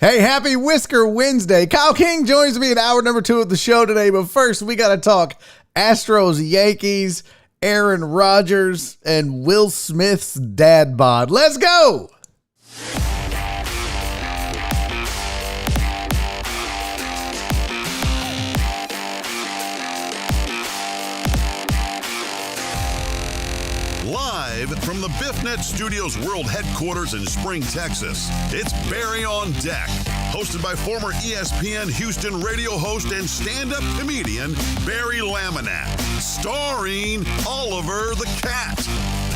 Hey, happy Whisker Wednesday. Kyle King joins me in hour number 2 of the show today. But first, we got to talk Astros Yankees, Aaron Rodgers, and Will Smith's dad bod. Let's go. Live from the BiffNet Studios World Headquarters in Spring, Texas, it's Barry on Deck, hosted by former ESPN Houston radio host and stand-up comedian Barry Laminack, starring Oliver the Cat.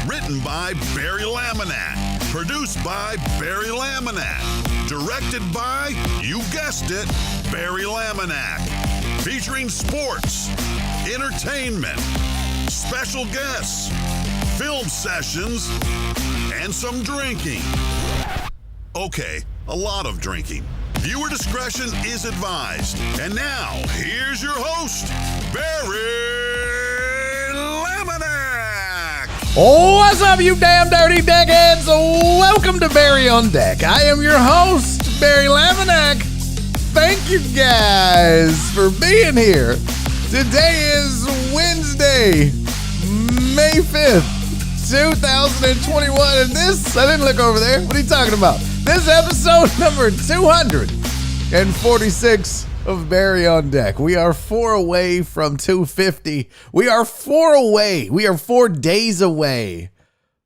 Written by Barry Laminack, produced by Barry Laminack, directed by, you guessed it, Barry Laminack, featuring sports, entertainment, special guests, film sessions, and some drinking. Okay, a lot of drinking. Viewer discretion is advised. And now, here's your host, Barry Laminack. What's up, you damn dirty deckheads? Welcome to Barry on Deck. I am your host, Barry Laminack. Thank you guys for being here. Today is Wednesday, May 5th. 2021, and this, I didn't look over there. What are you talking about? This episode number 246 of Barry on Deck. We are 4 away from 250. We are 4 away. We are 4 days away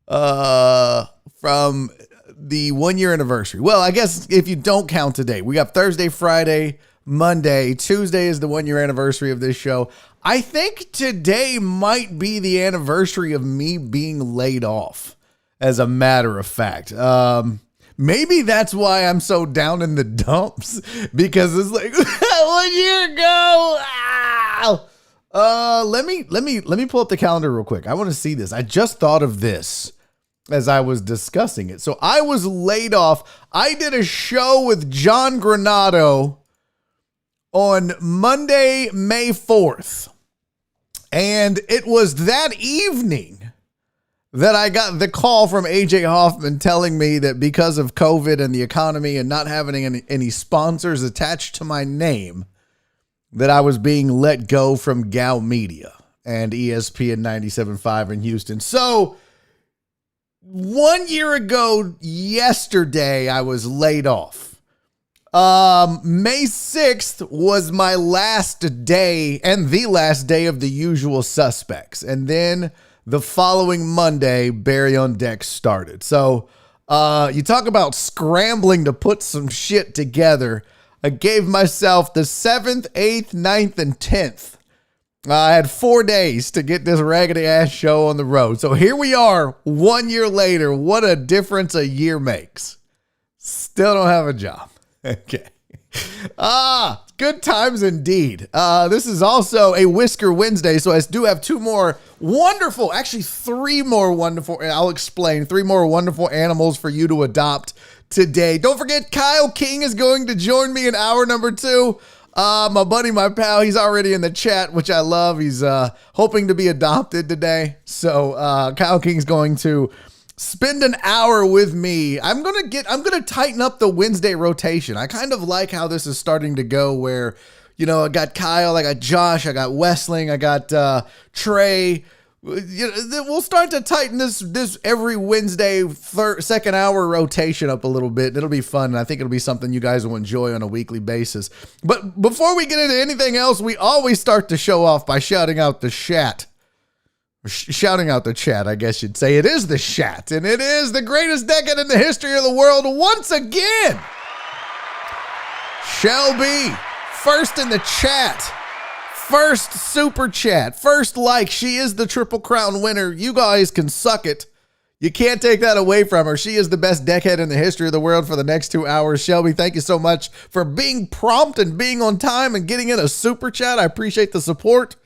from the 1 year anniversary. Well, I guess if you don't count today, we got Thursday, Friday, Monday. Tuesday is the 1 year anniversary of this show. I think today might be the anniversary of me being laid off, as a matter of fact. Maybe that's why I'm so down in the dumps, because it's like 1 year ago. Let me pull up the calendar real quick. I want to see this. I just thought of this as I was discussing it. So I was laid off. I did a show with John Granado on Monday, May 4th. And it was that evening that I got the call from AJ Hoffman telling me that because of COVID and the economy and not having any sponsors attached to my name, that I was being let go from Gow Media and ESPN 97.5 in Houston. So 1 year ago yesterday, I was laid off. May 6th was my last day and the last day of The Usual Suspects. And then the following Monday, Barry on Deck started. So, you talk about scrambling to put some shit together. I gave myself the 7th, 8th, 9th, and 10th. I had 4 days to get this raggedy ass show on the road. So here we are 1 year later. What a difference a year makes. Still don't have a job. Okay. Good times indeed. This is also a Whisker Wednesday, so I do have 2 more wonderful, actually 3 more wonderful, I'll explain, 3 more wonderful animals for you to adopt today. Don't forget, Kyle King is going to join me in hour number 2. My buddy, my pal, he's already in the chat, which I love. He's hoping to be adopted today. So Kyle King's going to spend an hour with me. I'm going to tighten up the Wednesday rotation. I kind of like how this is starting to go where, you know, I got Kyle, I got Josh, I got Westling, I got Trey. We'll start to tighten this every Wednesday second hour rotation up a little bit. It'll be fun. And I think it'll be something you guys will enjoy on a weekly basis. But before we get into anything else, we always start the show off by shouting out the chat. Shouting out the chat, I guess you'd say. It is the chat, and it is the greatest decade in the history of the world once again. Shelby, first in the chat, first super chat, first like. She is the Triple Crown winner. You guys can suck it. You can't take that away from her. She is the best deckhead in the history of the world for the next 2 hours. Shelby, thank you so much for being prompt and being on time and getting in a super chat. I appreciate the support.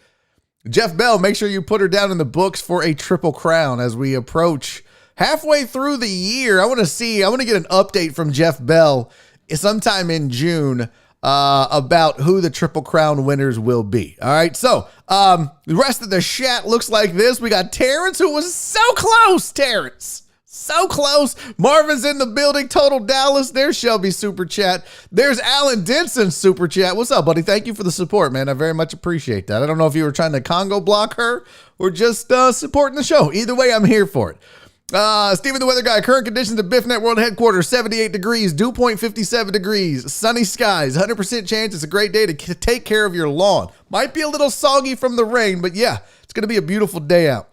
Jeff Bell, make sure you put her down in the books for a Triple Crown as we approach halfway through the year. I want to get an update from Jeff Bell sometime in June about who the Triple Crown winners will be. All right. So the rest of the chat looks like this. We got Terrence, who was so close. Terrence, So close. Marvin's in the building. Total Dallas. There's Shelby Super Chat. There's Alan Denson Super Chat. What's up, buddy? Thank you for the support, man. I very much appreciate that. I don't know if you were trying to Congo block her or just supporting the show. Either way, I'm here for it. Steven the Weather Guy. Current conditions at BiffNet World Headquarters, 78 degrees, dew point 57 degrees, sunny skies, 100% chance. It's a great day to take care of your lawn. Might be a little soggy from the rain, but yeah, it's going to be a beautiful day out.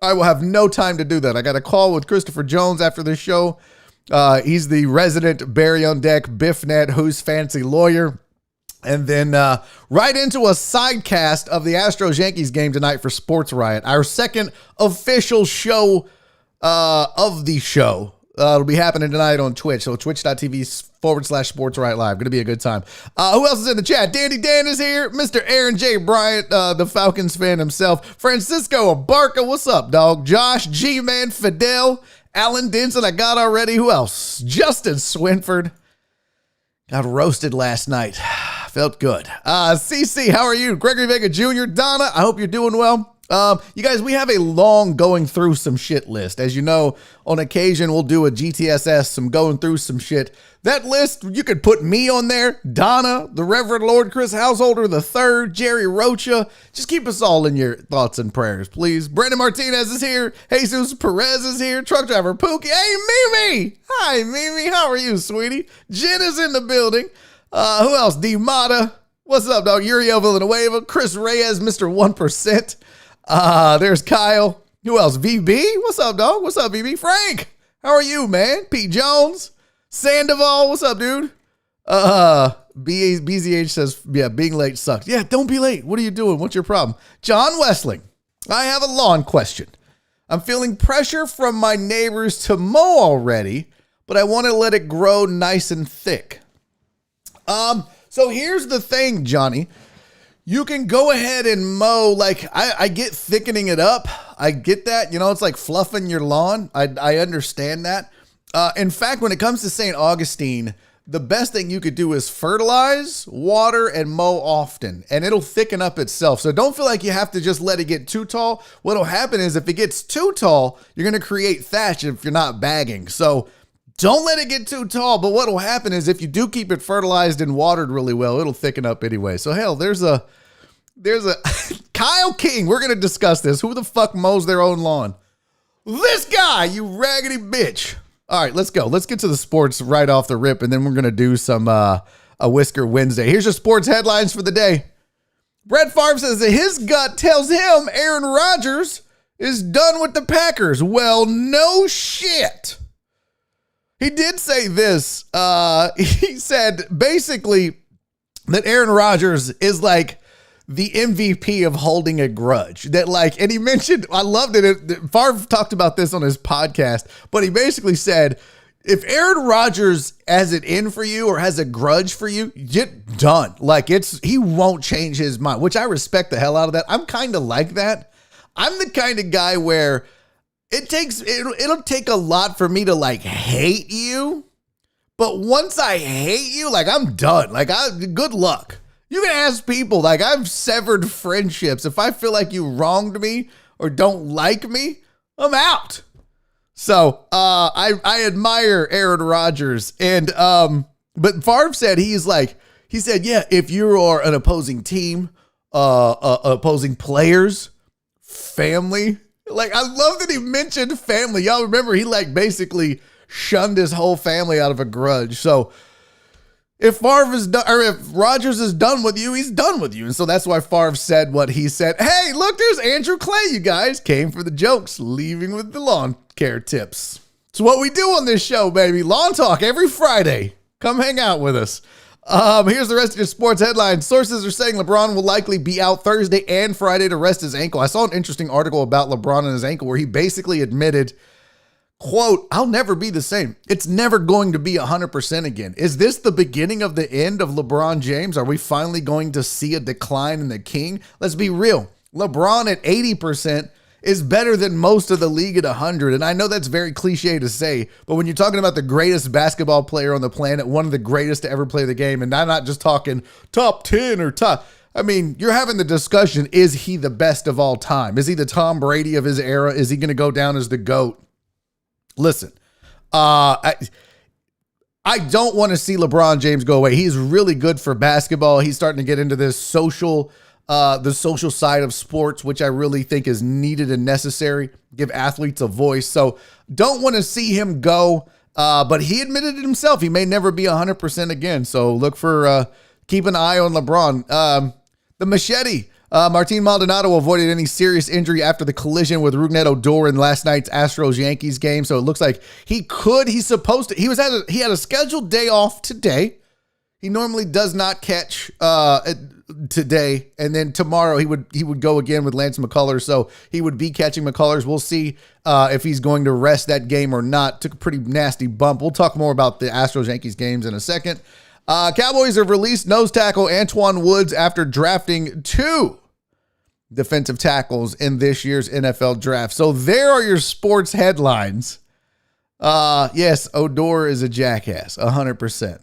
I will have no time to do that. I got a call with Christopher Jones after this show. He's the resident Barry on Deck BiffNet Who's Fancy lawyer. And then right into a sidecast of the Astros Yankees game tonight for Sports Riot, our second official show of the show. It'll be happening tonight on Twitch. So twitch.tv/Sports Riot Live. Going to be a good time. Who else is in the chat? Dandy Dan is here. Mr. Aaron J. Bryant, the Falcons fan himself. Francisco Abarca. What's up, dog? Josh G-Man, Fidel, Alan Denson. I got already. Who else? Justin Swinford. Got roasted last night. Felt good. CC, how are you? Gregory Vega Jr., Donna, I hope you're doing well. You guys, we have a long going through some shit list. As you know, on occasion, we'll do a GTSS, some going through some shit. That list, you could put me on there, Donna, the Reverend Lord Chris Householder III, Jerry Rocha. Just keep us all in your thoughts and prayers, please. Brandon Martinez is here. Jesus Perez is here. Truck driver Pookie. Hey, Mimi. Hi, Mimi. How are you, sweetie? Jen is in the building. Who else? D. Mata. What's up, dog? Uriel Villanueva. Chris Reyes, Mr. 1%. There's Kyle. Who else? VB. What's up, dog? What's up, VB? Frank. How are you, man? Pete Jones. Sandoval. What's up, dude? BZH says, yeah, being late sucks. Yeah, don't be late. What are you doing? What's your problem? John Westling. I have a lawn question. I'm feeling pressure from my neighbors to mow already, but I want to let it grow nice and thick. So here's the thing, Johnny. You can go ahead and mow, like, I get thickening it up. I get that. You know, it's like fluffing your lawn. I understand that. In fact, when it comes to St. Augustine, the best thing you could do is fertilize, water, and mow often, and it'll thicken up itself. So don't feel like you have to just let it get too tall. What'll happen is if it gets too tall, you're going to create thatch if you're not bagging. So don't let it get too tall, but what'll happen is if you do keep it fertilized and watered really well, it'll thicken up anyway. So hell, there's a Kyle King. We're going to discuss this. Who the fuck mows their own lawn? This guy, you raggedy bitch. All right, let's go. Let's get to the sports right off the rip, and then we're going to do some a Whisker Wednesday. Here's your sports headlines for the day. Brett Favre says that his gut tells him Aaron Rodgers is done with the Packers. Well, no shit. He did say this. He said basically that Aaron Rodgers is like the MVP of holding a grudge. That like, and he mentioned, I loved it. Favre talked about this on his podcast, but he basically said, if Aaron Rodgers has it in for you or has a grudge for you, get done. Like he won't change his mind, which I respect the hell out of that. I'm kind of like that. I'm the kind of guy where it'll take a lot for me to like hate you. But once I hate you, like I'm done. Like good luck. You can ask people, like I've severed friendships. If I feel like you wronged me or don't like me, I'm out. So I admire Aaron Rodgers. And but Favre said he said, yeah, if you are an opposing team, opposing players, family. Like I love that he mentioned family. Y'all remember he like basically shunned his whole family out of a grudge. So if Favre is done, or if Rodgers is done with you, he's done with you. And so that's why Favre said what he said. Hey, look, there's Andrew Clay, you guys. Came for the jokes, leaving with the lawn care tips. It's what we do on this show, baby. Lawn talk every Friday. Come hang out with us. Here's the rest of your sports headlines. Sources are saying LeBron will likely be out Thursday and Friday to rest his ankle. I saw an interesting article about LeBron and his ankle where he basically admitted, quote, I'll never be the same. It's never going to be 100% again. Is this the beginning of the end of LeBron James? Are we finally going to see a decline in the king? Let's be real. LeBron at 80% is better than most of the league at 100. And I know that's very cliche to say, but when you're talking about the greatest basketball player on the planet, one of the greatest to ever play the game, and I'm not just talking top 10 or top, I mean, you're having the discussion, is he the best of all time? Is he the Tom Brady of his era? Is he going to go down as the GOAT? Listen, I don't want to see LeBron James go away. He's really good for basketball. He's starting to get into this the social side of sports, which I really think is needed and necessary. Give athletes a voice. So don't want to see him go. But he admitted it himself. He may never be 100% again. So look for, keep an eye on LeBron. The machete. Martin Maldonado avoided any serious injury after the collision with Rougned Odor in last night's Astros Yankees game. So it looks like he had a scheduled day off today. He normally does not catch today, and then tomorrow he would go again with Lance McCullers. So he would be catching McCullers. We'll see if he's going to rest that game or not. Took a pretty nasty bump. We'll talk more about the Astros Yankees games in a second. Cowboys have released nose tackle Antoine Woods after drafting 2 defensive tackles in this year's NFL draft. So there are your sports headlines. Yes, Odor is a jackass, 100%.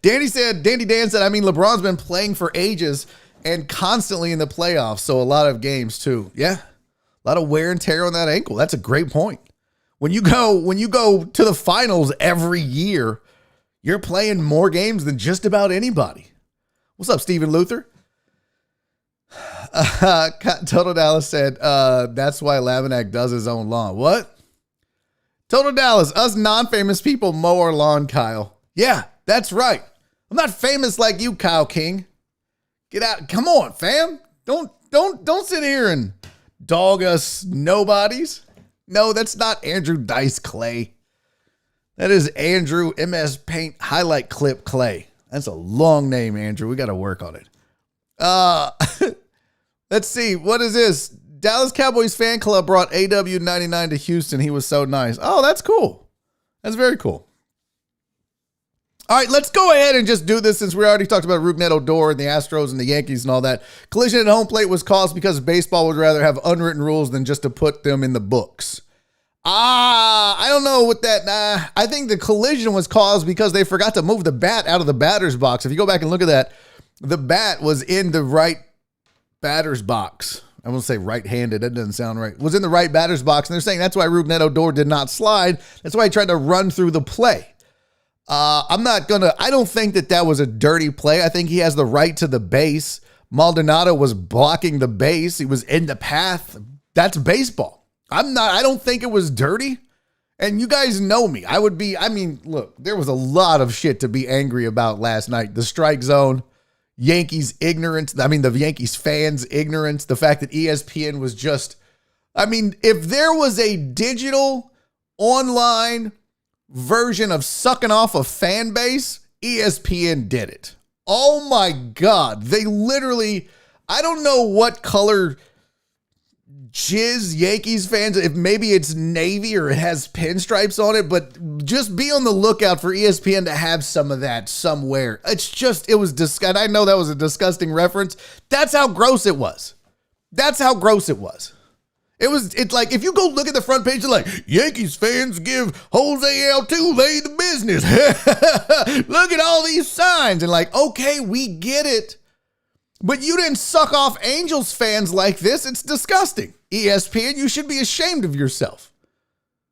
Danny Dan said, LeBron's been playing for ages and constantly in the playoffs, so a lot of games too. Yeah, a lot of wear and tear on that ankle. That's a great point. When you go to the finals every year, you're playing more games than just about anybody. What's up, Stephen Luther? Total Dallas said, that's why Laminack does his own lawn. What? Total Dallas, us non-famous people mow our lawn, Kyle. Yeah, that's right. I'm not famous like you, Kyle King. Get out. Come on, fam. Don't sit here and dog us nobodies. No, that's not Andrew Dice Clay. That is Andrew MS Paint Highlight Clip Clay. That's a long name, Andrew. We got to work on it. Let's see. What is this? Dallas Cowboys fan club brought AW99 to Houston. He was so nice. Oh, that's cool. That's very cool. All right, let's go ahead and just do this since we already talked about Rougned Odor and the Astros and the Yankees and all that. Collision at home plate was caused because baseball would rather have unwritten rules than just to put them in the books. I don't know what that. I think the collision was caused because they forgot to move the bat out of the batter's box. If you go back and look at that, the bat was in the right batter's box. I won't say right-handed. That doesn't sound right. Was in the right batter's box, and they're saying that's why Rougned Odor did not slide. That's why he tried to run through the play. I don't think that was a dirty play. I think he has the right to the base. Maldonado was blocking the base. He was in the path. That's baseball. I don't think it was dirty. And you guys know me. Look, there was a lot of shit to be angry about last night. The strike zone, Yankees ignorance. The Yankees fans ignorance. The fact that ESPN was just, if there was a digital online version of sucking off a fan base, ESPN did it. Oh my God. They literally, I don't know what color jizz Yankees fans, if maybe it's navy or it has pinstripes on it, but just be on the lookout for ESPN to have some of that somewhere. It was disgusting. I know that was a disgusting reference. That's how gross it was. It's like, if you go look at the front page, like, Yankees fans give Jose Altuve the business. Look at all these signs. And like, okay, we get it. But you didn't suck off Angels fans like this. It's disgusting. ESPN, you should be ashamed of yourself.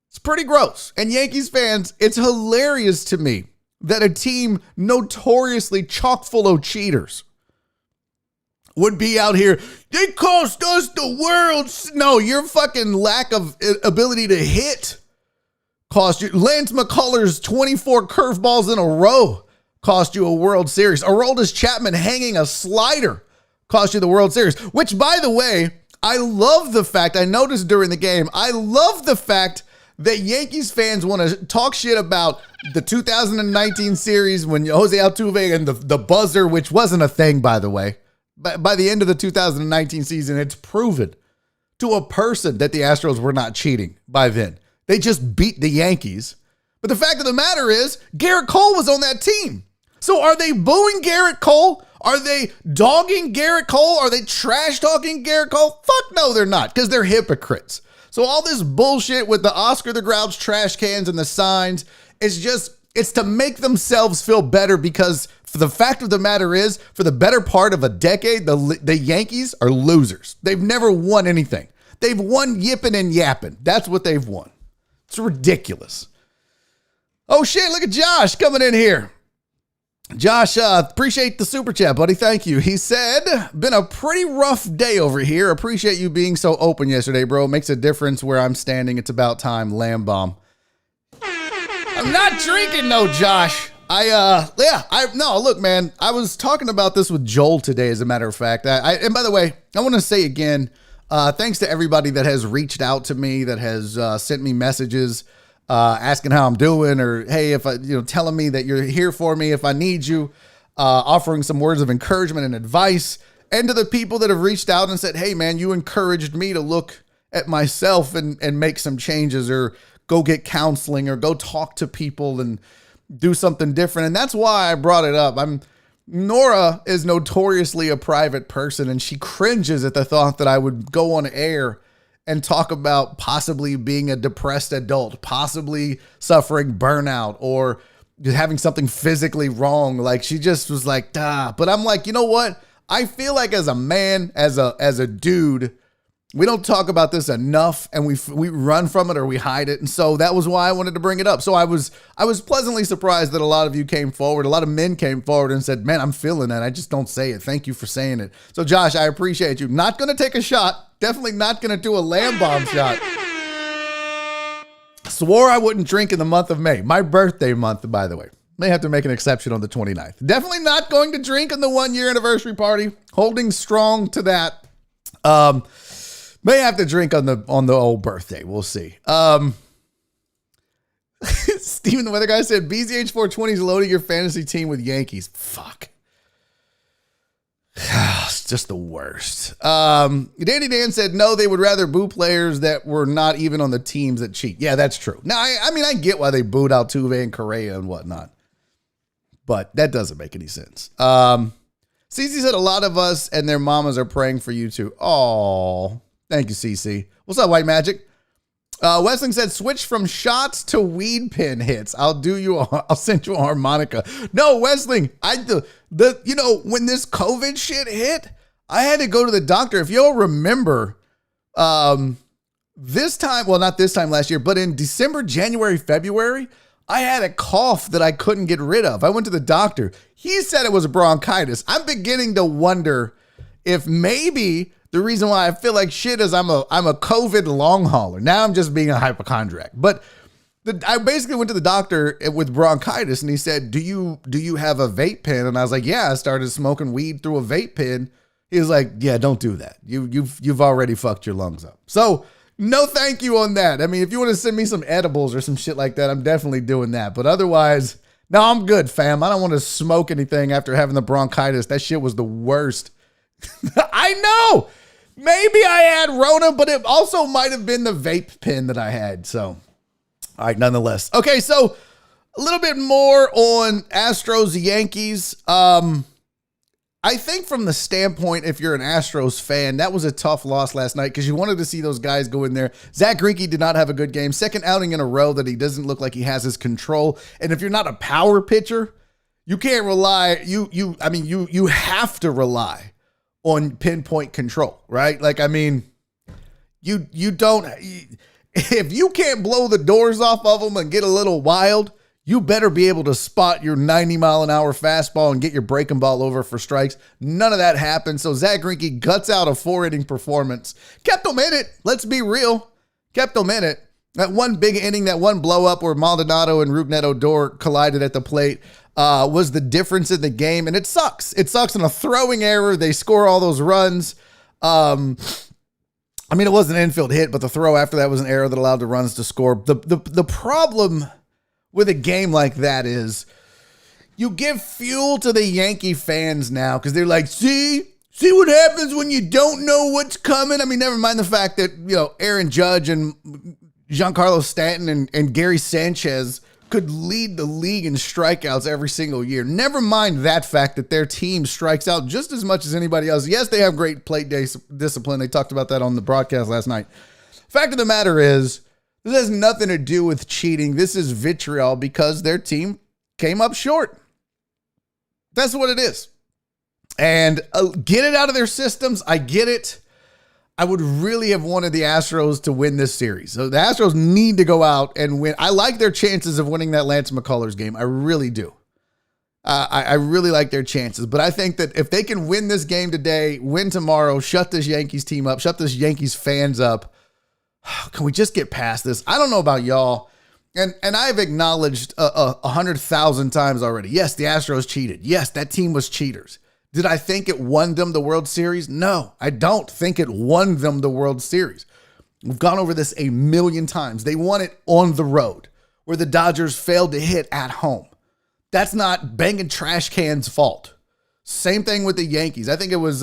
It's pretty gross. And Yankees fans, it's hilarious to me that a team notoriously chock full of cheaters would be out here. They cost us the world. No, your fucking lack of ability to hit cost you. Lance McCullers 24 curveballs in a row cost you a World Series. Aroldis Chapman hanging a slider cost you the World Series, which, by the way, I love the fact, I noticed during the game, I love the fact that Yankees fans want to talk shit about the 2019 series when Jose Altuve and the buzzer, which wasn't a thing, by the way. By the end of the 2019 season, it's proven to a person that the Astros were not cheating by then. They just beat the Yankees. But the fact of the matter is, Garrett Cole was on that team. So are they booing Garrett Cole? Are they dogging Garrett Cole? Are they trash talking Garrett Cole? Fuck no, they're not, because they're hypocrites. So all this bullshit with the Oscar the Grouch trash cans and the signs, it's to make themselves feel better, because for the fact of the matter is, for the better part of a decade, the Yankees are losers. They've never won anything. They've won yipping and yapping. That's what they've won. It's ridiculous. Oh, shit, look at Josh coming in here. Josh, appreciate the super chat, buddy. Thank you. He said, been a pretty rough day over here. Appreciate you being so open yesterday, bro. Makes a difference where I'm standing. It's about time. Lamb bomb. I'm not drinking, no, Josh. Look, man, I was talking about this with Joel today, as a matter of fact. And by the way, I want to say again, thanks to everybody that has reached out to me, that has sent me messages, asking how I'm doing, or hey, if I, telling me that you're here for me if I need you, offering some words of encouragement and advice, and to the people that have reached out and said, hey, man, you encouraged me to look at myself and make some changes, or go get counseling, or go talk to people and do something different. And that's why I brought it up. Nora is notoriously a private person, and she cringes at the thought that I would go on air and talk about possibly being a depressed adult, possibly suffering burnout, or having something physically wrong. Like, she just was like, duh. But I'm like, you know what? I feel like as a man, as a dude, we don't talk about this enough, and we run from it, or we hide it. And so that was why I wanted to bring it up. So I was pleasantly surprised that a lot of you came forward. A lot of men came forward and said, man, I'm feeling that. I just don't say it. Thank you for saying it. So Josh, I appreciate you. Not going to take a shot. Definitely not going to do a lamb bomb shot. Swore I wouldn't drink in the month of May. My birthday month, by the way. May have to make an exception on the 29th. Definitely not going to drink in the 1-year anniversary party. Holding strong to that. May have to drink on the old birthday. We'll see. Steven the Weather Guy said, BZH 420 is loading your fantasy team with Yankees. Fuck. It's just the worst. Danny Dan said, no, they would rather boo players that were not even on the teams that cheat. Yeah, that's true. Now, I get why they booed Altuve and Correa and whatnot, but that doesn't make any sense. CC said, a lot of us and their mamas are praying for you too. Oh, thank you, CC. What's up, White Magic? Wesling said, switch from shots to weed pen hits. I'll send you a harmonica. No, Wesling, when this COVID shit hit, I had to go to the doctor. If you'll remember, this time, well, not this time last year, but in December, January, February, I had a cough that I couldn't get rid of. I went to the doctor. He said it was bronchitis. I'm beginning to wonder if maybe the reason why I feel like shit is I'm a COVID long hauler. Now I'm just being a hypochondriac. But I basically went to the doctor with bronchitis, and he said, do you have a vape pen? And I was like, yeah, I started smoking weed through a vape pen. He was like, yeah, don't do that. You've already fucked your lungs up. So no thank you on that. I mean, if you want to send me some edibles or some shit like that, I'm definitely doing that. But otherwise, no, I'm good, fam. I don't want to smoke anything after having the bronchitis. That shit was the worst. I know. Maybe I had Rona, but it also might have been the vape pen that I had. So, all right, nonetheless. Okay, so a little bit more on Astros Yankees. I think from the standpoint, if you're an Astros fan, that was a tough loss last night because you wanted to see those guys go in there. Zach Greinke did not have a good game. Second outing in a row that he doesn't look like he has his control. And if you're not a power pitcher, you can't rely. You have to rely on pinpoint control, right? Like, I mean, you don't, if you can't blow the doors off of them and get a little wild, you better be able to spot your 90-mile-an-hour fastball and get your breaking ball over for strikes. None of that happened. So Zach Greinke guts out a 4-inning performance. Kept them in it. Let's be real. Kept them in it. That one big inning, that one blow up where Maldonado and Rougned Odor collided at the plate was the difference in the game. And it sucks. It sucks in a throwing error. They score all those runs. I mean, it was an infield hit, but the throw after that was an error that allowed the runs to score. The problem with a game like that is you give fuel to the Yankee fans now because they're like, see what happens when you don't know what's coming. I mean, never mind the fact that, Aaron Judge and Giancarlo Stanton and Gary Sanchez could lead the league in strikeouts every single year. Never mind that fact that their team strikes out just as much as anybody else. Yes, they have great plate discipline. They talked about that on the broadcast last night. Fact of the matter is, this has nothing to do with cheating. This is vitriol because their team came up short. That's what it is. And get it out of their systems. I get it. I would really have wanted the Astros to win this series. So the Astros need to go out and win. I like their chances of winning that Lance McCullers game. I really do. I really like their chances. But I think that if they can win this game today, win tomorrow, shut this Yankees team up, shut this Yankees fans up, can we just get past this? I don't know about y'all. And I've acknowledged 100,000 times already. Yes, the Astros cheated. Yes, that team was cheaters. Did I think it won them the World Series? No, I don't think it won them the World Series. We've gone over this a million times. They won it on the road where the Dodgers failed to hit at home. That's not banging trash cans' fault. Same thing with the Yankees. I think it was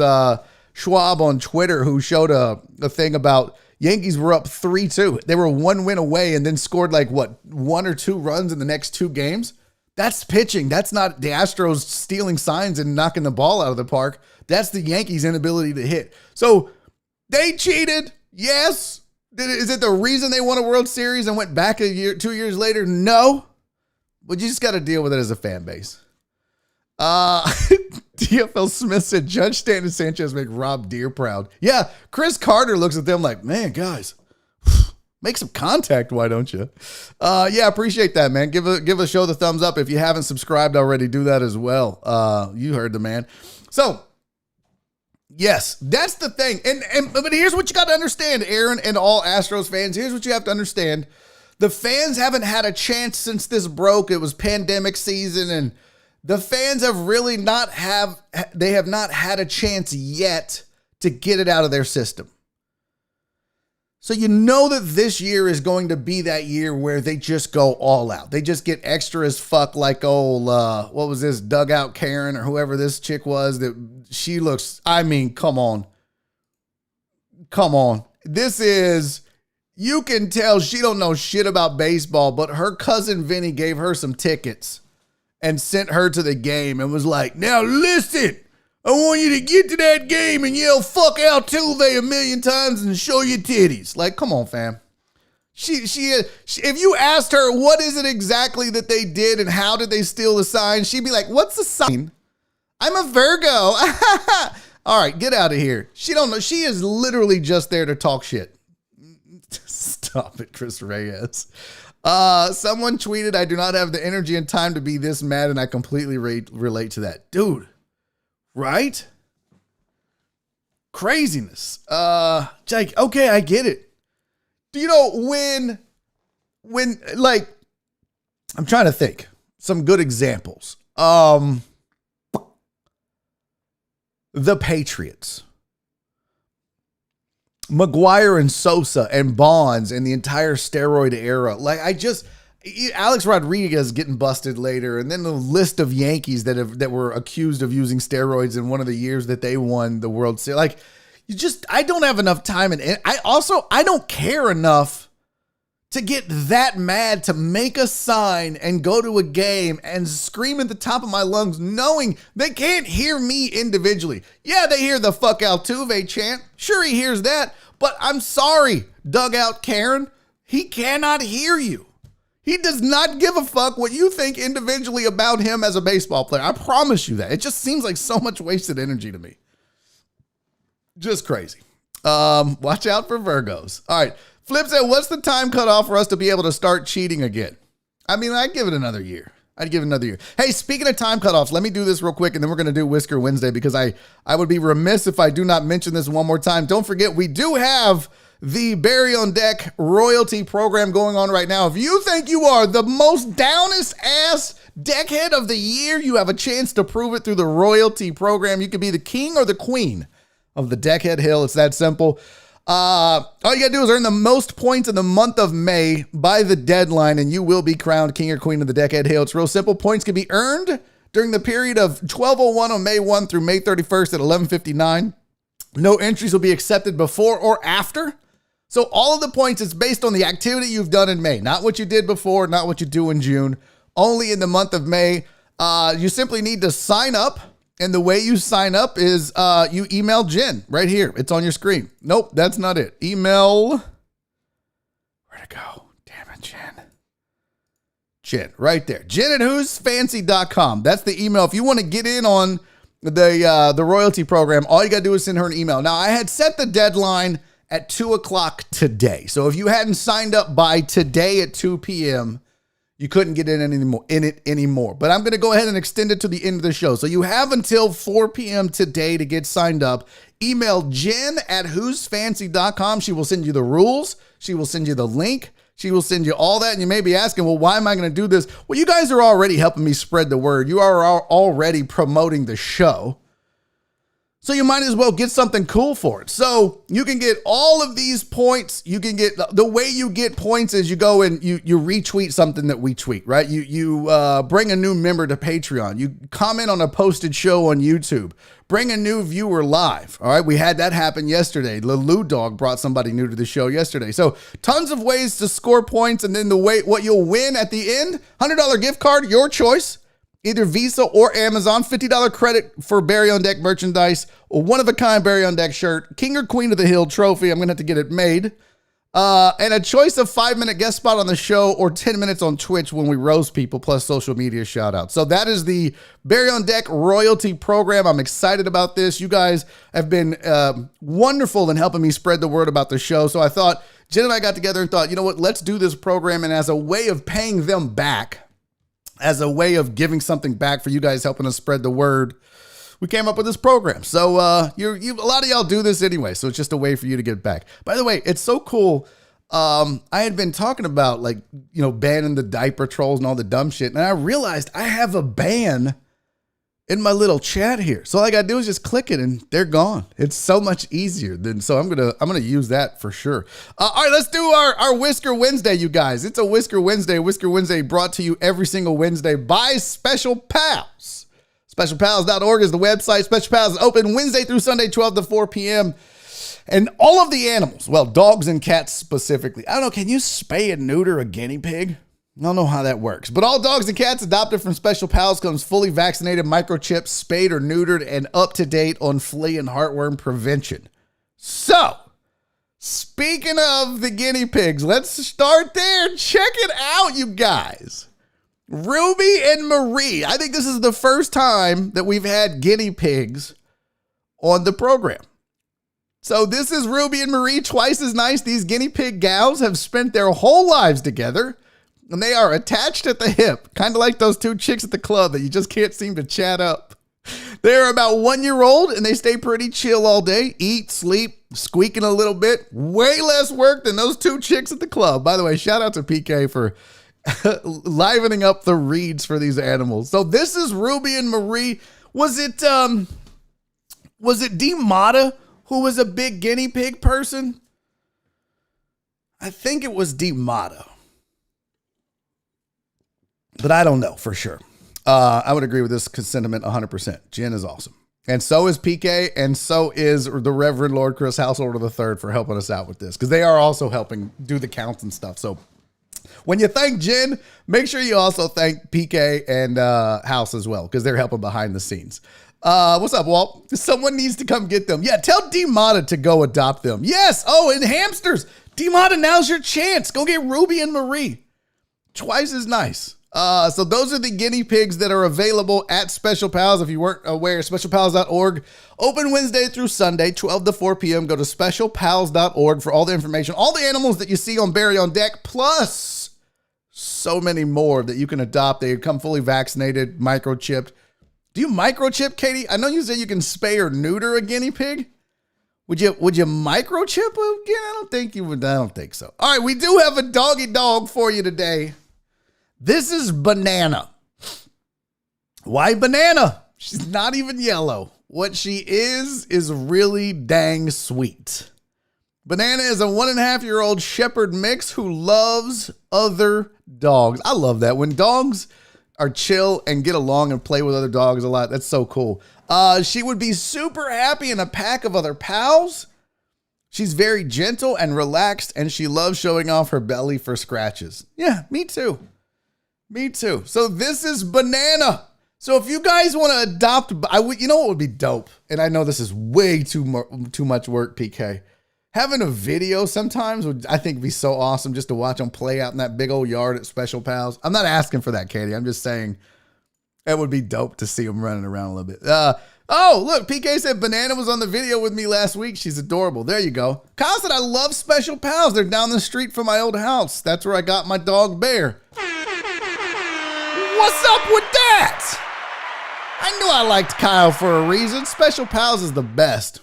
Schwab on Twitter who showed a thing about Yankees were up 3-2. They were one win away and then scored like, what, 1 or 2 runs in the next 2 games? That's pitching. That's not the Astros stealing signs and knocking the ball out of the park. That's the Yankees' inability to hit. So they cheated. Yes. Is it the reason they won a World Series and went back 2 years later? No. But you just got to deal with it as a fan base. DFL Smith said, Judge Stanton and Sanchez make Rob Deere proud. Yeah, Chris Carter looks at them like, man, guys, make some contact, why don't you? Yeah, appreciate that, man. Give a show the thumbs up. If you haven't subscribed already, do that as well. You heard the man. So, yes, that's the thing. But here's what you got to understand, Aaron, and all Astros fans. Here's what you have to understand. The fans haven't had a chance since this broke. It was pandemic season, and the fans have really not had a chance yet to get it out of their system. So you know that this year is going to be that year where they just go all out. They just get extra as fuck like old, what was this, Dugout Karen or whoever this chick was that she looks, I mean, come on. Come on. This is, you can tell she don't know shit about baseball, but her cousin Vinny gave her some tickets and sent her to the game and was like, now listen, I want you to get to that game and yell fuck Altuve a million times and show your titties. Like, come on, fam. She if you asked her what is it exactly that they did and how did they steal the sign, she'd be like, what's the sign? I'm a Virgo. All right, get out of here. She don't know. She is literally just there to talk shit. Stop it, Chris Reyes. Someone tweeted, I do not have the energy and time to be this mad, and I completely relate to that. Dude, right? Craziness. Jake, okay, I get it. Do you know when like, I'm trying to think some good examples. The Patriots. McGuire and Sosa and Bonds and the entire steroid era. Like, Alex Rodriguez getting busted later, and then the list of Yankees that were accused of using steroids in one of the years that they won the World Series. Like, I don't have enough time, and I don't care enough to get that mad to make a sign and go to a game and scream at the top of my lungs knowing they can't hear me individually. Yeah, they hear the fuck Altuve chant. Sure, he hears that, but I'm sorry, Dugout Karen, he cannot hear you. He does not give a fuck what you think individually about him as a baseball player. I promise you that. It just seems like so much wasted energy to me. Just crazy. Watch out for Virgos. All right. Flip said, what's the time cutoff for us to be able to start cheating again? I mean, I'd give it another year. Hey, speaking of time cutoffs, let me do this real quick, and then we're going to do Whisker Wednesday because I would be remiss if I do not mention this one more time. Don't forget, we do have the Barry on Deck royalty program going on right now. If you think you are the most downest ass deckhead of the year, you have a chance to prove it through the royalty program. You could be the king or the queen of the Deckhead Hill. It's that simple. All you gotta do is earn the most points in the month of May by the deadline, and you will be crowned king or queen of the Deckhead Hill. It's real simple. Points can be earned during the period of 12:01 on May 1 through May 31st at 11:59. No entries will be accepted before or after. So all of the points is based on the activity you've done in May, not what you did before, not what you do in June. Only in the month of May. You simply need to sign up. And the way you sign up is you email Jen right here. It's on your screen. Nope, that's not it. Email. Where'd it go? Damn it, Jen. Jen, right there. Jen at who'sfancy.com. That's the email. If you want to get in on the royalty program, all you got to do is send her an email. Now, I had set the deadline at 2 o'clock today. So if you hadn't signed up by today at 2 p.m., you couldn't get in it anymore. But I'm going to go ahead and extend it to the end of the show. So you have until 4 p.m. today to get signed up. Email Jen at whosfancy.com. She will send you the rules. She will send you the link. She will send you all that. And you may be asking, well, why am I going to do this? Well, you guys are already helping me spread the word. You are already promoting the show. So you might as well get something cool for it. So you can get all of these points. You can get, the way you get points is you go and you retweet something that we tweet, right? You bring a new member to Patreon. You comment on a posted show on YouTube. Bring a new viewer live. All right. We had that happen yesterday. Lulu Dog brought somebody new to the show yesterday. So tons of ways to score points. And then what you'll win at the end, $100 gift card, your choice. Either Visa or Amazon, $50 credit for Barry on Deck merchandise, a one-of-a-kind Barry on Deck shirt, King or Queen of the Hill trophy. I'm going to have to get it made. And a choice of 5-minute guest spot on the show or 10 minutes on Twitch when we roast people, plus social media shout-outs. So that is the Barry on Deck royalty program. I'm excited about this. You guys have been wonderful in helping me spread the word about the show. So I thought, Jen and I got together and thought, you know what, let's do this program. And as a way of paying them back, as a way of giving something back for you guys helping us spread the word, we came up with this program. So a lot of y'all do this anyway, so it's just a way for you to get back. By the way, it's so cool. I had been talking about banning the diaper trolls and all the dumb shit, and I realized I have a ban in my little chat here. So all I gotta do is just click it and they're gone. It's so much easier so I'm gonna use that for sure. All right, let's do our Whisker Wednesday, you guys. It's a Whisker Wednesday. Whisker Wednesday brought to you every single Wednesday by Special Pals. SpecialPals.org is the website. Special Pals is open Wednesday through Sunday, 12 to 4 p.m. And all of the animals, well, dogs and cats specifically. I don't know, can you spay and neuter a guinea pig? I don't know how that works, but all dogs and cats adopted from Special Pals comes fully vaccinated, microchipped, spayed or neutered, and up to date on flea and heartworm prevention. So, speaking of the guinea pigs, let's start there. Check it out, you guys. Ruby and Marie. I think this is the first time that we've had guinea pigs on the program. So this is Ruby and Marie, twice as nice. These guinea pig gals have spent their whole lives together. And they are attached at the hip, kind of like those two chicks at the club that you just can't seem to chat up. They're about 1 year old and they stay pretty chill all day, eat, sleep, squeaking a little bit. Way less work than those two chicks at the club. By the way, shout out to PK for livening up the reads for these animals. So this is Ruby and Marie. Was it D Mata who was a big guinea pig person? I think it was D Mata. But I don't know for sure. I would agree with this sentiment 100%. Jen is awesome. And so is PK, and so is the Reverend Lord Chris Householder III for helping us out with this, because they are also helping do the counts and stuff. So when you thank Jen, make sure you also thank PK and House as well, because they're helping behind the scenes. What's up, Walt? Someone needs to come get them. Yeah, tell D-Mata to go adopt them. Yes. Oh, and hamsters. D-Mata, now's your chance. Go get Ruby and Marie. Twice as nice. So those are the guinea pigs that are available at Special Pals. If you weren't aware, specialpals.org. Open Wednesday through Sunday, 12 to 4 p.m. Go to specialpals.org for all the information. All the animals that you see on Barry on Deck, plus so many more that you can adopt. They come fully vaccinated, microchipped. Do you microchip, Katie? I know you said you can spay or neuter a guinea pig. Would you microchip again? I don't think you would. I don't think so. All right, we do have a doggy dog for you today. This is Banana. Why Banana? She's not even yellow. What she is really dang sweet. Banana is a 1.5-year-old shepherd mix who loves other dogs. I love that. When dogs are chill and get along and play with other dogs a lot, that's so cool. She would be super happy in a pack of other pals. She's very gentle and relaxed, and she loves showing off her belly for scratches. Yeah, me too. Me too. So this is Banana. So if you guys want to adopt, you know what would be dope? And I know this is way too much work, PK. Having a video sometimes would, I think, be so awesome just to watch them play out in that big old yard at Special Pals. I'm not asking for that, Katie. I'm just saying it would be dope to see them running around a little bit. Oh, look, PK said Banana was on the video with me last week. She's adorable. There you go. Kyle said, I love Special Pals. They're down the street from my old house. That's where I got my dog Bear. What's up with that? I knew I liked Kyle for a reason. Special Pals is the best.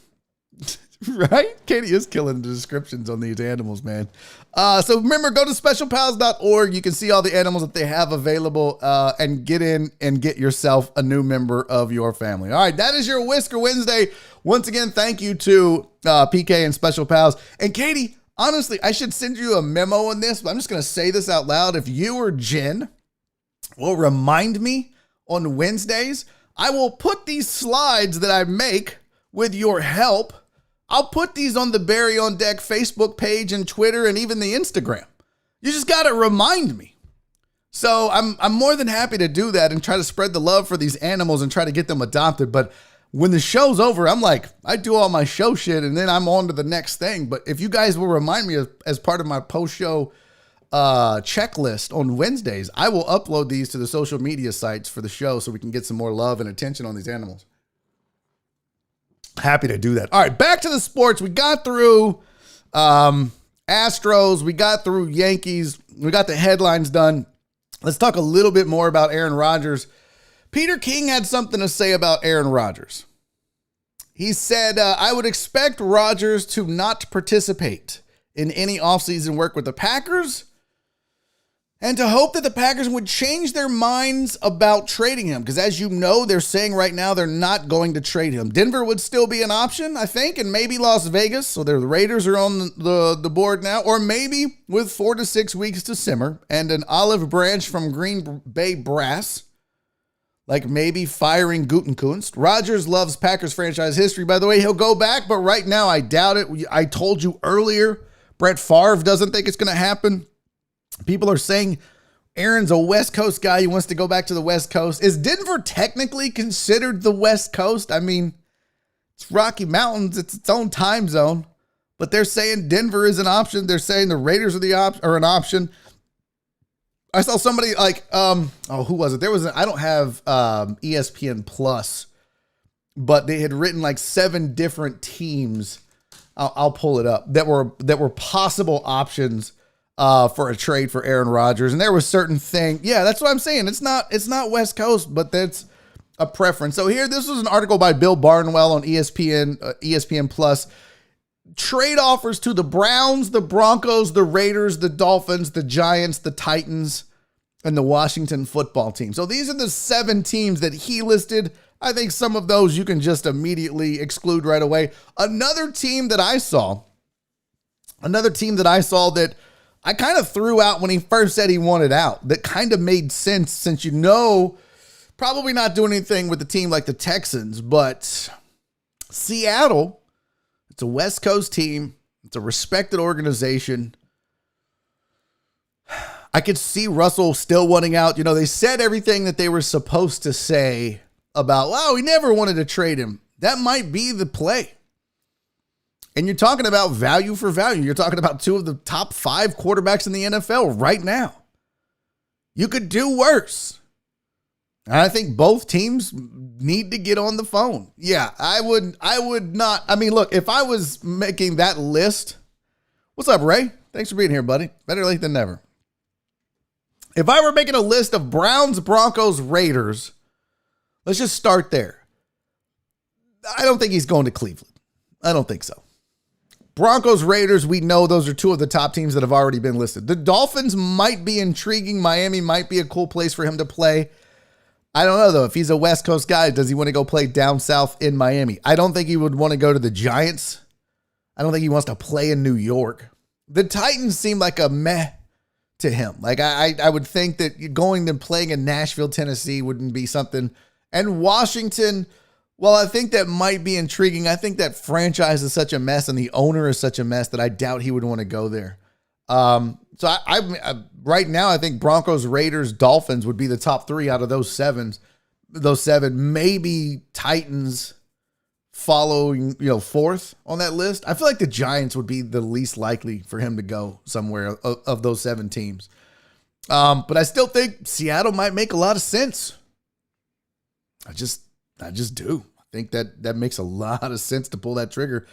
Right? Katie is killing the descriptions on these animals, man. So remember, go to specialpals.org. You can see all the animals that they have available and get in and get yourself a new member of your family. All right, that is your Whisker Wednesday. Once again, thank you to PK and Special Pals. And Katie, honestly, I should send you a memo on this, but I'm just going to say this out loud. If you or Jen will remind me on Wednesdays, I will put these slides that I make with your help. I'll put these on the Barry on Deck Facebook page and Twitter and even the Instagram. You just got to remind me. So I'm more than happy to do that and try to spread the love for these animals and try to get them adopted. But when the show's over, I'm like, I do all my show shit and then I'm on to the next thing. But if you guys will remind me as part of my post-show checklist on Wednesdays, I will upload these to the social media sites for the show so we can get some more love and attention on these animals. Happy to do that. All right, back to the sports. We got through Astros. We got through Yankees. We got the headlines done. Let's talk a little bit more about Aaron Rodgers. Peter King had something to say about Aaron Rodgers. He said, I would expect Rodgers to not participate in any offseason work with the Packers and to hope that the Packers would change their minds about trading him. Because as you know, they're saying right now they're not going to trade him. Denver would still be an option, I think, and maybe Las Vegas. So the Raiders are on the board now. Or maybe with 4 to 6 weeks to simmer and an olive branch from Green Bay Brass, like maybe firing Gutekunst. Rodgers loves Packers franchise history, by the way. He'll go back, but right now I doubt it. I told you earlier, Brett Favre doesn't think it's going to happen. People are saying Aaron's a West Coast guy. He wants to go back to the West Coast. Is Denver technically considered the West Coast? I mean, it's Rocky Mountains. It's its own time zone. But they're saying Denver is an option. They're saying the Raiders are an option. I saw somebody like, who was it? I don't have ESPN Plus, but they had written like 7 different teams. I'll pull it up that were possible options for a trade for Aaron Rodgers. And there was certain thing. Yeah, that's what I'm saying. It's not West Coast, but that's a preference. So here, this was an article by Bill Barnwell on ESPN Plus. Trade offers to the Browns, the Broncos, the Raiders, the Dolphins, the Giants, the Titans, and the Washington football team. So these are the 7 teams that he listed. I think some of those you can just immediately exclude right away. Another team that I saw that I kind of threw out when he first said he wanted out, that kind of made sense since probably not doing anything with a team like the Texans, but Seattle, it's a West Coast team. It's a respected organization. I could see Russell still wanting out. You know, they said everything that they were supposed to say about, wow, we never wanted to trade him. That might be the play. And you're talking about value for value. You're talking about 2 of the top 5 quarterbacks in the NFL right now. You could do worse. And I think both teams need to get on the phone. Yeah, I would not. I mean, look, if I was making that list, what's up, Ray? Thanks for being here, buddy. Better late than never. If I were making a list of Browns, Broncos, Raiders, let's just start there. I don't think he's going to Cleveland. I don't think so. Broncos, Raiders, we know those are 2 of the top teams that have already been listed. The Dolphins might be intriguing. Miami might be a cool place for him to play. I don't know, though. If he's a West Coast guy, does he want to go play down south in Miami? I don't think he would want to go to the Giants. I don't think he wants to play in New York. The Titans seem like a meh to him. Like, I would think that going and playing in Nashville, Tennessee wouldn't be something. And Washington, well, I think that might be intriguing. I think that franchise is such a mess and the owner is such a mess that I doubt he would want to go there. So I right now, I think Broncos, Raiders, Dolphins would be the top 3 out of those 7. Maybe Titans following, 4th on that list. I feel like the Giants would be the least likely for him to go somewhere of those 7 teams. But I still think Seattle might make a lot of sense. I just do. think that makes a lot of sense to pull that trigger.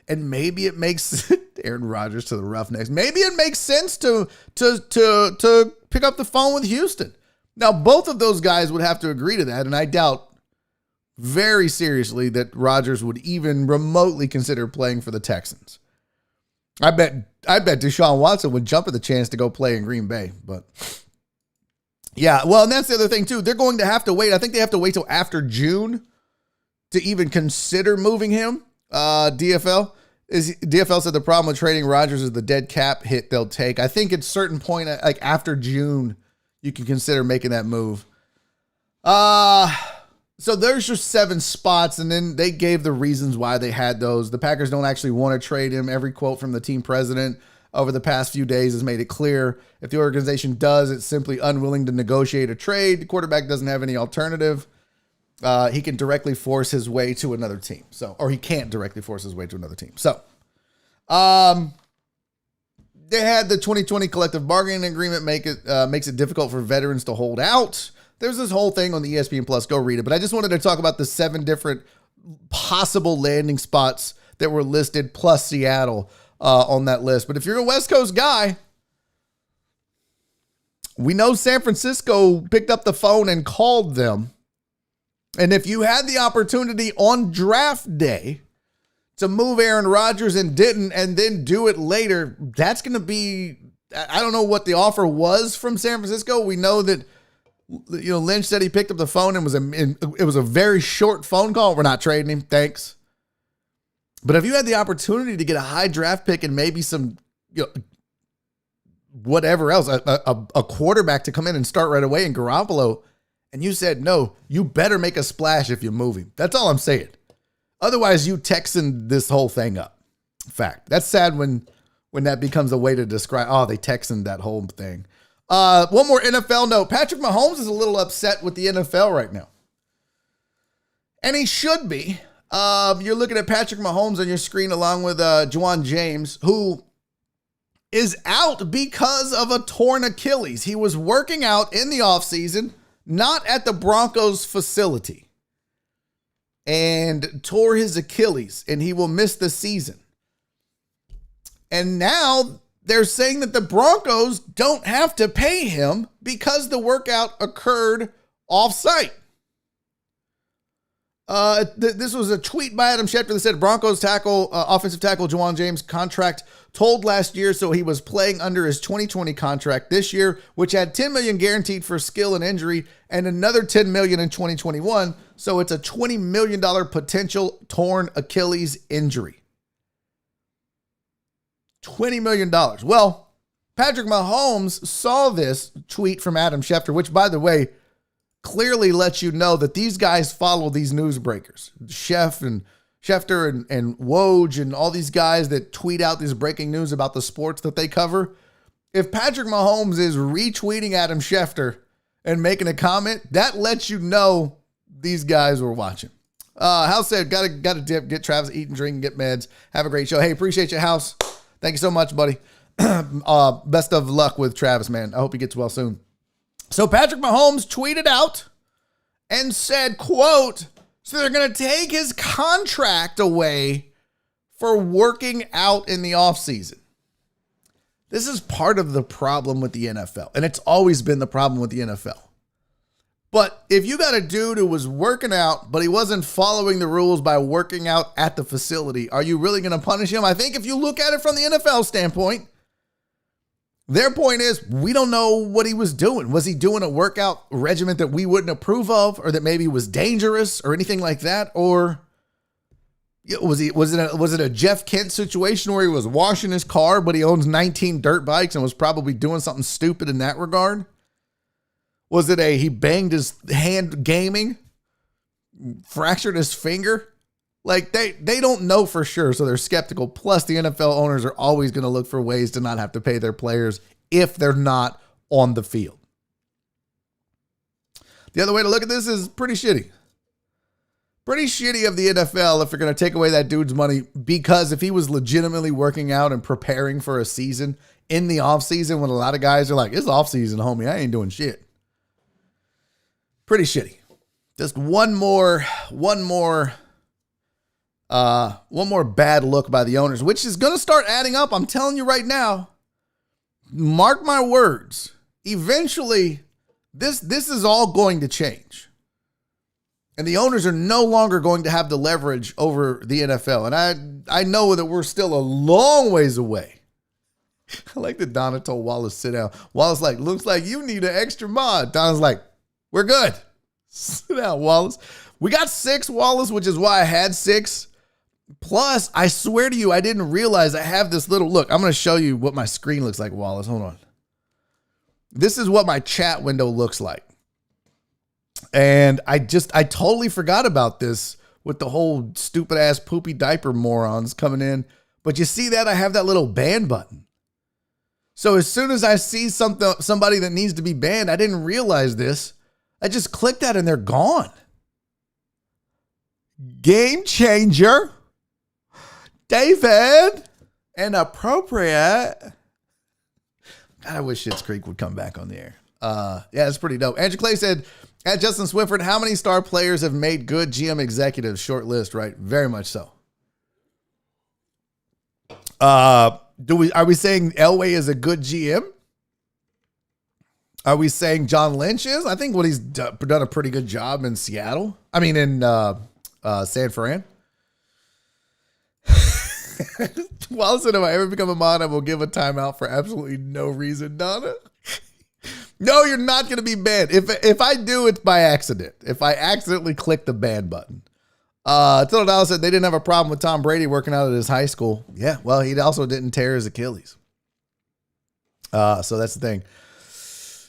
And maybe it makes Aaron Rodgers to the Roughnecks. Maybe it makes sense to pick up the phone with Houston. Now, both of those guys would have to agree to that, and I doubt very seriously that Rodgers would even remotely consider playing for the Texans. I bet Deshaun Watson would jump at the chance to go play in Green Bay, but yeah, well, and that's the other thing too. They're going to have to wait. I think they have to wait till after June to even consider moving him. DFL said the problem with trading Rodgers is the dead cap hit they'll take. I think at a certain point, like after June, you can consider making that move. So there's your 7 spots, and then they gave the reasons why they had those. The Packers don't actually want to trade him. Every quote from the team president over the past few days has made it clear. If the organization does, it's simply unwilling to negotiate a trade. The quarterback doesn't have any alternative. He can directly force his way to another team. Or he can't directly force his way to another team. So, they had the 2020 collective bargaining agreement makes it difficult for veterans to hold out. There's this whole thing on the ESPN Plus. Go read it. But I just wanted to talk about the 7 different possible landing spots that were listed, plus Seattle on that list. But if you're a West Coast guy, we know San Francisco picked up the phone and called them. And if you had the opportunity on draft day to move Aaron Rodgers and didn't, and then do it later, that's going to be, I don't know what the offer was from San Francisco. We know that, Lynch said he picked up the phone and it was a very short phone call. We're not trading him. Thanks. But if you had the opportunity to get a high draft pick and maybe some, whatever else, a quarterback to come in and start right away in Garoppolo, and you said, no, you better make a splash if you move him. That's all I'm saying. Otherwise, you Texan this whole thing up. Fact. That's sad when that becomes a way to describe, they Texan that whole thing. One more NFL note. Patrick Mahomes is a little upset with the NFL right now. And he should be. You're looking at Patrick Mahomes on your screen along with Juwan James, who is out because of a torn Achilles. He was working out in the offseason, not at the Broncos facility, and tore his Achilles, and he will miss the season. And now they're saying that the Broncos don't have to pay him because the workout occurred off-site. This was a tweet by Adam Schefter that said Broncos offensive tackle Juwan James contract told last year, so he was playing under his 2020 contract this year, which had $10 million guaranteed for skill and injury and another $10 million in 2021. So it's a $20 million potential torn Achilles injury. $20 million. Well, Patrick Mahomes saw this tweet from Adam Schefter, which, by the way, clearly lets you know that these guys follow these newsbreakers. Schefter and Woj and all these guys that tweet out this breaking news about the sports that they cover. If Patrick Mahomes is retweeting Adam Schefter and making a comment, that lets you know these guys were watching. House said, gotta dip, get Travis, eat and drink, and get meds. Have a great show. Hey, appreciate you, House. Thank you so much, buddy. Best of luck with Travis, man. I hope he gets well soon. So Patrick Mahomes tweeted out and said, quote, so they're going to take his contract away for working out in the offseason. This is part of the problem with the NFL, and it's always been the problem with the NFL. But if you got a dude who was working out, but he wasn't following the rules by working out at the facility, are you really going to punish him? I think if you look at it from the NFL standpoint, their point is, we don't know what he was doing. Was he doing a workout regimen that we wouldn't approve of, or that maybe was dangerous or anything like that? Or was it a Jeff Kent situation where he was washing his car, but he owns 19 dirt bikes and was probably doing something stupid in that regard? Was it he banged his hand gaming, fractured his finger? Like, they don't know for sure, so they're skeptical. Plus, the NFL owners are always going to look for ways to not have to pay their players if they're not on the field. The other way to look at this is pretty shitty. Pretty shitty of the NFL if you're going to take away that dude's money, because if he was legitimately working out and preparing for a season in the offseason, when a lot of guys are like, it's offseason, homie, I ain't doing shit. Pretty shitty. Just one more One more bad look by the owners, which is going to start adding up. I'm telling you right now, mark my words. Eventually, this is all going to change. And the owners are no longer going to have the leverage over the NFL. And I know that we're still a long ways away. I like that Donna told Wallace, sit down. Wallace like, looks like you need an extra mod. Donna's like, we're good. Sit down, Wallace. We got 6, Wallace, which is why I had 6. Plus, I swear to you, I didn't realize I have this little, look, I'm going to show you what my screen looks like, Wallace. Hold on. This is what my chat window looks like. And I totally forgot about this with the whole stupid ass poopy diaper morons coming in. But you see that I have that little ban button. So as soon as I see somebody that needs to be banned, I didn't realize this. I just click that and they're gone. Game changer. David. Inappropriate. God, I wish Schitt's Creek would come back on the air. Yeah, it's pretty dope. Andrew Clay said, at Justin Swinford, how many star players have made good GM executives? Short list, right? Very much so. Are we saying Elway is a good GM? Are we saying John Lynch is? I think he's done a pretty good job in Seattle. I mean, in San Fran. Wallace said, if I ever become a mod, I will give a timeout for absolutely no reason, Donna. No, you're not going to be banned. If I do, it's by accident. If I accidentally click the ban button. Tilda Dallas said they didn't have a problem with Tom Brady working out at his high school. Yeah, well, he also didn't tear his Achilles. So that's the thing.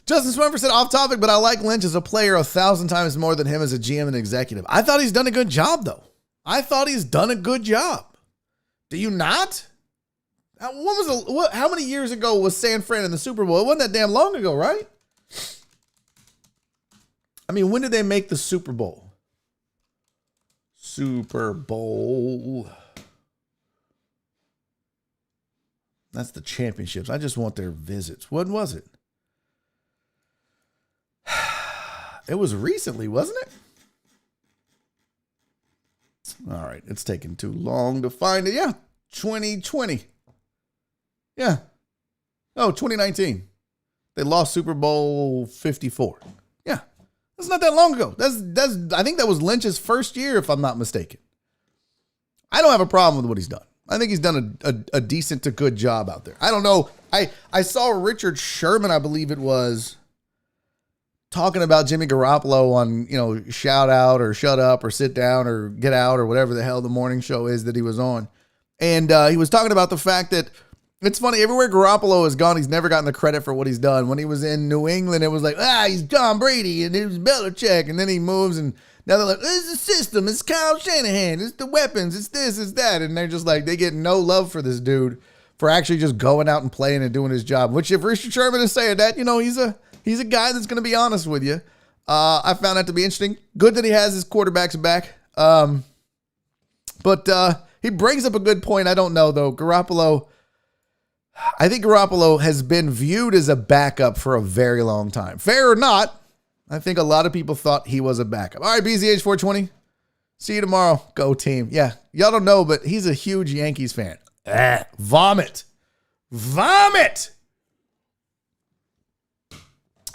Justin Swinford said, off topic, but I like Lynch as a player 1,000 times more than him as a GM and executive. I thought he's done a good job, though. I thought he's done a good job. Do you not? How many years ago was San Fran in the Super Bowl? It wasn't that damn long ago, right? I mean, when did they make the Super Bowl? Super Bowl. That's the championships. I just want their visits. When was it? It was recently, wasn't it? All right. It's taking too long to find it. Yeah. 2020. Yeah. Oh, 2019. They lost Super Bowl 54. Yeah. That's not that long ago. I think that was Lynch's first year, if I'm not mistaken. I don't have a problem with what he's done. I think he's done a decent to good job out there. I don't know. I saw Richard Sherman, I believe it was, talking about Jimmy Garoppolo on, shout out or shut up or sit down or get out or whatever the hell the morning show is that he was on. And he was talking about the fact that it's funny, everywhere Garoppolo has gone, he's never gotten the credit for what he's done. When he was in New England, it was like, he's Tom Brady and it was Belichick. And then he moves and now they're like, it's the system, it's Kyle Shanahan, it's the weapons, it's this, it's that. And they're just like, they get no love for this dude for actually just going out and playing and doing his job. Which if Richard Sherman is saying that, he's a guy that's going to be honest with you. I found that to be interesting. Good that he has his quarterbacks back. But he brings up a good point. I don't know, though. I think Garoppolo has been viewed as a backup for a very long time. Fair or not, I think a lot of people thought he was a backup. All right, BZH 420. See you tomorrow. Go team. Yeah, y'all don't know, but he's a huge Yankees fan. Vomit. Vomit.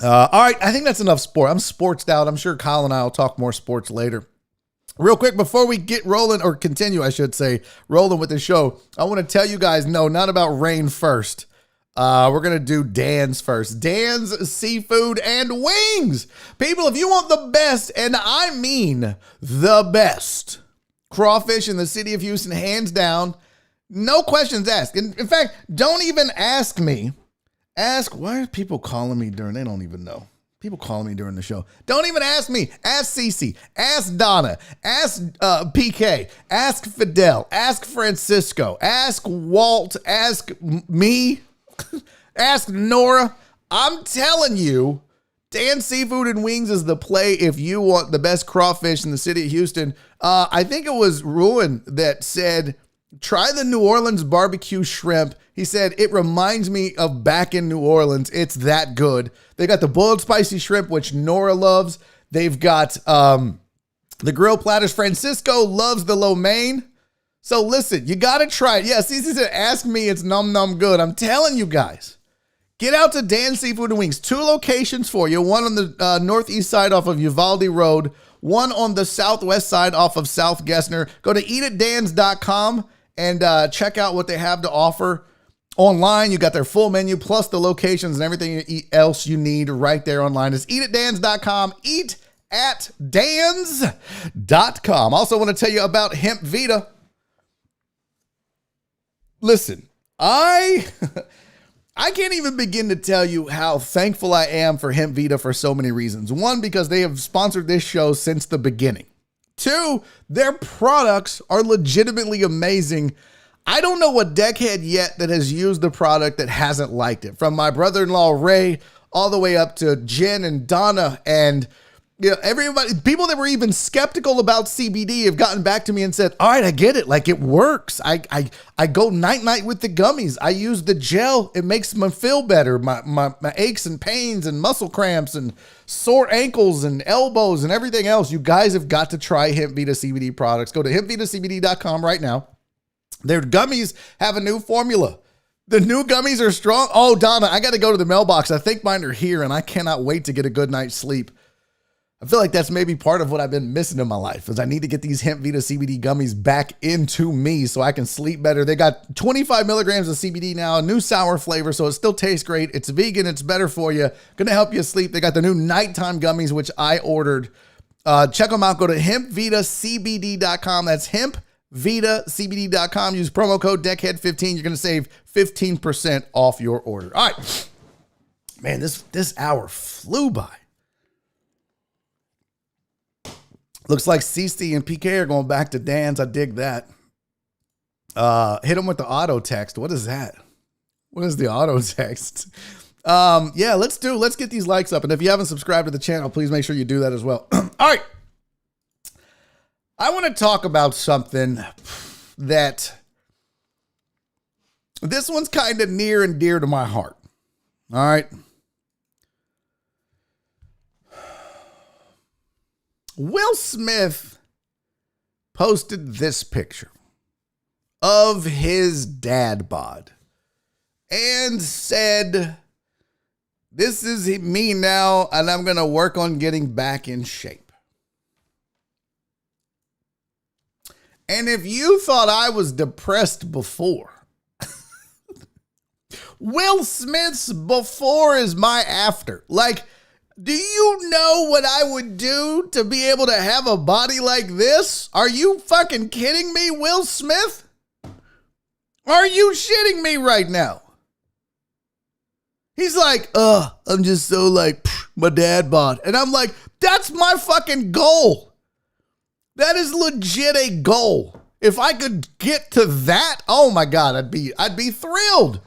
All right, I think that's enough sport. I'm sportsed out. I'm sure Kyle and I will talk more sports later. Real quick, before we get rolling, or continue, I should say, rolling with the show, I want to tell you guys, no, not about rain first. We're going to do Dan's first. Dan's Seafood and Wings. People, if you want the best, and I mean the best, crawfish in the city of Houston, hands down, no questions asked. In fact, don't even ask me. Ask, why are people calling me during, they don't even know. People calling me during the show. Don't even ask me. Ask Cece. Ask Donna. Ask PK. Ask Fidel. Ask Francisco. Ask Walt. Ask me. Ask Nora. I'm telling you, Dan Seafood and Wings is the play if you want the best crawfish in the city of Houston. I think it was Ruin that said, try the New Orleans barbecue shrimp. He said, it reminds me of back in New Orleans. It's that good. They got the boiled spicy shrimp, which Nora loves. They've got the grill platters. Francisco loves the lo mein. So listen, you got to try it. Yeah, Cece said, ask me, it's num num good. I'm telling you guys, get out to Dan's Seafood and Wings. 2 locations for you. One on the northeast side off of Uvalde Road. One on the southwest side off of South Gessner. Go to eatatdans.com and check out what they have to offer. Online, you got their full menu plus the locations and everything else you need right there online. It's eatatdans.com. Eatatdans.com. Also want to tell you about Hemp Vita. Listen, I can't even begin to tell you how thankful I am for Hemp Vita for so many reasons. 1, because they have sponsored this show since the beginning. 2, their products are legitimately amazing. I don't know a deckhead yet that has used the product that hasn't liked it. From my brother-in-law, Ray, all the way up to Jen and Donna and everybody, people that were even skeptical about CBD have gotten back to me and said, all right, I get it. Like, it works. I go night-night with the gummies. I use the gel. It makes me feel better. My aches and pains and muscle cramps and sore ankles and elbows and everything else. You guys have got to try Hemp Vita CBD products. Go to hempvitacbd.com right now. Their gummies have a new formula. The new gummies are strong. Oh, Donna, I got to go to the mailbox. I think mine are here, and I cannot wait to get a good night's sleep. I feel like that's maybe part of what I've been missing in my life is I need to get these Hemp Vita CBD gummies back into me so I can sleep better. They got 25 milligrams of CBD now, a new sour flavor, so it still tastes great. It's vegan. It's better for you. Going to help you sleep. They got the new nighttime gummies, which I ordered. Check them out. Go to hempvitacbd.com. That's hempvitacbd.com. Use promo code DECKHEAD15. You're going to save 15% off your order. All right. Man, this hour flew by. Looks like Cece and PK are going back to Dan's. I dig that. Hit them with the auto text. What is that? What is the auto text? Yeah, let's get these likes up. And if you haven't subscribed to the channel, please make sure you do that as well. All right. I want to talk about something that this one's kind of near and dear to my heart. All right. Will Smith posted this picture of his dad bod and said, this is me now, and I'm going to work on getting back in shape. And if you thought I was depressed before, Will Smith's before is my after. Like, do you know what I would do to be able to have a body like this? Are you fucking kidding me, Will Smith? Are you shitting me right now? He's like, I'm just so like, my dad bod. And I'm like, that's my fucking goal. That is legit a goal. If I could get to that, oh my God, I'd be thrilled.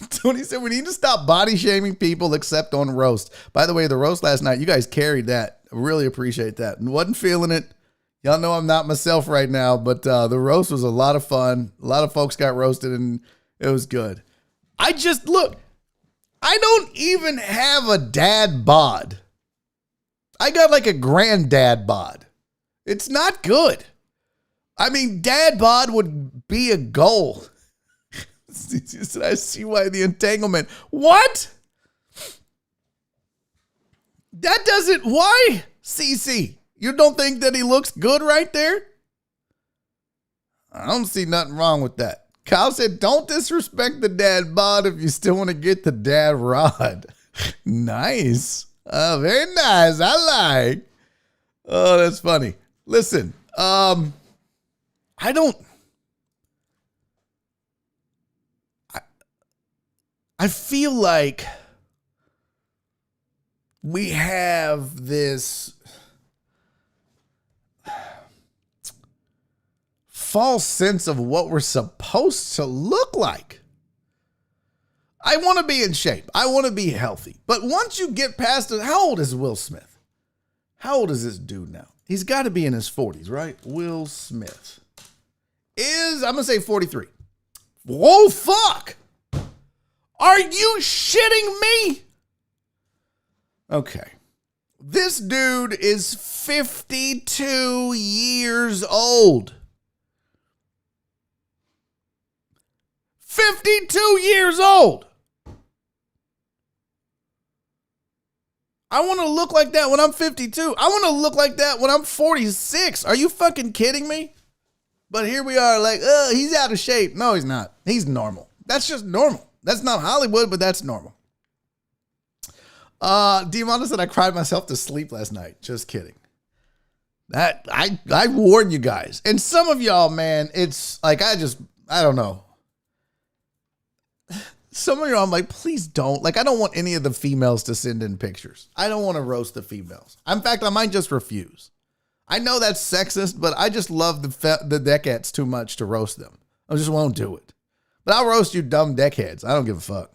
Tony said, we need to stop body shaming people except on roast. By the way, the roast last night, you guys carried that. I really appreciate that. Wasn't feeling it. Y'all know I'm not myself right now, but the roast was a lot of fun. A lot of folks got roasted and it was good. I don't even have a dad bod. I got like a granddad bod. It's not good. I mean, dad bod would be a goal. I see why the entanglement. What? That doesn't. Why? CC, you don't think that he looks good right there? I don't see nothing wrong with that. Kyle said, don't disrespect the dad bod if you still want to get the dad rod. Nice. Very nice. I like. Oh, that's funny. Listen, I feel like we have this false sense of what we're supposed to look like. I want to be in shape. I want to be healthy. But once you get past it, how old is Will Smith? How old is this dude now? He's got to be in his 40s, right? Will Smith I'm going to say 43. Whoa, fuck. Are you shitting me? Okay. This dude is 52 years old. 52 years old. I want to look like that when I'm 52. I want to look like that when I'm 46. Are you fucking kidding me? But here we are like, oh, he's out of shape. No, he's not. He's normal. That's just normal. That's not Hollywood, but that's normal. Diamanda said I cried myself to sleep last night. Just kidding. That I warned you guys. And some of y'all, man, it's like I don't know. Some of y'all, I'm like, please don't. Like, I don't want any of the females to send in pictures. I don't want to roast the females. In fact, I might just refuse. I know that's sexist, but I just love the deckheads too much to roast them. I just won't do it. But I'll roast you dumb deckheads. I don't give a fuck.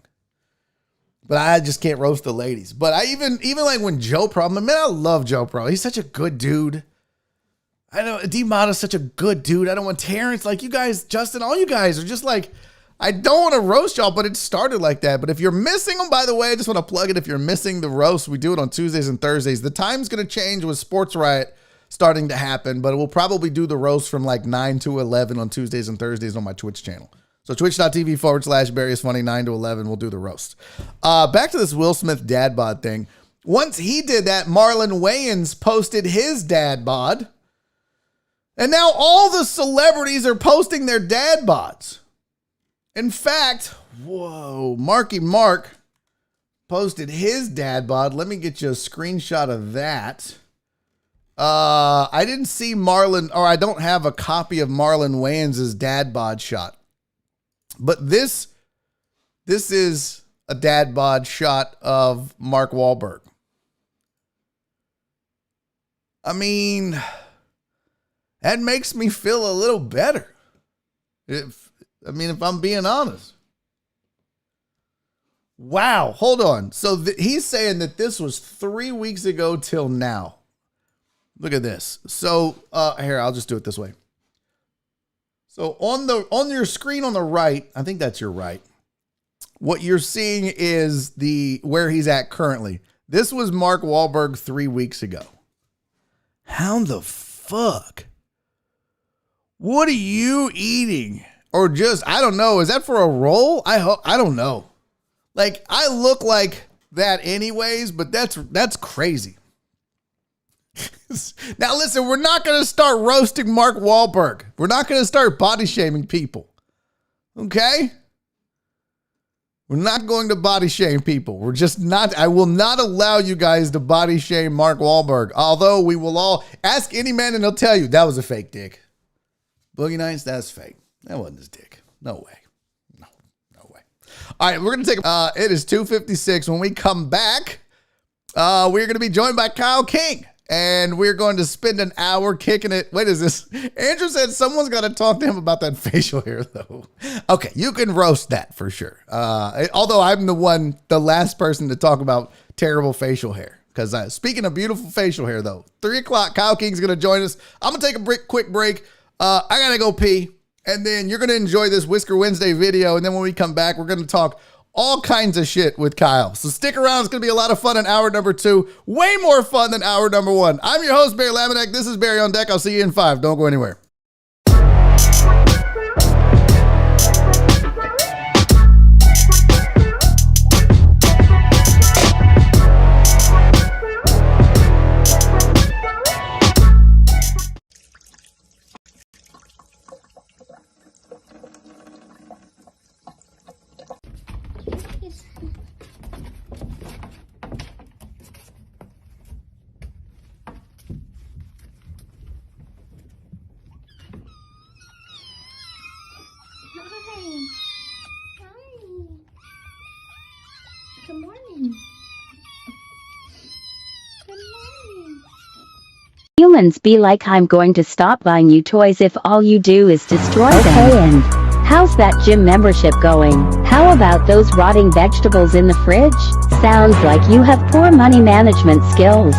But I just can't roast the ladies. But I even like when Joe Problem, man, I love Joe Problem. He's such a good dude. I know D-Mata's such a good dude. I don't want Terrence, like you guys, Justin, all you guys are just like, I don't want to roast y'all, but it started like that. But if you're missing them, by the way, I just want to plug it. If you're missing the roast, we do it on Tuesdays and Thursdays. The time's going to change with Sports Riot starting to happen, but we'll probably do the roast from like 9 to 11 on Tuesdays and Thursdays on my Twitch channel. So twitch.tv/Barry is Funny, 9 to 11, we'll do the roast. Back to this Will Smith Dad Bod thing. Once he did that, Marlon Wayans posted his Dad Bod. And now all the celebrities are posting their Dad Bods. In fact, whoa, Marky Mark posted his Dad Bod. Let me get you a screenshot of that. I didn't see Marlon, or I don't have a copy of Marlon Wayans' Dad Bod shot. But this is a Dad Bod shot of Mark Wahlberg. I mean, that makes me feel a little better. If I'm being honest. Wow, hold on. So he's saying that this was 3 weeks ago till now. Look at this. So here, I'll just do it this way. So on your screen on the right, I think that's your right. What you're seeing is where he's at currently. This was Mark Wahlberg 3 weeks ago. How the fuck? What are you eating? Or just, I don't know. Is that for a role? I don't know. Like, I look like that anyways, but that's crazy. Now listen, we're not going to start roasting Mark Wahlberg. We're not going to start body shaming people. Okay? We're not going to body shame people. We're just not. I will not allow you guys to body shame Mark Wahlberg. Although we will all ask any man and he'll tell you that was a fake dick. Boogie Nights, that's fake. That wasn't his dick. No way. No way. All right, we're going to take, it is 2:56. When we come back, we're going to be joined by Kyle King. And we're going to spend an hour kicking it. What is this? Andrew said someone's got to talk to him about that facial hair, though. Okay, you can roast that for sure. Although I'm the last person to talk about terrible facial hair. Because speaking of beautiful facial hair, though, 3 o'clock, Kyle King's going to join us. I'm going to take a quick break. I got to go pee. And then you're going to enjoy this Whisker Wednesday video. And then when we come back, we're going to talk all kinds of shit with Kyle. So stick around. It's going to be a lot of fun in hour number 2. Way more fun than hour number 1. I'm your host, Barry Laminack. This is Barry on Deck. I'll see you in 5. Don't go anywhere. Good morning. Good morning. Humans be like, I'm going to stop buying you toys if all you do is destroy them. Okay, and how's that gym membership going? How about those rotting vegetables in the fridge? Sounds like you have poor money management skills.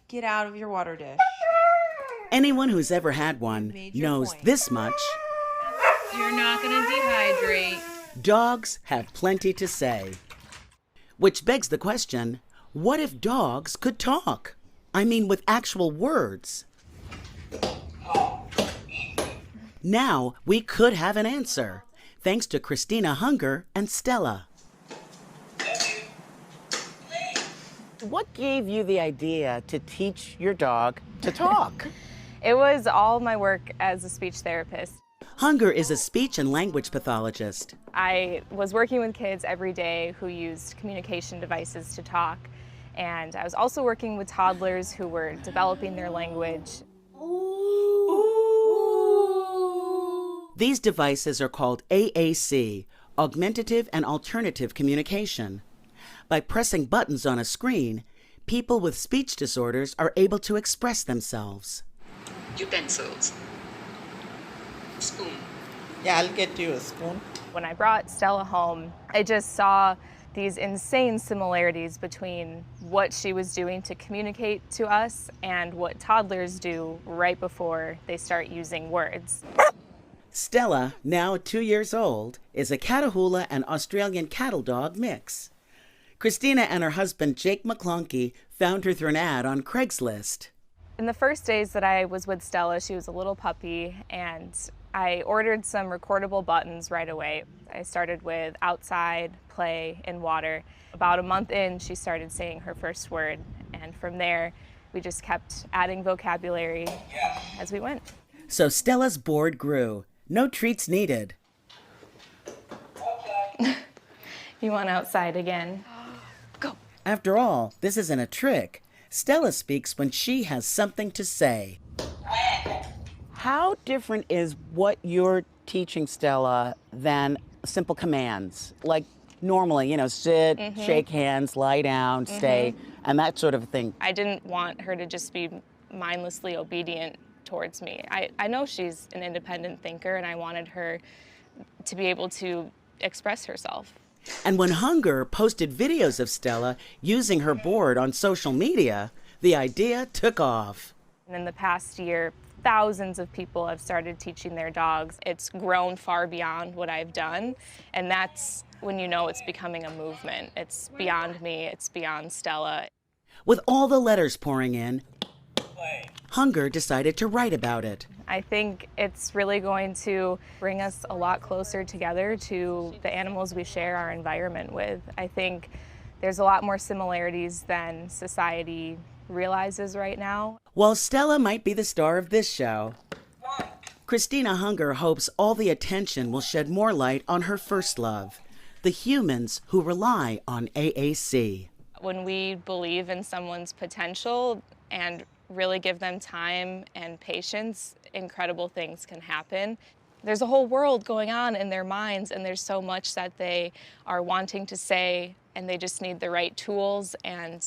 Get out of your water dish. Anyone who's ever had one Made your knows point. this much. You're not going to dehydrate. Dogs have plenty to say. Which begs the question, what if dogs could talk? I mean, with actual words. Now we could have an answer, thanks to Christina Hunger and Stella. What gave you the idea to teach your dog to talk? It was all my work as a speech therapist. Hunger is a speech and language pathologist. I was working with kids every day who used communication devices to talk, and I was also working with toddlers who were developing their language. These devices are called AAC, Augmentative and Alternative Communication. By pressing buttons on a screen, people with speech disorders are able to express themselves. Utensils. Spoon. Yeah, I'll get you a spoon. When I brought Stella home, I just saw these insane similarities between what she was doing to communicate to us and what toddlers do right before they start using words. Stella, now 2 years old, is a Catahoula and Australian cattle dog mix. Christina and her husband Jake McClunky found her through an ad on Craigslist. In the first days that I was with Stella, she was a little puppy, and I ordered some recordable buttons right away. I started with outside, play, and water. About a month in, she started saying her first word, and from there, we just kept adding vocabulary as we went. So Stella's board grew. No treats needed. You want outside again? After all, this isn't a trick. Stella speaks when she has something to say. How different is what you're teaching Stella than simple commands? Like normally, sit, shake hands, lie down, stay, and that sort of thing. I didn't want her to just be mindlessly obedient towards me. I know she's an independent thinker, and I wanted her to be able to express herself. And when Hunger posted videos of Stella using her board on social media, the idea took off. And in the past year, thousands of people have started teaching their dogs. It's grown far beyond what I've done, and that's when you know it's becoming a movement. It's beyond me, it's beyond Stella. With all the letters pouring in, Hunger decided to write about it. I think it's really going to bring us a lot closer together to the animals we share our environment with. I think there's a lot more similarities than society realizes right now. While Stella might be the star of this show, Christina Hunger hopes all the attention will shed more light on her first love, the humans who rely on AAC. When we believe in someone's potential and really give them time and patience, incredible things can happen. There's a whole world going on in their minds, and there's so much that they are wanting to say, and they just need the right tools and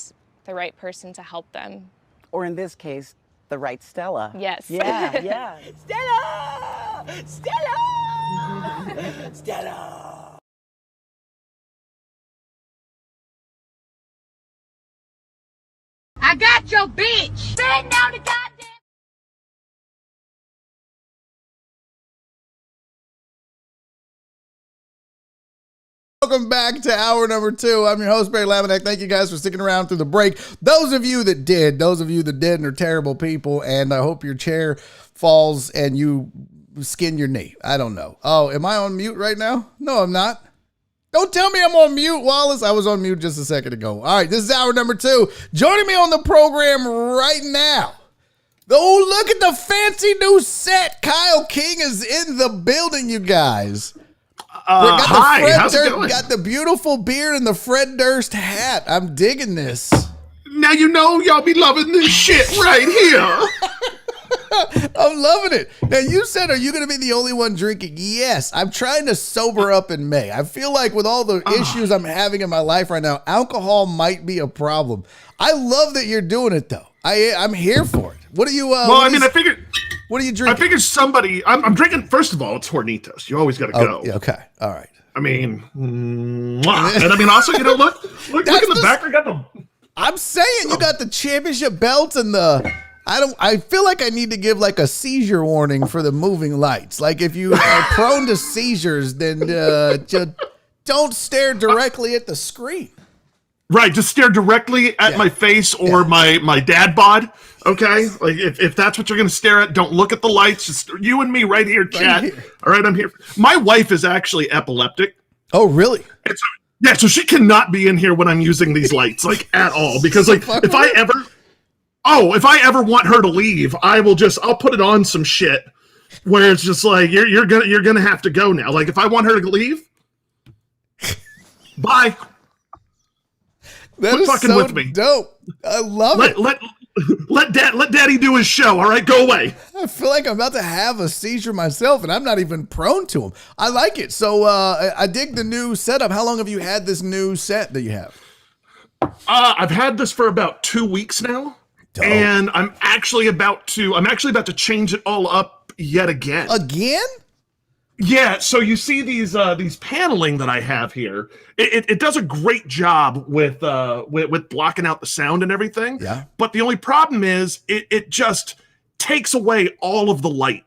the right person to help them. Or in this case, the right Stella. Yes. Yeah, yeah. Stella! Stella! Stella! I got your bitch. Bend down the goddamn. Welcome back to hour number 2. I'm your host, Barry Laminack. Thank you guys for sticking around through the break. Those of you that didn't are terrible people, and I hope your chair falls and you skin your knee. I don't know. Oh, am I on mute right now? No, I'm not. Don't tell me I'm on mute, Wallace. I was on mute just a second ago. All right, this is hour number 2. Joining me on the program right now. Oh, look at the fancy new set. Kyle King is in the building, you guys. Hi, how's it going? Got the beautiful beard and the Fred Durst hat. I'm digging this. Now you know y'all be loving this shit right here. I'm loving it. Now, you said, are you going to be the only one drinking? Yes. I'm trying to sober up in May. I feel like with all the issues I'm having in my life right now, alcohol might be a problem. I love that you're doing it, though. I'm here for it. What are you... I figured... What are you drinking? I figured somebody... I'm drinking... First of all, it's Hornitos. You always got to go. Yeah, okay. All right. I mean... And I mean, also, look in the back. I got the... I'm saying you got the championship belt and the... I feel like I need to give like a seizure warning for the moving lights. Like if you are prone to seizures, then just don't stare directly at the screen. Right, just stare directly at my face or my dad bod. Okay, like if that's what you're gonna stare at, don't look at the lights. Just you and me right here, chat. Right here. All right, I'm here. My wife is actually epileptic. Oh, really? So she cannot be in here when I'm using these lights, like at all. Because like if I ever want her to leave, I'll put it on some shit where it's just like you're gonna have to go now. Like if I want her to leave, bye. That is fucking so with me. Dope. I love it. Let daddy do his show. All right, go away. I feel like I'm about to have a seizure myself, and I'm not even prone to them. I like it. So I dig the new setup. How long have you had this new set that you have? I've had this for about 2 weeks now, and I'm actually about to change it all up yet again. Again? Yeah, so you see these paneling that I have here. It does a great job with blocking out the sound and everything. Yeah. But the only problem is it just takes away all of the light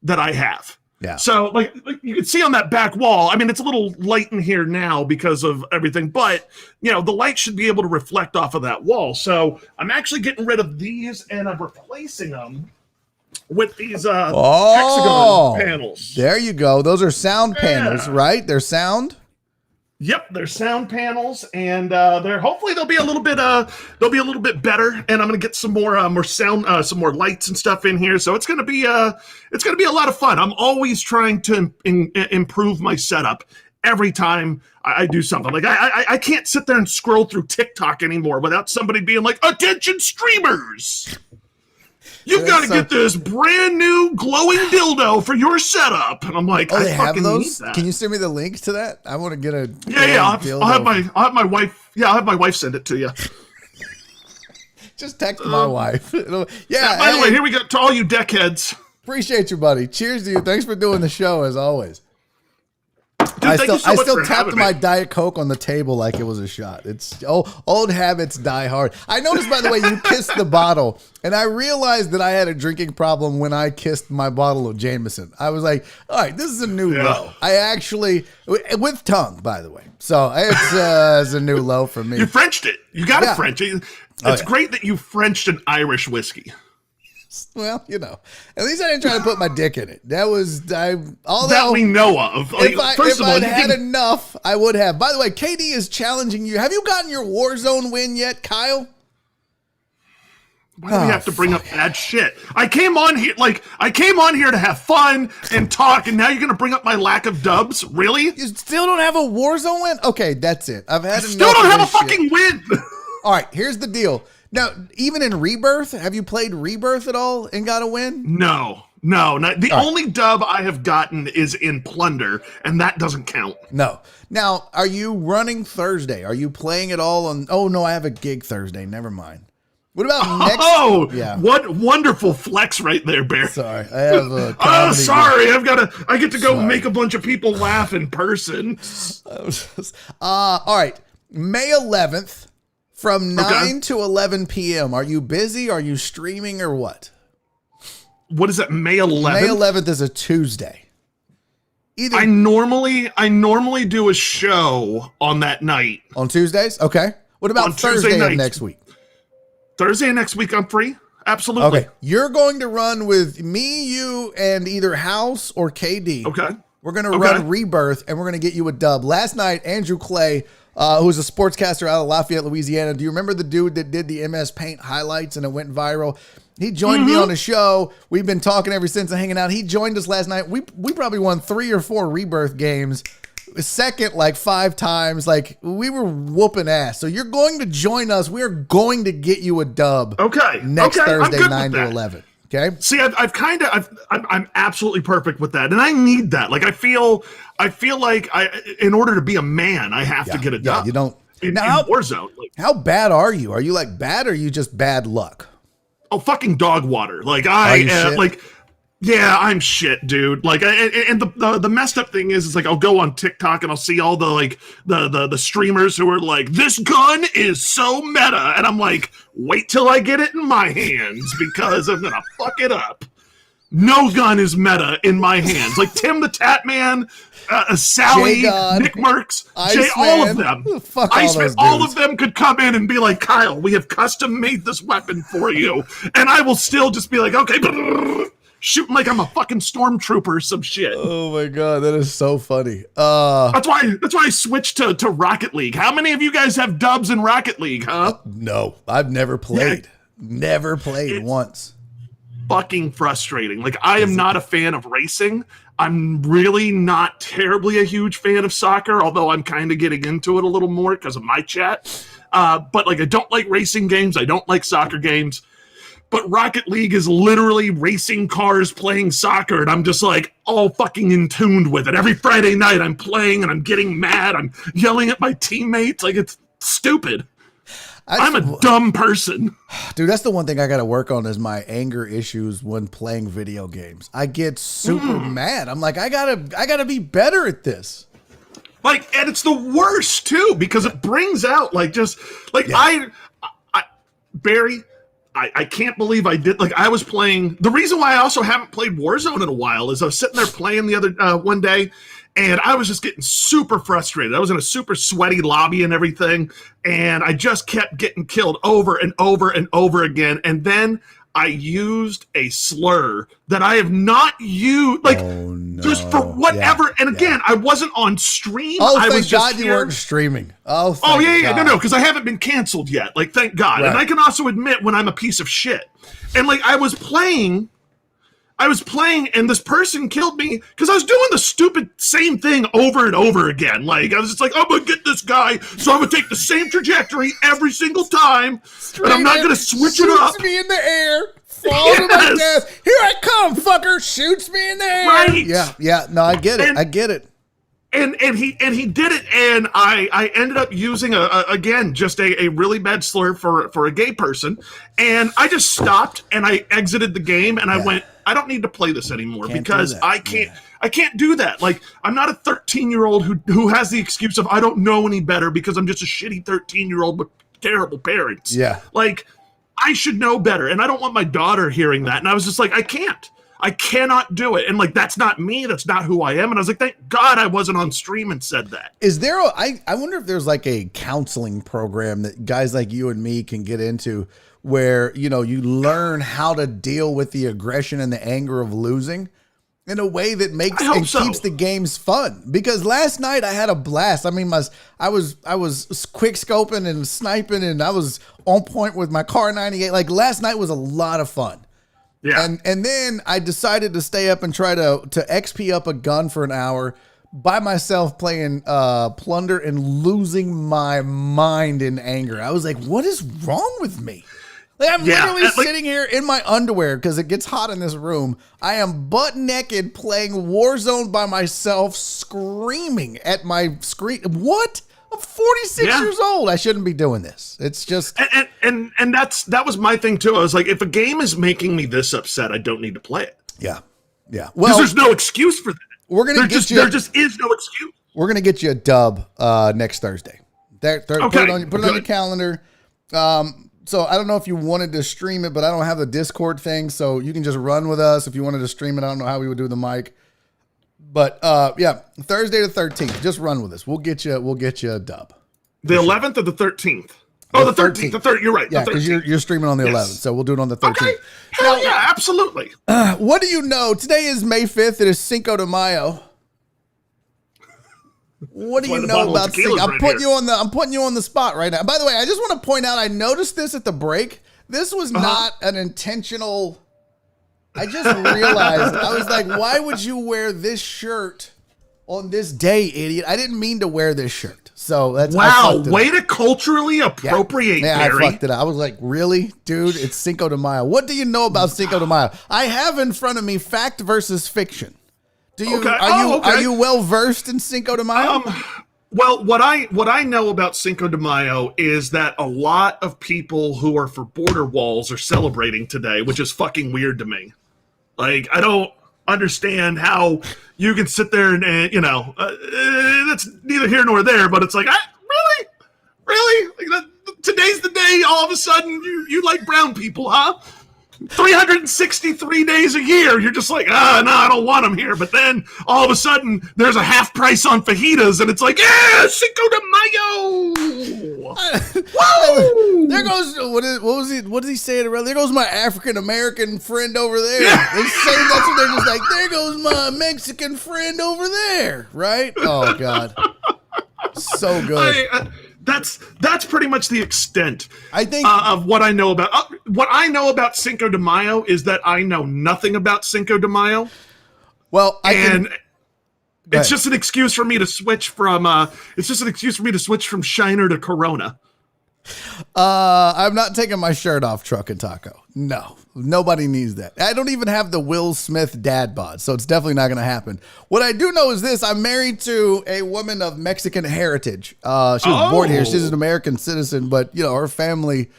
that I have. Yeah. So like you can see on that back wall, I mean it's a little light in here now because of everything, but the light should be able to reflect off of that wall. So I'm actually getting rid of these and I'm replacing them with these hexagon panels. There you go. Those are sound panels, right? They're sound. Yep, they're sound panels, and they'll be a little bit better. And I'm gonna get some more sound, some more lights and stuff in here. So it's gonna be a lot of fun. I'm always trying to improve my setup every time I do something. Like I can't sit there and scroll through TikTok anymore without somebody being like, "Attention, streamers! You've got to get this brand new glowing dildo for your setup." And I'm like, I fucking need that. Can you send me the link to that? I want to get a I'll have my wife. Yeah, I'll have my wife send it to you. Just text my wife. By the way, here we go to all you deckheads. Appreciate you, buddy. Cheers to you. Thanks for doing the show as always. Dude, I still tapped my Diet Coke on the table like it was a shot. It's old habits die hard. I noticed, by the way, you kissed the bottle, and I realized that I had a drinking problem when I kissed my bottle of Jameson. I was like, all right, this is a new low. I actually, with tongue, by the way. So it's a new low for me. You Frenched it. You got to French it. It's great that you Frenched an Irish whiskey. Well, at least I didn't try to put my dick in it. That was that we know of. Like, if I'd had enough, I would have. By the way, KD is challenging you. Have you gotten your Warzone win yet, Kyle? Why do we have to bring up bad shit? I came on here to have fun and talk, and now you're gonna bring up my lack of dubs? Really? You still don't have a Warzone win? Okay, that's it. I've had enough. Still don't have a fucking win. All right, here's the deal. Now, even in Rebirth, have you played Rebirth at all and got a win? No. Not, the only dub I have gotten is in Plunder, and that doesn't count. No. Now, are you running Thursday? Are you playing at all on... Oh, no, I have a gig Thursday. Never mind. What about next... Oh, yeah. What wonderful flex right there, Bear. Sorry, I have a... sorry. I get to go make a bunch of people laugh in person. All right. May 11th. From 9 to 11 p.m. Are you busy? Are you streaming or what? What is that, May 11th? May 11th is a Tuesday. I normally do a show on that night. On Tuesdays? Okay. What about Thursday of next week? Thursday of next week, I'm free. Absolutely. Okay. You're going to run with me, you, and either House or KD. Okay. We're going to run Rebirth, and we're going to get you a dub. Last night, Andrew Clay... who's a sportscaster out of Lafayette, Louisiana. Do you remember the dude that did the MS Paint highlights and it went viral? He joined me on the show. We've been talking ever since and hanging out. He joined us last night. We probably won 3 or 4 Rebirth games. Second, like 5 times. Like, we were whooping ass. So you're going to join us. We're going to get you a dub. Next Thursday, 9 to 11. Okay. See, I'm absolutely perfect with that, and I need that. Like, I feel like in order to be a man, I have to get a dub. Yeah, you don't. In Warzone. Like, how bad are you? Are you like bad, or are you just bad luck? Oh, fucking dog water. Like yeah, I'm shit, dude. Like, and the messed up thing is like I'll go on TikTok and I'll see all the streamers who are like, this gun is so meta, and I'm like, wait till I get it in my hands because I'm gonna fuck it up. No gun is meta in my hands. Like Tim the Tat Man, Sally, Nick Merckx, Jay, all of them. Fuck all those all of them could come in and be like, Kyle, we have custom made this weapon for you. And I will still just be like, okay, shooting like I'm a fucking stormtrooper or some shit. Oh my God, that is so funny. That's why I switched to Rocket League. How many of you guys have dubs in Rocket League, huh? No, I've never played. Never played once. Fucking frustrating. Like, I am not a fan of racing. I'm really not terribly a huge fan of soccer, although I'm kind of getting into it a little more because of my chat. But like, I don't like racing games. I don't like soccer games. But Rocket League is literally racing cars playing soccer, and I'm just like all fucking in tuned with it. Every Friday night I'm playing and I'm getting mad. I'm yelling at my teammates. Like, it's stupid. I'm a dumb person. Dude, that's the one thing I got to work on is my anger issues when playing video games. I get super mad. I'm like, I gotta be better at this. Like, and it's the worst too, because it brings out like just like Barry, I can't believe I did. Like, I was playing. The reason why I also haven't played Warzone in a while is I was sitting there playing the other one day, and I was just getting super frustrated. I was in a super sweaty lobby and everything, and I just kept getting killed over and over and over again. And then I used a slur that I have not used, like, just for whatever. Yeah, and again, I wasn't on stream. Oh, I thank was just God you weren't streaming. Oh, yeah, no, because I haven't been canceled yet. Like, thank God. Right. And I can also admit when I'm a piece of shit. And like, I was playing, and this person killed me because I was doing the stupid same thing over and over again. Like, I was just like, I'm going to get this guy, so I'm going to take the same trajectory every single time, and I'm not going to switch it up. Shoots me in the air, falls to my death. Here I come, fucker. Shoots me in the air. Right. Yeah. No, I get it. I get it. And he did it, and I ended up using a really bad slur for a gay person, and I just stopped and I exited the game, and I went, I don't need to play this anymore because I can't do that. Like, I'm not a 13-year-old who has the excuse of I don't know any better because I'm just a shitty 13-year-old with terrible parents. Yeah, like, I should know better, and I don't want my daughter hearing that. And I was just like, I cannot do it. And like, that's not me. That's not who I am. And I was like, thank God I wasn't on stream and said that. Is there I wonder if there's like a counseling program that guys like you and me can get into where, you know, you learn how to deal with the aggression and the anger of losing in a way that makes and keeps the games fun. Because last night I had a blast. I mean, I was quick scoping and sniping, and I was on point with my Car 98. Like, last night was a lot of fun. Yeah. And then I decided to stay up and try to XP up a gun for an hour by myself playing Plunder and losing my mind in anger. I was like, what is wrong with me? Like, I'm literally sitting here in my underwear because it gets hot in this room. I am butt naked playing Warzone by myself, screaming at my screen. What? I'm 46 years old. I shouldn't be doing this. It's just and that was my thing too. I was like, if a game is making me this upset, I don't need to play it. Yeah. Well, there's no excuse for that. There just is no excuse. We're gonna get you a dub next Thursday. Put it on your calendar. So I don't know if you wanted to stream it, but I don't have the Discord thing, so you can just run with us if you wanted to stream it. I don't know how we would do the mic. But Thursday the 13th. Just run with us. We'll get you a dub. The 11th or the 13th? Oh, the 13th. The 13th. You're right. Yeah, because you're streaming on the 11th, so we'll do it on the 13th. Okay. Hell yeah, absolutely. What do you know? Today is May 5th. It is Cinco de Mayo. What do you know about Cinco? I'm putting you on the spot right now. By the way, I just want to point out, I noticed this at the break. This was not an intentional. I just realized, I was like, why would you wear this shirt on this day, idiot? I didn't mean to wear this shirt. So that's way to culturally appropriate, Barry. I fucked it up. I was like, really? Dude, it's Cinco de Mayo. What do you know about Cinco de Mayo? I have in front of me fact versus fiction. Are you well versed in Cinco de Mayo? Well, what I know about Cinco de Mayo is that a lot of people who are for border walls are celebrating today, which is fucking weird to me. Like, I don't understand how you can sit there and that's neither here nor there, but it's like, really? Like, today's the day all of a sudden you like brown people, huh? 363 days a year, you're just like, no, I don't want them here. But then all of a sudden, there's a half price on fajitas, and it's like, yeah, Cinco de Mayo. Woo! There goes what did he say? There goes my African American friend over there. Yeah. They're saying that's what they're just like. There goes my Mexican friend over there, right? Oh God, so good. That's pretty much the extent I think of what I know about. What I know about Cinco de Mayo is that I know nothing about Cinco de Mayo. Well, it's just an excuse for me to switch from. It's just an excuse for me to switch from Shiner to Corona. I'm not taking my shirt off, Truck and Taco. No, nobody needs that. I don't even have the Will Smith Dad Bod, so it's definitely not going to happen. What I do know is this: I'm married to a woman of Mexican heritage. She was born here; she's an American citizen, but her family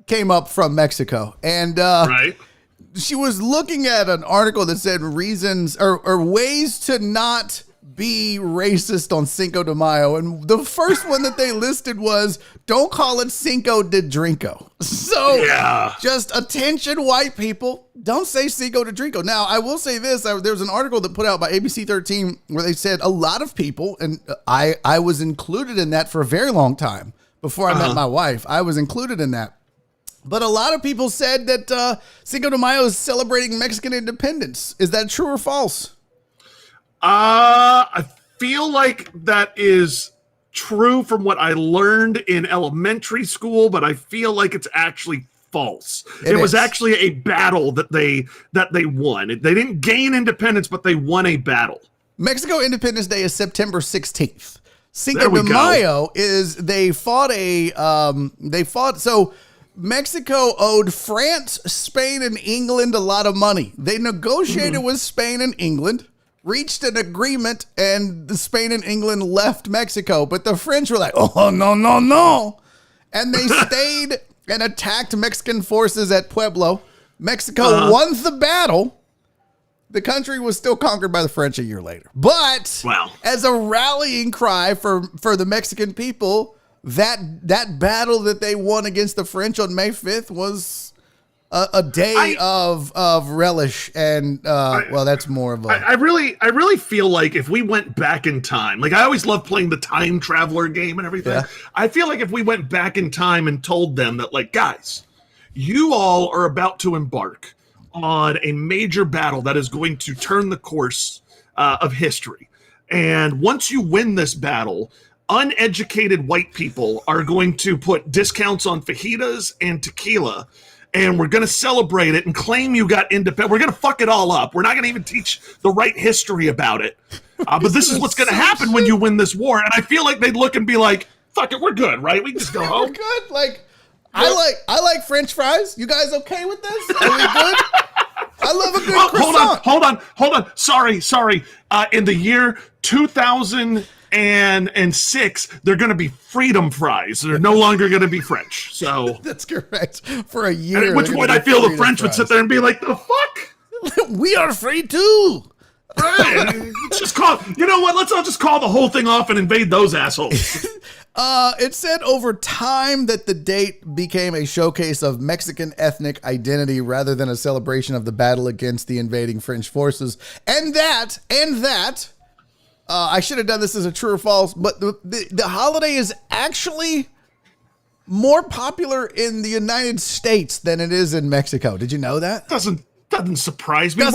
came up from Mexico, and right. She was looking at an article that said reasons or ways to not be racist on Cinco de Mayo, and the first one that they listed was don't call it Cinco de Drinko. So yeah. Just attention, white people, don't say Cinco de Drinko. Now I will say this: there was an article that put out by ABC 13 where they said a lot of people, and I was included in that for a very long time before I met my wife. I was included in that. But a lot of people said that Cinco de Mayo is celebrating Mexican independence. Is that true or false? I feel like that is true from what I learned in elementary school, but I feel like it's actually false. It was actually a battle that they won. They didn't gain independence, but they won a battle. Mexico Independence Day is September 16th. Cinco de Mayo is so Mexico owed France, Spain, and England a lot of money. They negotiated with Spain and England, reached an agreement, and the Spain and England left Mexico. But the French were like, oh, no. And they stayed and attacked Mexican forces at Pueblo. Mexico won the battle. The country was still conquered by the French a year later. But as a rallying cry for the Mexican people, that battle that they won against the French on May 5th was a day of relish, and that's more of a. I really feel like if we went back in time, like I always love playing the time traveler game and everything. Yeah. I feel like if we went back in time and told them that, like, guys, you all are about to embark on a major battle that is going to turn the course of history, and once you win this battle, uneducated white people are going to put discounts on fajitas and tequila. And we're going to celebrate it and claim you got independent. We're going to fuck it all up. We're not going to even teach the right history about it. But this is what's going to happen when you win this war. And I feel like they'd look and be like, fuck it, we're good, right? We can just go home. We're good. Like, I like French fries. You guys okay with this? Are we good? I love a good croissant. Hold on. Sorry. In the year 2006, they're going to be freedom fries. They're no longer going to be French. So that's correct. For a year. At which point I feel the French would sit there and be like, the fuck? We are free too. Right. Let's just call, you know what? Let's all just call the whole thing off and invade those assholes. It said over time that the date became a showcase of Mexican ethnic identity rather than a celebration of the battle against the invading French forces. And that, I should have done this as a true or false, but the holiday is actually more popular in the United States than it is in Mexico. Did you know that? Doesn't surprise me.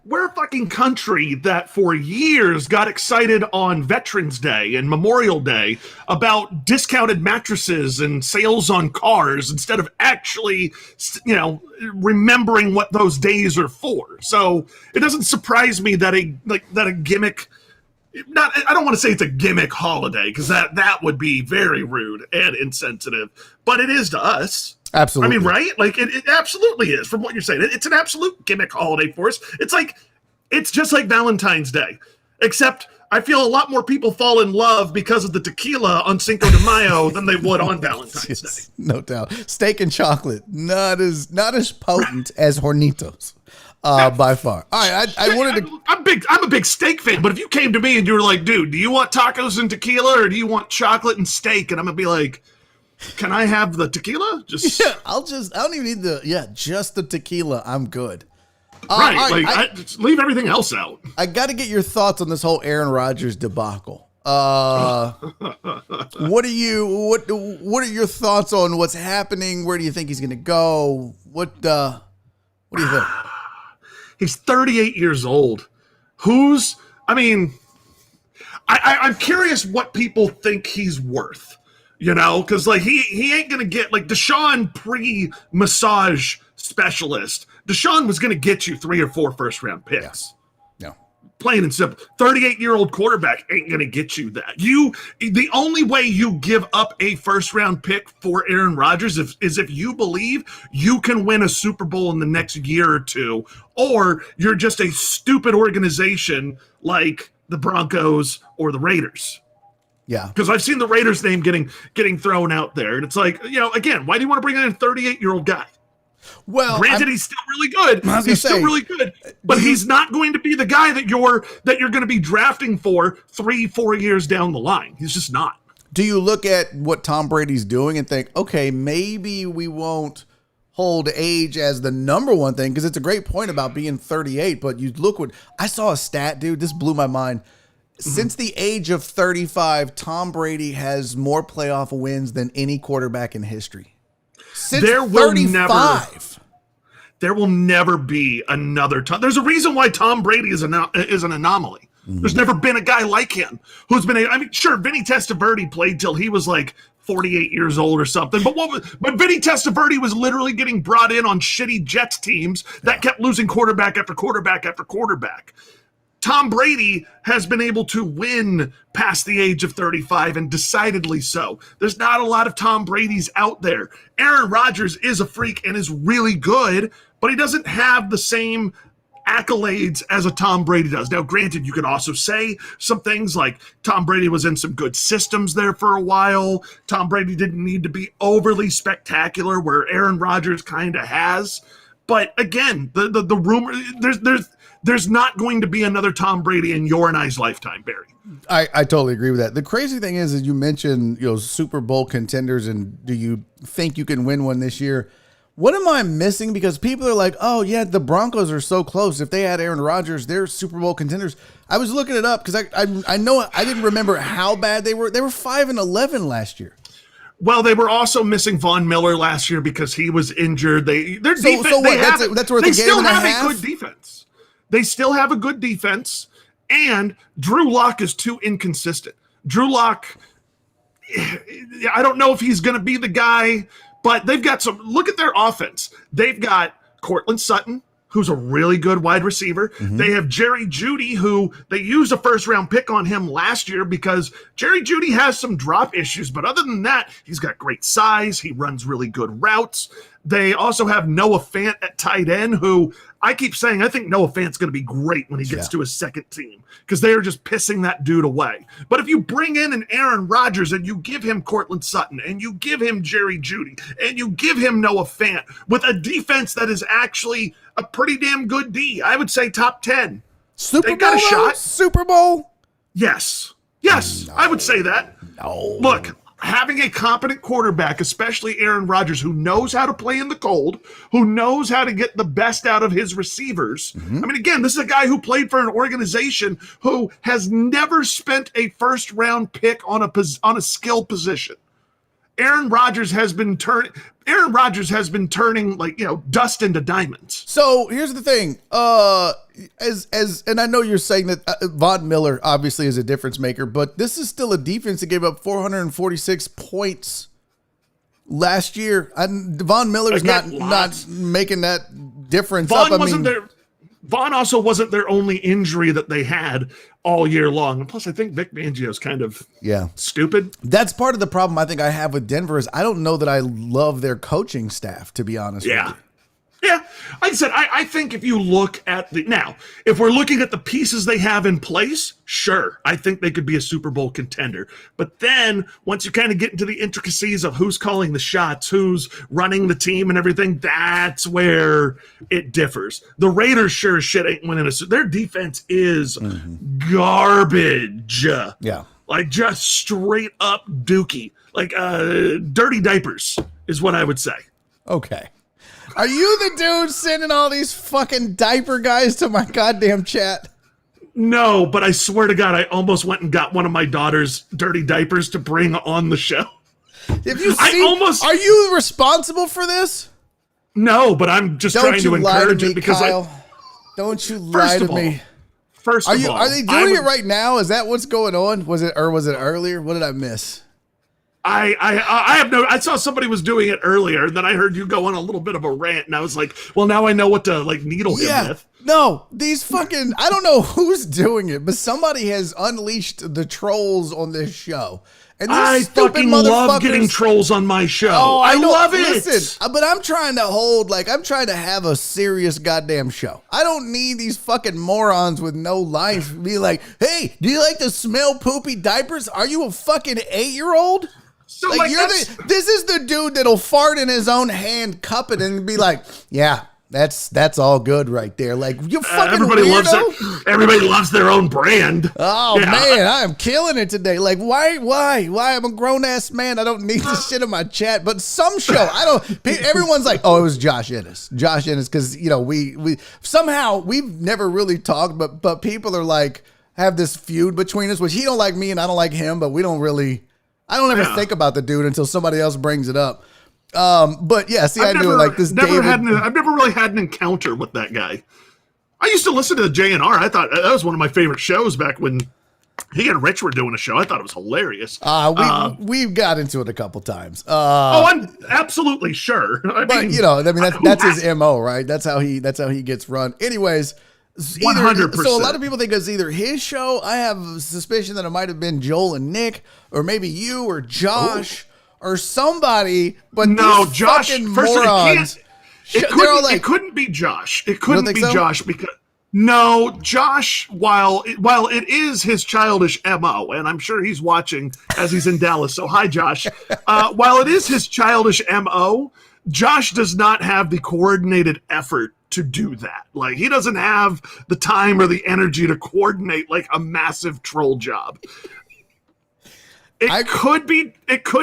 We're a fucking country that for years got excited on Veterans Day and Memorial Day about discounted mattresses and sales on cars instead of actually, remembering what those days are for. So it doesn't surprise me that a gimmick. I don't want to say it's a gimmick holiday because that would be very rude and insensitive, but it is to us. Absolutely. I mean, right? Like it absolutely is from what you're saying. It's an absolute gimmick holiday for us. It's just like Valentine's Day, except I feel a lot more people fall in love because of the tequila on Cinco de Mayo than they would on Valentine's Day. No doubt. Steak and chocolate, not as potent as Hornitos. By far. All right, I wanted to. I'm a big steak fan, but if you came to me and you were like, "Dude, do you want tacos and tequila or do you want chocolate and steak?" and I'm gonna be like, Can I have the tequila? Just Yeah, I don't even need just the tequila. I'm good. Right, just leave everything else out. I got to get your thoughts on this whole Aaron Rodgers debacle. What are your thoughts on what's happening? Where do you think he's going to go? What do you think? He's 38 years old. I'm curious what people think he's worth, because like he ain't going to get like Deshaun pre-massage specialist. Deshaun was going to get you 3 or 4 first-round picks. Yeah. Plain and simple. 38-year-old quarterback ain't going to get you that. The only way you give up a first-round pick for Aaron Rodgers is if you believe you can win a Super Bowl in the next year or two, or you're just a stupid organization like the Broncos or the Raiders. Yeah. Because I've seen the Raiders name getting thrown out there, and it's like, again, why do you want to bring in a 38-year-old guy? Well, granted, he's still really good. He's still really good, but he's not going to be the guy that you're going to be drafting for 3-4 years down the line. He's just not. Do you look at what Tom Brady's doing and think, okay, maybe we won't hold age as the number one thing? Because it's a great point about being 38, but you look what I saw a stat, dude. This blew my mind. Since the age of 35, Tom Brady has more playoff wins than any quarterback in history. Since there will 35. There will never be another Tom. There's a reason why Tom Brady is an anomaly. There's never been a guy like him who's been. Sure, Vinny Testaverde played till he was like 48 years old or something. But Vinny Testaverde was literally getting brought in on shitty Jets teams that kept losing quarterback after quarterback after quarterback. Tom Brady has been able to win past the age of 35, and decidedly so. There's not a lot of Tom Brady's out there. Aaron Rodgers is a freak and is really good, but he doesn't have the same accolades as a Tom Brady does. Now, granted, you could also say some things like Tom Brady was in some good systems there for a while. Tom Brady didn't need to be overly spectacular, where Aaron Rodgers kind of has. But again, the rumor, there's not going to be another Tom Brady in your and I's lifetime, Barry. I totally agree with that. The crazy thing is you mentioned, Super Bowl contenders, and do you think you can win one this year? What am I missing? Because people are like, oh yeah, the Broncos are so close. If they had Aaron Rodgers, they're Super Bowl contenders. I was looking it up because I know I didn't remember how bad they were. They were 5-11 last year. Well, they were also missing Von Miller last year because he was injured. That's worth a game and a half? A good defense. They still have a good defense, and Drew Lock is too inconsistent. Drew Lock, I don't know if he's going to be the guy, but they've got look at their offense. They've got Cortland Sutton, who's a really good wide receiver. Mm-hmm. They have Jerry Jeudy, who they used a first-round pick on him last year because Jerry Jeudy has some drop issues, but other than that, he's got great size. He runs really good routes. They also have Noah Fant at tight end, who I keep saying I think Noah Fant's going to be great when he gets to his second team because they are just pissing that dude away. But if you bring in an Aaron Rodgers and you give him Cortland Sutton and you give him Jerry Jeudy and you give him Noah Fant with a defense that is actually a pretty damn good D, I would say top 10. Super they Bowl? Got a shot. Super Bowl? Yes, no. I would say that. No. Look, having a competent quarterback, especially Aaron Rodgers, who knows how to play in the cold, who knows how to get the best out of his receivers. Mm-hmm. Again, this is a guy who played for an organization who has never spent a first-round pick on a skill position. Aaron Rodgers has been turning dust into diamonds. So here's the thing. And I know you're saying that Von Miller obviously is a difference maker, but this is still a defense that gave up 446 points last year. Von Miller's not making that difference up. Vaughn also wasn't their only injury that they had all year long. And plus, I think Vic Fangio's kind of stupid. That's part of the problem I think I have with Denver is I don't know that I love their coaching staff, to be honest with you. Yeah, like I said, I think if you look at if we're looking at the pieces they have in place, sure, I think they could be a Super Bowl contender. But then once you kind of get into the intricacies of who's calling the shots, who's running the team and everything, that's where it differs. The Raiders sure as shit ain't winning their defense is garbage. Yeah. like just straight up dookie, like dirty diapers is what I would say. Okay. Are you the dude sending all these fucking diaper guys to my goddamn chat? No, but I swear to God, I almost went and got one of my daughter's dirty diapers to bring on the show. Have you seen, are you responsible for this? No, but I'm just trying to encourage it because Kyle. Don't you lie to me. First of all, are they doing it right now? Is that what's going on? Was it earlier? What did I miss? I saw somebody was doing it earlier, and then I heard you go on a little bit of a rant, and I was like, well, now I know what to like needle him with. No, these fucking, I don't know who's doing it, but somebody has unleashed the trolls on this show. And I fucking love getting trolls on my show. Oh, I love it. Listen, but I'm trying to have a serious goddamn show. I don't need these fucking morons with no life be like, hey, do you like to smell poopy diapers? Are you a fucking 8-year-old? So like this is the dude that'll fart in his own hand, cup it, and be like, yeah. That's all good right there. Like, you fucking weirdo. Everybody loves their own brand. Oh man, I am killing it today. Like, why? I'm a grown ass man. I don't need this shit in my chat. But some show, everyone's like, oh, it was Josh Ennis, because we somehow we've never really talked, but people are like have this feud between us, which he don't like me and I don't like him, but I don't ever think about the dude until somebody else brings it up. But yeah, see, I do it like this. I've never really had an encounter with that guy. I used to listen to the JNR. I thought that was one of my favorite shows back when he and Rich were doing a show. I thought it was hilarious. We've got into it a couple times. I'm absolutely sure. That's his MO, right? That's how he gets run. Anyways, 100%. So a lot of people think it's either his show. I have a suspicion that it might have been Joel and Nick, or maybe you or Josh. Or somebody, but no, these Josh. Fucking first morons. It couldn't be Josh. It couldn't be Josh because Josh. While it is his childish MO, and I'm sure he's watching as he's in Dallas. So hi, Josh. While it is his childish MO, Josh does not have the coordinated effort to do that. Like, he doesn't have the time or the energy to coordinate like a massive troll job. It could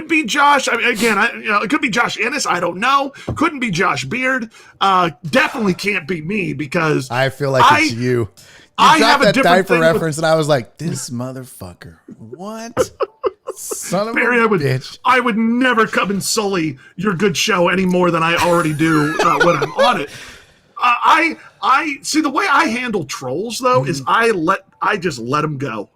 be Josh. I mean, again, it could be Josh Ennis. I don't know. Couldn't be Josh Beard. Definitely can't be me because I feel like it's you. I have a different diaper reference, and I was like, this motherfucker. What? Son of Barry, a bitch. I would never come and sully your good show any more than I already do when I'm on it. I see the way I handle trolls though is I just let them go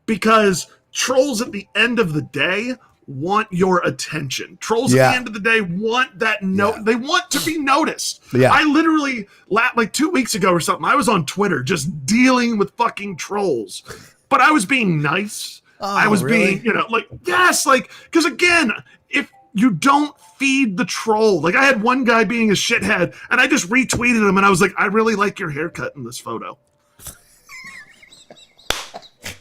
because trolls at the end of the day want your attention. Trolls at the end of the day want that they want to be noticed. Yeah. I literally like 2 weeks ago or something, I was on Twitter just dealing with fucking trolls. But I was being nice. I was being, because again, if you don't feed the troll, like I had one guy being a shithead and I just retweeted him and I was like, I really like your haircut in this photo.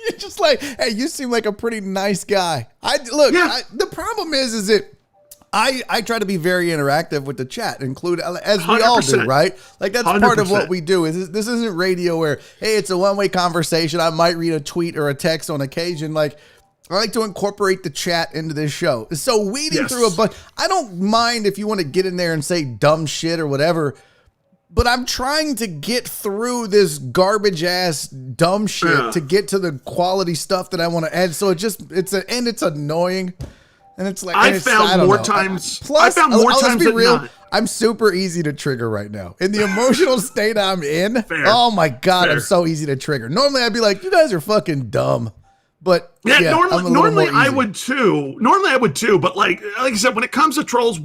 You're just like, hey, you seem like a pretty nice guy. The problem is that I try to be very interactive with the chat, including as we 100%. All do, right? Like that's 100%. Part of what we do. This isn't radio where, hey, it's a one-way conversation. I might read a tweet or a text on occasion. Like I like to incorporate the chat into this show. So weeding through a bunch, I don't mind if you want to get in there and say dumb shit or whatever. But I'm trying to get through this garbage ass dumb shit to get to the quality stuff that I want to add. So it's annoying. And it's like, I found more times I'm super easy to trigger right now. In the emotional state I'm in. Fair. Oh my God, I'm so easy to trigger. Normally I'd be like, you guys are fucking dumb. But normally I would too. But like I said, when it comes to trolls,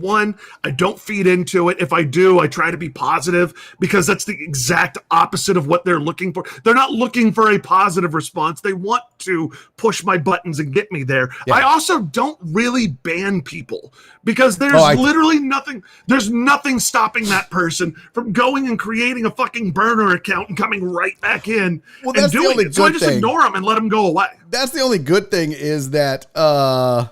I don't feed into it. If I do, I try to be positive because that's the exact opposite of what they're looking for. They're not looking for a positive response. They want to push my buttons and get me there. Yeah. I also don't really ban people because there's literally nothing. There's nothing stopping that person from going and creating a fucking burner account and coming right back in and doing it. So I just ignore them and let them go away. That's the only good thing is that I'm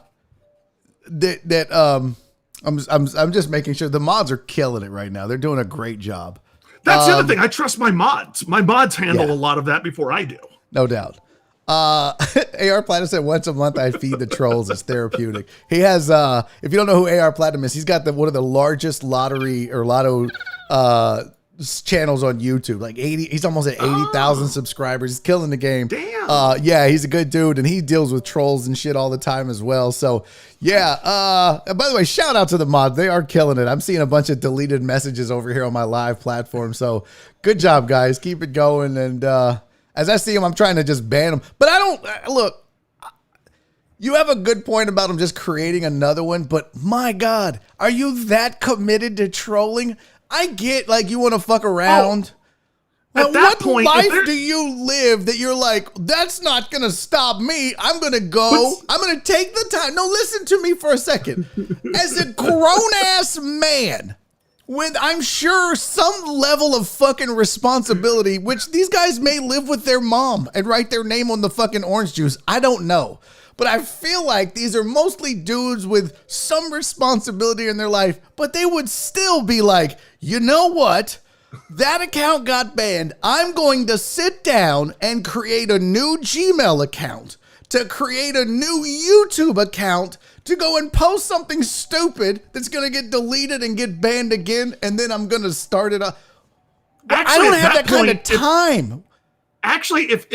just making sure the mods are killing it right now. They're doing a great job. That's the other thing. I trust my mods. My mods handle a lot of that before I do. No doubt. AR Platinum said once a month I feed the trolls. It's therapeutic. He has, if you don't know who AR Platinum is, he's got one of the largest lottery or lotto channels on YouTube. Like he's almost at 80,000 subscribers. He's killing the game. Damn. Yeah, he's a good dude, and he deals with trolls and shit all the time as well. So yeah. By the way, shout out to the mods. They are killing it. I'm seeing a bunch of deleted messages over here on my live platform. So good job, guys. Keep it going. And as I see them, I'm trying to just ban them. But I don't look. You have a good point about them just creating another one, but my God, are you that committed to trolling? I get like you want to fuck around. At that point, what life do you live that you're like, that's not going to stop me. I'm going to go. I'm going to take the time. No, listen to me for a second. As a grown-ass man with, I'm sure, some level of fucking responsibility, which these guys may live with their mom and write their name on the fucking orange juice. I don't know. But I feel like these are mostly dudes with some responsibility in their life, but they would still be like, you know what? That account got banned. I'm going to sit down and create a new Gmail account, to create a new YouTube account, to go and post something stupid that's going to get deleted and get banned again, and then I'm going to start it up. I don't have that kind of time. Actually, if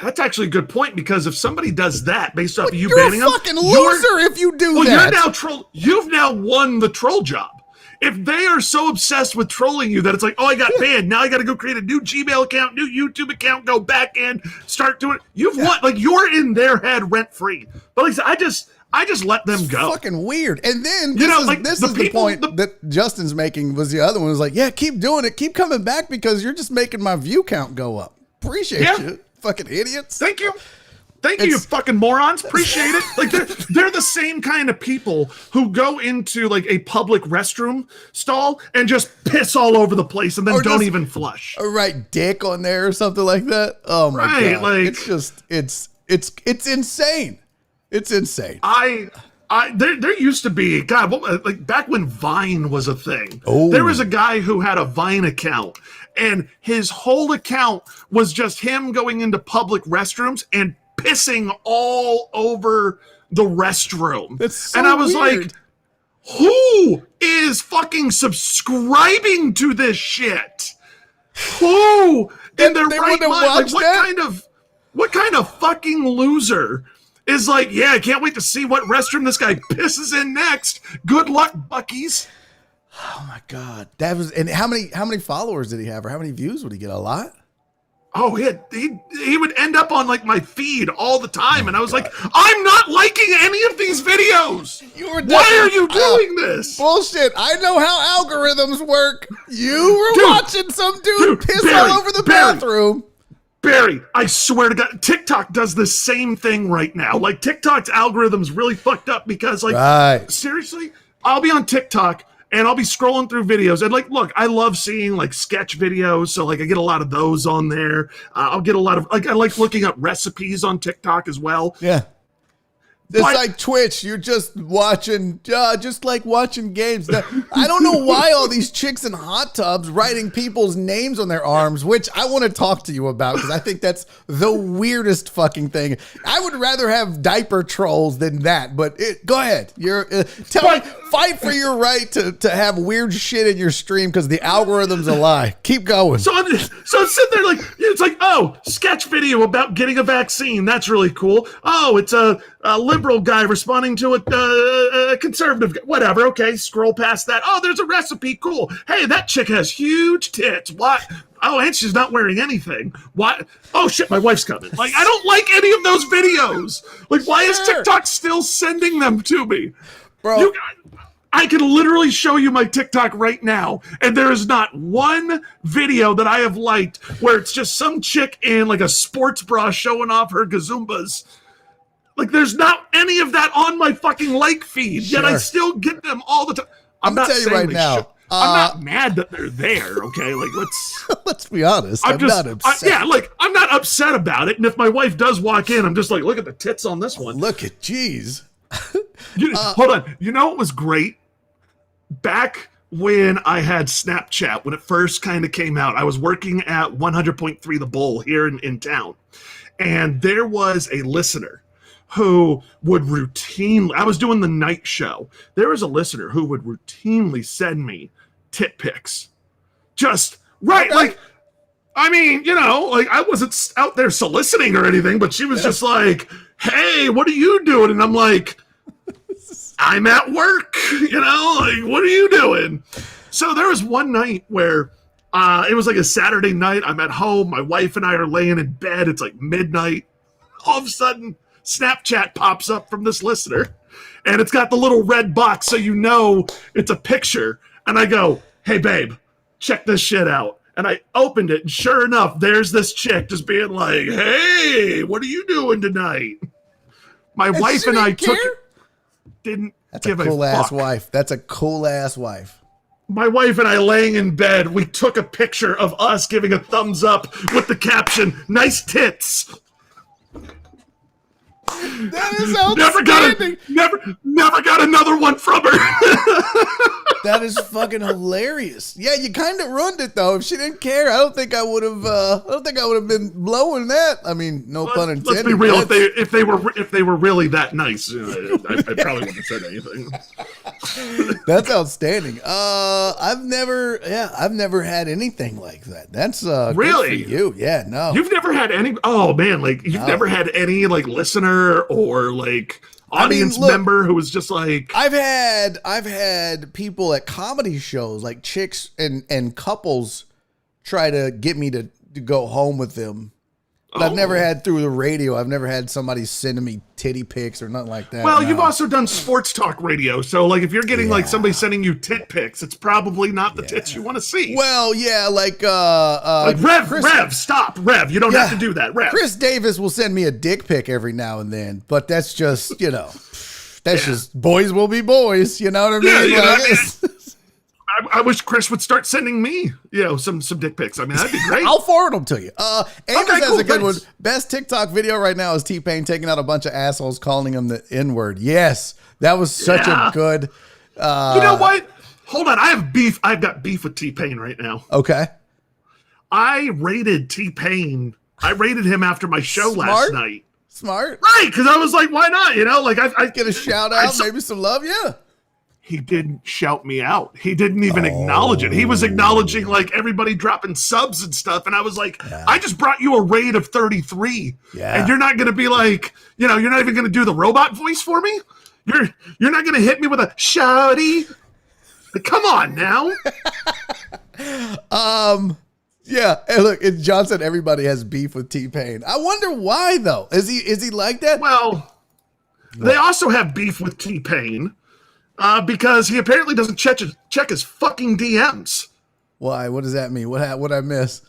that's actually a good point, because if somebody does that based off of you banning them, you're a fucking loser if you do that. You've now won the troll job. If they are so obsessed with trolling you that it's like, oh, I got banned, now I got to go create a new Gmail account, new YouTube account, go back in, start doing it. You've won, like you're in their head rent free. But like I said, I just let them go. Fucking weird. And then this is the point that Justin's making. Was the other one was like, yeah, keep doing it, keep coming back, because you're just making my view count go up. Appreciate you, fucking idiots. Thank you. Thank you, you fucking morons. Appreciate it. Like they're the same kind of people who go into like a public restroom stall and just piss all over the place and then don't even flush. Or write dick on there or something like that. Oh my God. Like it's just it's insane. It's insane. There used to be, God, like back when Vine was a thing. Oh. There was a guy who had a Vine account, and his whole account was just him going into public restrooms and pissing all over the restroom. That's so and I was weird. like, who is fucking subscribing to this shit? Who in their right mind? Like, what kind of fucking loser is like, yeah, I can't wait to see what restroom this guy pisses in next. Good luck, Buckies. Oh my God. That was, and how many followers did he have, or how many views would he get? A lot? Oh, he would end up on like my feed all the time, and I was like, I'm not liking any of these videos. Why are you doing this? Bullshit. I know how algorithms work. You were watching some dude piss all over the bathroom. Barry, I swear to God, TikTok does the same thing right now. Like TikTok's algorithm's really fucked up because like, seriously, I'll be on TikTok and I'll be scrolling through videos, and like, look, I love seeing like sketch videos, so like I get a lot of those on there. I'll get a lot of like, I like looking up recipes on TikTok as well. Yeah. It's like Twitch. You're just watching, just like watching games. I don't know why all these chicks in hot tubs writing people's names on their arms, which I want to talk to you about because I think that's the weirdest fucking thing. I would rather have diaper trolls than that. But go ahead. Tell me, fight for your right to have weird shit in your stream because the algorithm's a lie. Keep going. So I'm sitting there like, it's like, oh, sketch video about getting a vaccine. That's really cool. Oh, it's a liberal guy responding to a conservative guy. Whatever. Okay, scroll past that. Oh, there's a recipe. Cool. Hey, that chick has huge tits. What? Oh, and she's not wearing anything. What? Oh, shit, my wife's coming. Like, I don't like any of those videos. Like, why is TikTok still sending them to me? Bro. I can literally show you my TikTok right now, and there is not one video that I have liked where it's just some chick in like a sports bra showing off her gazumbas. Like, there's not any of that on my fucking like feed, yet I still get them all the time. I'm not telling you right now. I'm not mad that they're there, okay? Like, let's be honest. I'm not upset. I'm not upset about it. And if my wife does walk in, I'm just like, look at the tits on this one. Look at, geez. Hold on. You know what was great? Back when I had Snapchat, when it first kind of came out. I was working at 100.3 The Bull here in town. And there was a listener who would routinely, I was doing the night show. There was a listener who would routinely send me tit pics. Just, right, like, I mean, you know, like I wasn't out there soliciting or anything, but she was just like, hey, what are you doing? And I'm like, I'm at work, you know, like, what are you doing? So there was one night where it was like a Saturday night. I'm at home. My wife and I are laying in bed. It's like midnight. All of a sudden, Snapchat pops up from this listener, and it's got the little red box, so you know it's a picture. And I go, hey, babe, check this shit out. And I opened it, and sure enough, there's this chick just being like, hey, what are you doing tonight? My wife and I took it. That's a cool ass wife. That's a cool ass wife. My wife and I laying in bed, we took a picture of us giving a thumbs up with the caption, nice tits. That is outstanding. Never got another one from her. That is fucking hilarious. Yeah, you kind of ruined it though. If she didn't care, I don't think I would have. I don't think I would have been blowing that. I mean, no pun intended. Let's be real. If they were really that nice, I probably wouldn't have said anything. That's outstanding. I've never had anything like that. That's really good for you. Yeah, no. You've never had any. Oh man, like you've never had any like listener or like audience member who was just like. I've had people at comedy shows, like chicks and couples, try to get me to go home with them. But I've never had through the radio. I've never had somebody sending me titty pics or nothing like that. Well, you've also done sports talk radio. So, like, if you're getting, like, somebody sending you tit pics, it's probably not the tits you want to see. Well, yeah, like Rev, stop. Rev, you don't have to do that. Rev. Chris Davis will send me a dick pic every now and then, but that's just, you know, that's just boys will be boys. You know what I mean? Yeah, I wish Chris would start sending me, some dick pics. I mean, that'd be great. I'll forward them to you. Amos has a good one. Best TikTok video right now is T-Pain taking out a bunch of assholes, calling them the N-word. Yes, that was such a good. You know what? Hold on, I have beef. I've got beef with T-Pain right now. Okay. I rated T-Pain. I rated him after my show last night. Smart. Right, because I was like, why not? You know, like I get a shout out, maybe some love. Yeah. He didn't shout me out. He didn't even acknowledge it. He was acknowledging like everybody dropping subs and stuff. And I was like, I just brought you a raid of 33. Yeah. And you're not going to be like, you're not even going to do the robot voice for me. You're not going to hit me with a shouty. Come on now. Yeah. Hey, look, John said everybody has beef with T-Pain. I wonder why though. Is he like that? Well, they also have beef with T-Pain. Because he apparently doesn't check his fucking DMs. Why? What does that mean? What I miss?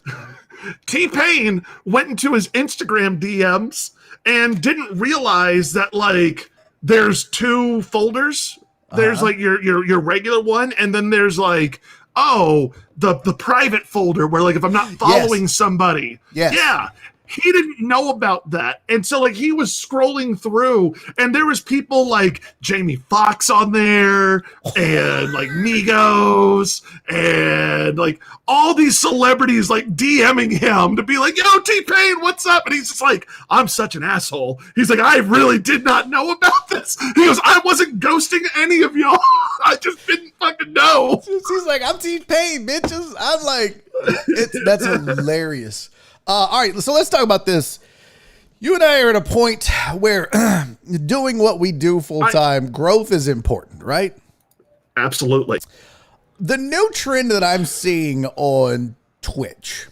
T-Pain went into his Instagram DMs and didn't realize that like there's two folders. There's like your regular one, and then there's like the private folder where like if I'm not following somebody. Yes. Yeah. He didn't know about that. And so like he was scrolling through and there was people like Jamie Foxx on there and like Migos and like all these celebrities like DMing him to be like, yo, T-Pain, what's up? And he's just like, I'm such an asshole. He's like, I really did not know about this. He goes, I wasn't ghosting any of y'all. I just didn't fucking know. He's like, I'm T-Pain, bitches. I'm like, that's hilarious. All right, so let's talk about this. You and I are at a point where doing what we do full time, growth is important, right? Absolutely. The new trend that I'm seeing on Twitch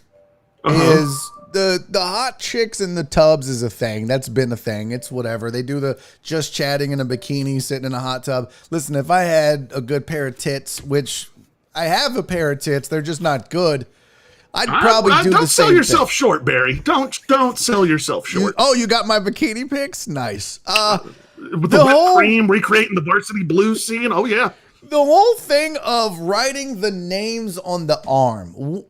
is the hot chicks in the tubs is a thing. That's been a thing. It's whatever. They do the just chatting in a bikini, sitting in a hot tub. Listen, if I had a good pair of tits, which I have a pair of tits, they're just not good. I'd probably do the same thing. Don't sell yourself short, Barry. Don't sell yourself short. You got my bikini pics? Nice. With the whipped cream, recreating the varsity blues scene. Oh, yeah. The whole thing of writing the names on the arm,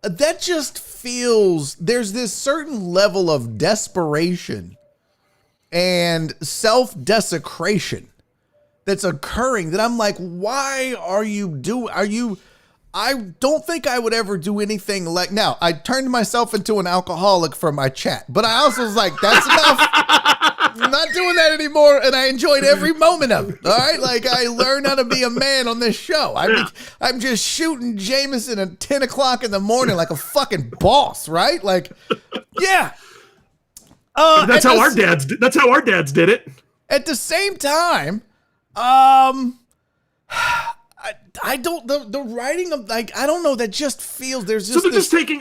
that just feels, there's this certain level of desperation and self-desecration that's occurring that I'm like, why are you I don't think I would ever do anything like, now I turned myself into an alcoholic for my chat, but I also was like, that's enough. I'm not doing that anymore. And I enjoyed every moment of it. All right. Like I learned how to be a man on this show. I'm just shooting Jameson at 10 o'clock in the morning like a fucking boss. Right. Like, yeah. That's how our dads did it. At the same time, I don't, the writing of, like, I don't know, that just feels, there's just, so they're just taking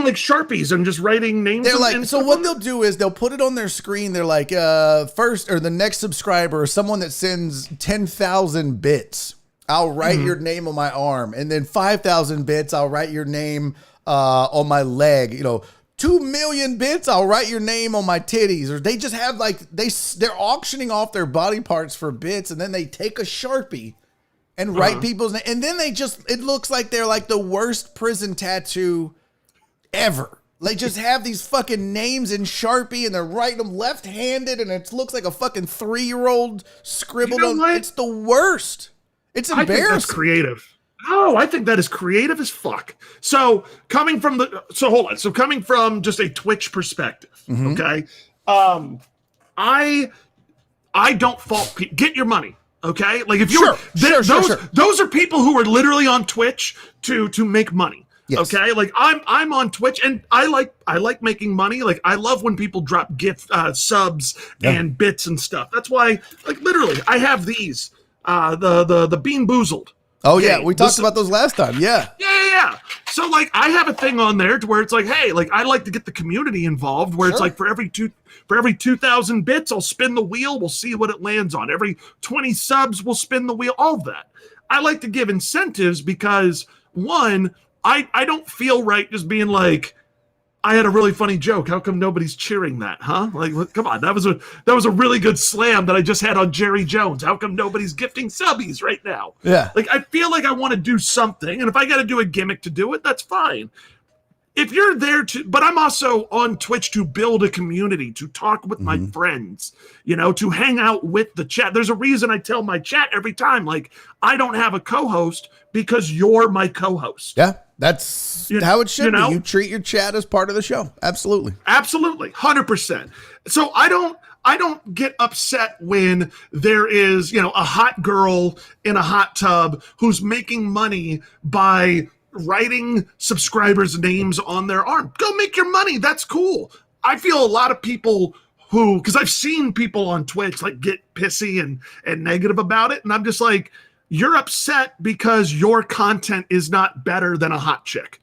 like Sharpies and just writing names. They're like, so what they'll do is they'll put it on their screen. They're like, first, or the next subscriber, or someone that sends 10,000 bits, I'll write your name on my arm. And then 5,000 bits, I'll write your name on my leg. 2 million bits, I'll write your name on my titties. Or they just have like, they're auctioning off their body parts for bits, and then they take a Sharpie and write people's name. And then it looks like they're like the worst prison tattoo ever. They just have these fucking names in Sharpie, and they're writing them left-handed, and it looks like a fucking 3-year-old scribbled on. It's the worst. It's embarrassing. I think that's creative. Oh, I think that is creative as fuck. So coming from just a Twitch perspective, okay? I don't fault people. Get your money. Okay, like if you're those are people who are literally on Twitch to make money. Yes. Okay, like I'm on Twitch, and I like making money. Like I love when people drop gift subs and bits and stuff. That's why, like literally, I have these the Bean Boozled. Oh yeah, we talked about those last time. Yeah. So like I have a thing on there to where it's like, hey, like I like to get the community involved. Where it's like for every 2,000 bits, I'll spin the wheel. We'll see what it lands on. Every 20 subs, we'll spin the wheel. All of that. I like to give incentives because one, I don't feel right just being like, I had a really funny joke. How come nobody's cheering that, huh? Like, come on, that was a really good slam that I just had on Jerry Jones. How come nobody's gifting subbies right now? Yeah. Like, I feel like I want to do something, and if I got to do a gimmick to do it, that's fine. If you're there but I'm also on Twitch to build a community, to talk with my friends, to hang out with the chat. There's a reason I tell my chat every time, like, I don't have a co-host because you're my co-host. Yeah. That's how it should be. You treat your chat as part of the show. Absolutely. 100%. So I don't get upset when there is, a hot girl in a hot tub who's making money by writing subscribers' names on their arm. Go make your money. That's cool. I feel a lot of people because I've seen people on Twitch like get pissy and negative about it. And I'm just like, you're upset because your content is not better than a hot chick.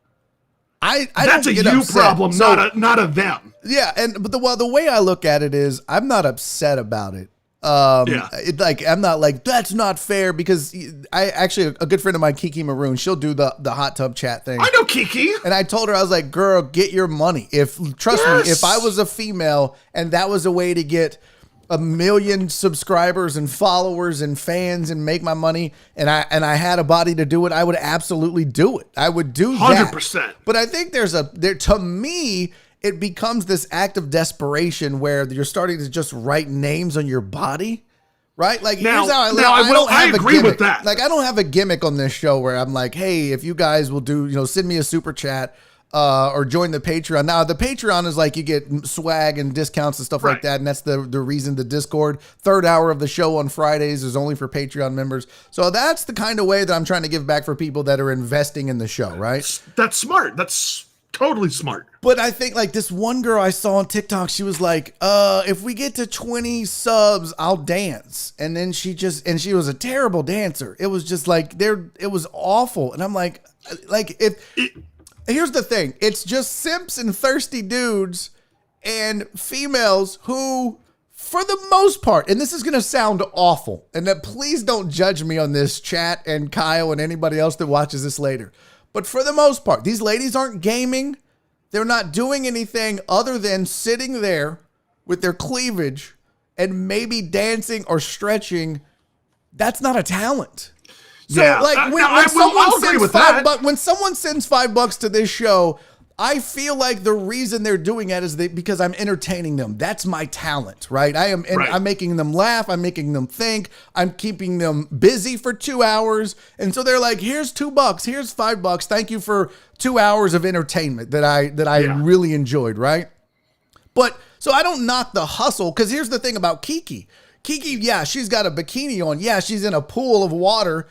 That's a you problem, not a them. Yeah, but the way I look at it is, I'm not upset about it. I'm not like, that's not fair, because a good friend of mine, Kiki Maroon, she'll do the hot tub chat thing. I know Kiki. And I told her, I was like, girl, get your money. Trust me, if I was a female and that was a way to get 1 million subscribers and followers and fans and make my money, and I had a body to do it, I would absolutely do it. I would do 100%. That. But I think to me, it becomes this act of desperation where you're starting to just write names on your body, right? Like, here's how I live. I agree with that. Like, I don't have a gimmick on this show where I'm like, hey, if you guys will do, send me a super chat or join the Patreon. Now, the Patreon is like you get swag and discounts and stuff like that, and that's the reason the Discord. Third hour of the show on Fridays is only for Patreon members. So that's the kind of way that I'm trying to give back for people that are investing in the show, right? That's smart. That's totally smart. But I think like this one girl I saw on TikTok, she was like, if we get to 20 subs, I'll dance. And then she was a terrible dancer. It was just like, it was awful. And I'm like here's the thing. It's just simps and thirsty dudes and females who, for the most part, and this is going to sound awful, and that please don't judge me on this, chat and Kyle and anybody else that watches this later. But for the most part, these ladies aren't gaming. They're not doing anything other than sitting there with their cleavage and maybe dancing or stretching. That's not a talent. So when someone sends $5 to this show, I feel like the reason they're doing that is because I'm entertaining them. That's my talent, right? I'm making them laugh. I'm making them think. I'm keeping them busy for 2 hours. And so they're like, here's $2. Here's $5. Thank you for 2 hours of entertainment that I really enjoyed, right? But so I don't knock the hustle, because here's the thing about Kiki. Kiki, yeah, she's got a bikini on. Yeah, she's in a pool of water.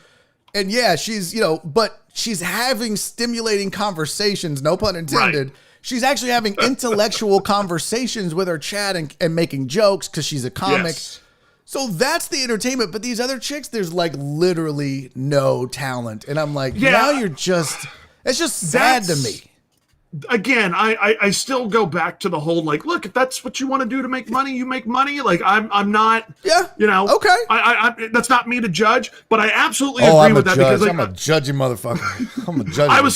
And yeah, she's, but she's having stimulating conversations, no pun intended. Right. She's actually having intellectual conversations with her chat and making jokes because she's a comic. Yes. So that's the entertainment. But these other chicks, there's like literally no talent. And I'm like, now it's just sad to me. Again, I still go back to the whole, like, look, if that's what you want to do to make money, you make money. Like, I'm not, okay. I that's not me to judge, but I absolutely agree with that. Because I'm a judgy motherfucker. I'm a judge. I was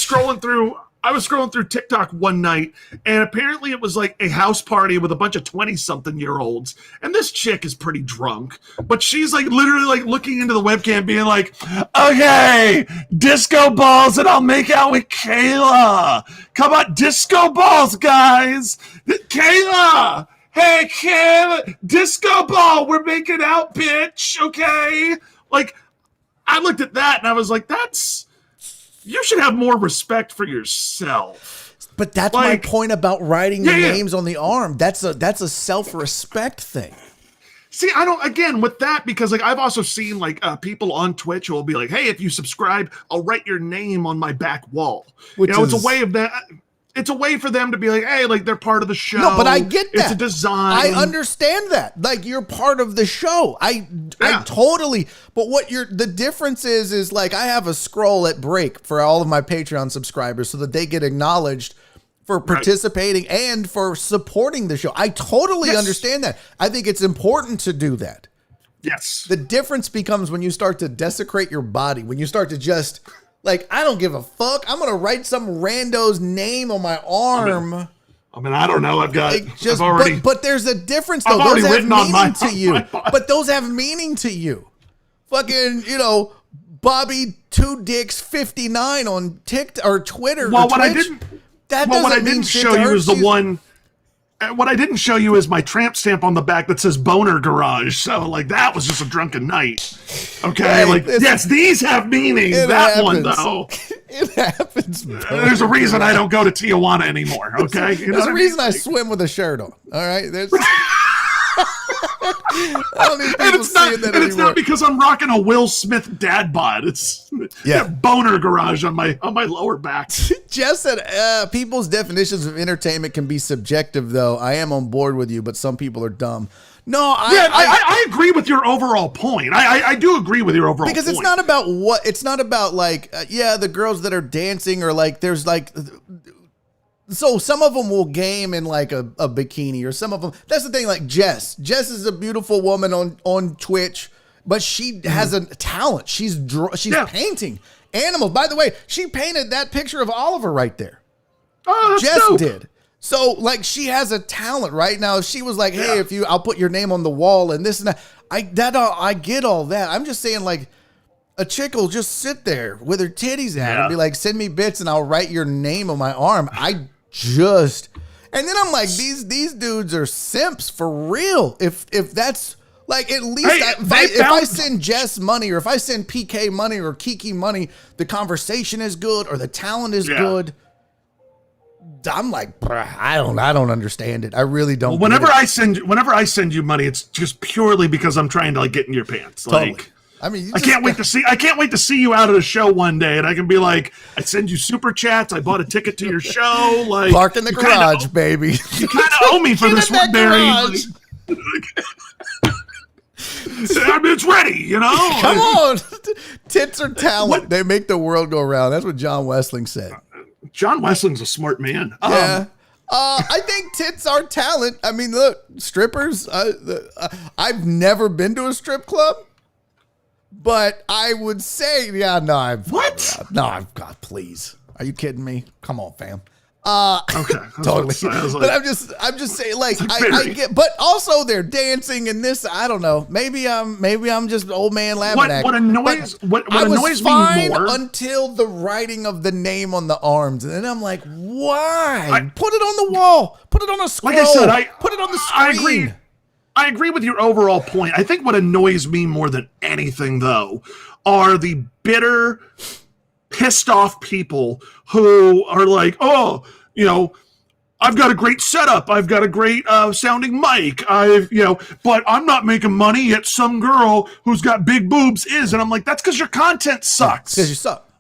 scrolling through TikTok one night, and apparently it was like a house party with a bunch of 20-something-year-olds, and this chick is pretty drunk, but she's like literally like looking into the webcam being like, okay, disco balls and I'll make out with Kayla. Come on, disco balls, guys. Kayla. Hey, Kim, disco ball. We're making out, bitch. Okay. Like, I looked at that and I was like, you should have more respect for yourself. But that's my point about writing the names on the arm. That's a self-respect thing. See, I don't, again, with that, because like I've also seen like people on Twitch who will be like, hey, if you subscribe, I'll write your name on my back wall. It's a way of that. It's a way for them to be like, hey, like they're part of the show. No, but I get that. It's a design. I understand that. Like, you're part of the show. I totally. But the difference is like I have a scroll at break for all of my Patreon subscribers so that they get acknowledged for participating and for supporting the show. I totally understand that. I think it's important to do that. Yes. The difference becomes when you start to desecrate your body, when you start to just... Like, I don't give a fuck. I'm going to write some rando's name on my arm. I don't know. But there's a difference, though. Those have meaning to you. But those have meaning to you. Fucking, Bobby Two Dicks 59 on TikTok or Twitter. Well, or what Twitch. What I didn't show you is the one. What I didn't show you is my tramp stamp on the back that says Boner Garage. So, like, that was just a drunken night. Okay? Hey, these have meaning. That happens. One, though. It happens. There's a reason I don't go to Tijuana anymore. Okay? There's a reason I swim with a shirt on. All right? I don't need people seeing that anymore. It's not because I'm rocking a Will Smith Dad Bod. It's Boner Garage on my lower back. Jeff said, people's definitions of entertainment can be subjective, though. I am on board with you, but some people are dumb. No, I agree with your overall point. I do agree with your overall point. Because it's not about it's not about like, the girls that are dancing or like, there's like... So some of them will game in like a bikini, or some of them. That's the thing. Like Jess is a beautiful woman on Twitch, but she has a talent. She's painting animals. By the way, she painted that picture of Oliver right there. Oh, that's Jess dope. did. So like she has a talent right now. If she was like, hey, I'll put your name on the wall and this and that. I get all that. I'm just saying, like, a chick will just sit there with her titties out and be like, send me bits and I'll write your name on my arm. And then I'm like, these dudes are simps for real. If that's like, at least if I send Jess money, or if I send PK money or Kiki money, the conversation is good or the talent is good. I'm like, I don't understand it. I really don't. Well, whenever I send you money, it's just purely because I'm trying to like get in your pants. Totally. Like, I mean, I can't wait to see you out at a show one day, and I can be like, I send you super chats. I bought a ticket to your show. Like, park in the garage, baby. You kind of owe me for this one, Barry. I mean, it's ready, you know. Come on, tits are talent. They make the world go round. That's what John Wessling said. John Wesling's a smart man. Yeah. I think tits are talent. I mean, look, strippers. I've never been to a strip club. But I would say, God, please. Are you kidding me? Come on, fam. Okay. Totally. Like, but I'm just saying, like, I get, but also they're dancing and this, I don't know. Maybe I'm just old man laughing. What annoys me more until the writing of the name on the arms. And then I'm like, why? Put it on the wall. Put it on a scroll. Like I said, put it on the screen. I agree with your overall point. I think what annoys me more than anything, though, are the bitter, pissed off people who are like, oh, I've got a great setup. I've got a great sounding mic. But I'm not making money, yet some girl who's got big boobs is. And I'm like, that's because your content sucks. Because you suck.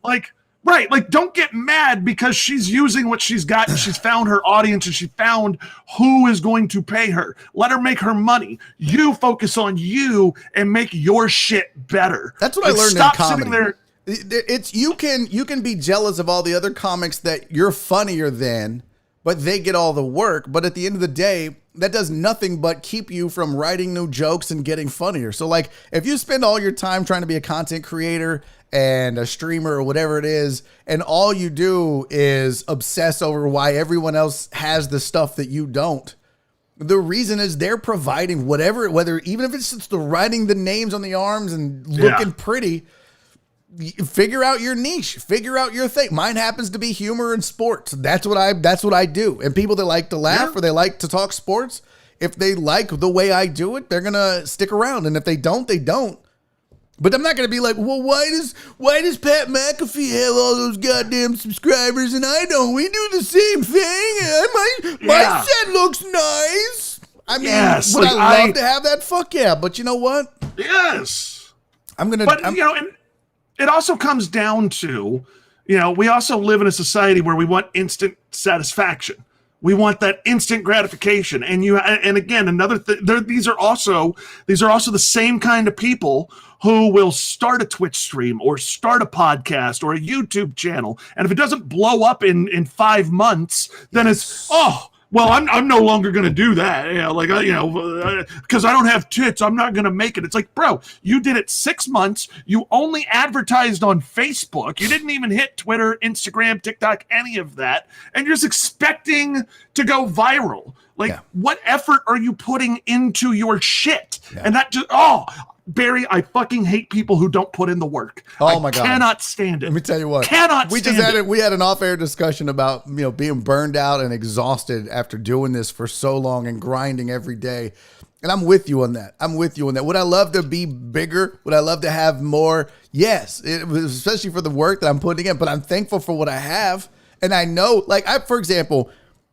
Right. Like, don't get mad because she's using what she's got and she's found her audience and she found who is going to pay her. Let her make her money. You focus on you and make your shit better. That's what I learned in comedy. It's you can be jealous of all the other comics that you're funnier than, but they get all the work. But at the end of the day, that does nothing but keep you from writing new jokes and getting funnier. So, like, if you spend all your time trying to be a content creator and a streamer or whatever it is, and all you do is obsess over why everyone else has the stuff that you don't, the reason is they're providing whether even if it's just the writing the names on the arms and looking pretty. Figure out your niche, figure out your thing. Mine happens to be humor and sports. That's what I do. And people that like to laugh or they like to talk sports, if they like the way I do it, they're going to stick around. And if they don't, they don't. But I'm not going to be like, well, why does Pat McAfee have all those goddamn subscribers and I don't? We do the same thing. My set looks nice. I mean, would I love to have that? Fuck yeah. But you know what? Yes. It also comes down to, we also live in a society where we want instant satisfaction. We want that instant gratification. And again, another thing, these are also the same kind of people who will start a Twitch stream or start a podcast or a YouTube channel. And if it doesn't blow up in 5 months, then it's, well, I'm no longer going to do that. Because I don't have tits, I'm not going to make it. It's like, bro, you did it 6 months. You only advertised on Facebook. You didn't even hit Twitter, Instagram, TikTok, any of that. And you're just expecting to go viral. What effort are you putting into your shit? Yeah. And that just, Barry, I fucking hate people who don't put in the work. Oh my God. Cannot stand it. Let me tell you what. We had an off-air discussion about, being burned out and exhausted after doing this for so long and grinding every day. And I'm with you on that. Would I love to be bigger? Would I love to have more? Yes, especially for the work that I'm putting in, but I'm thankful for what I have. And I know, for example,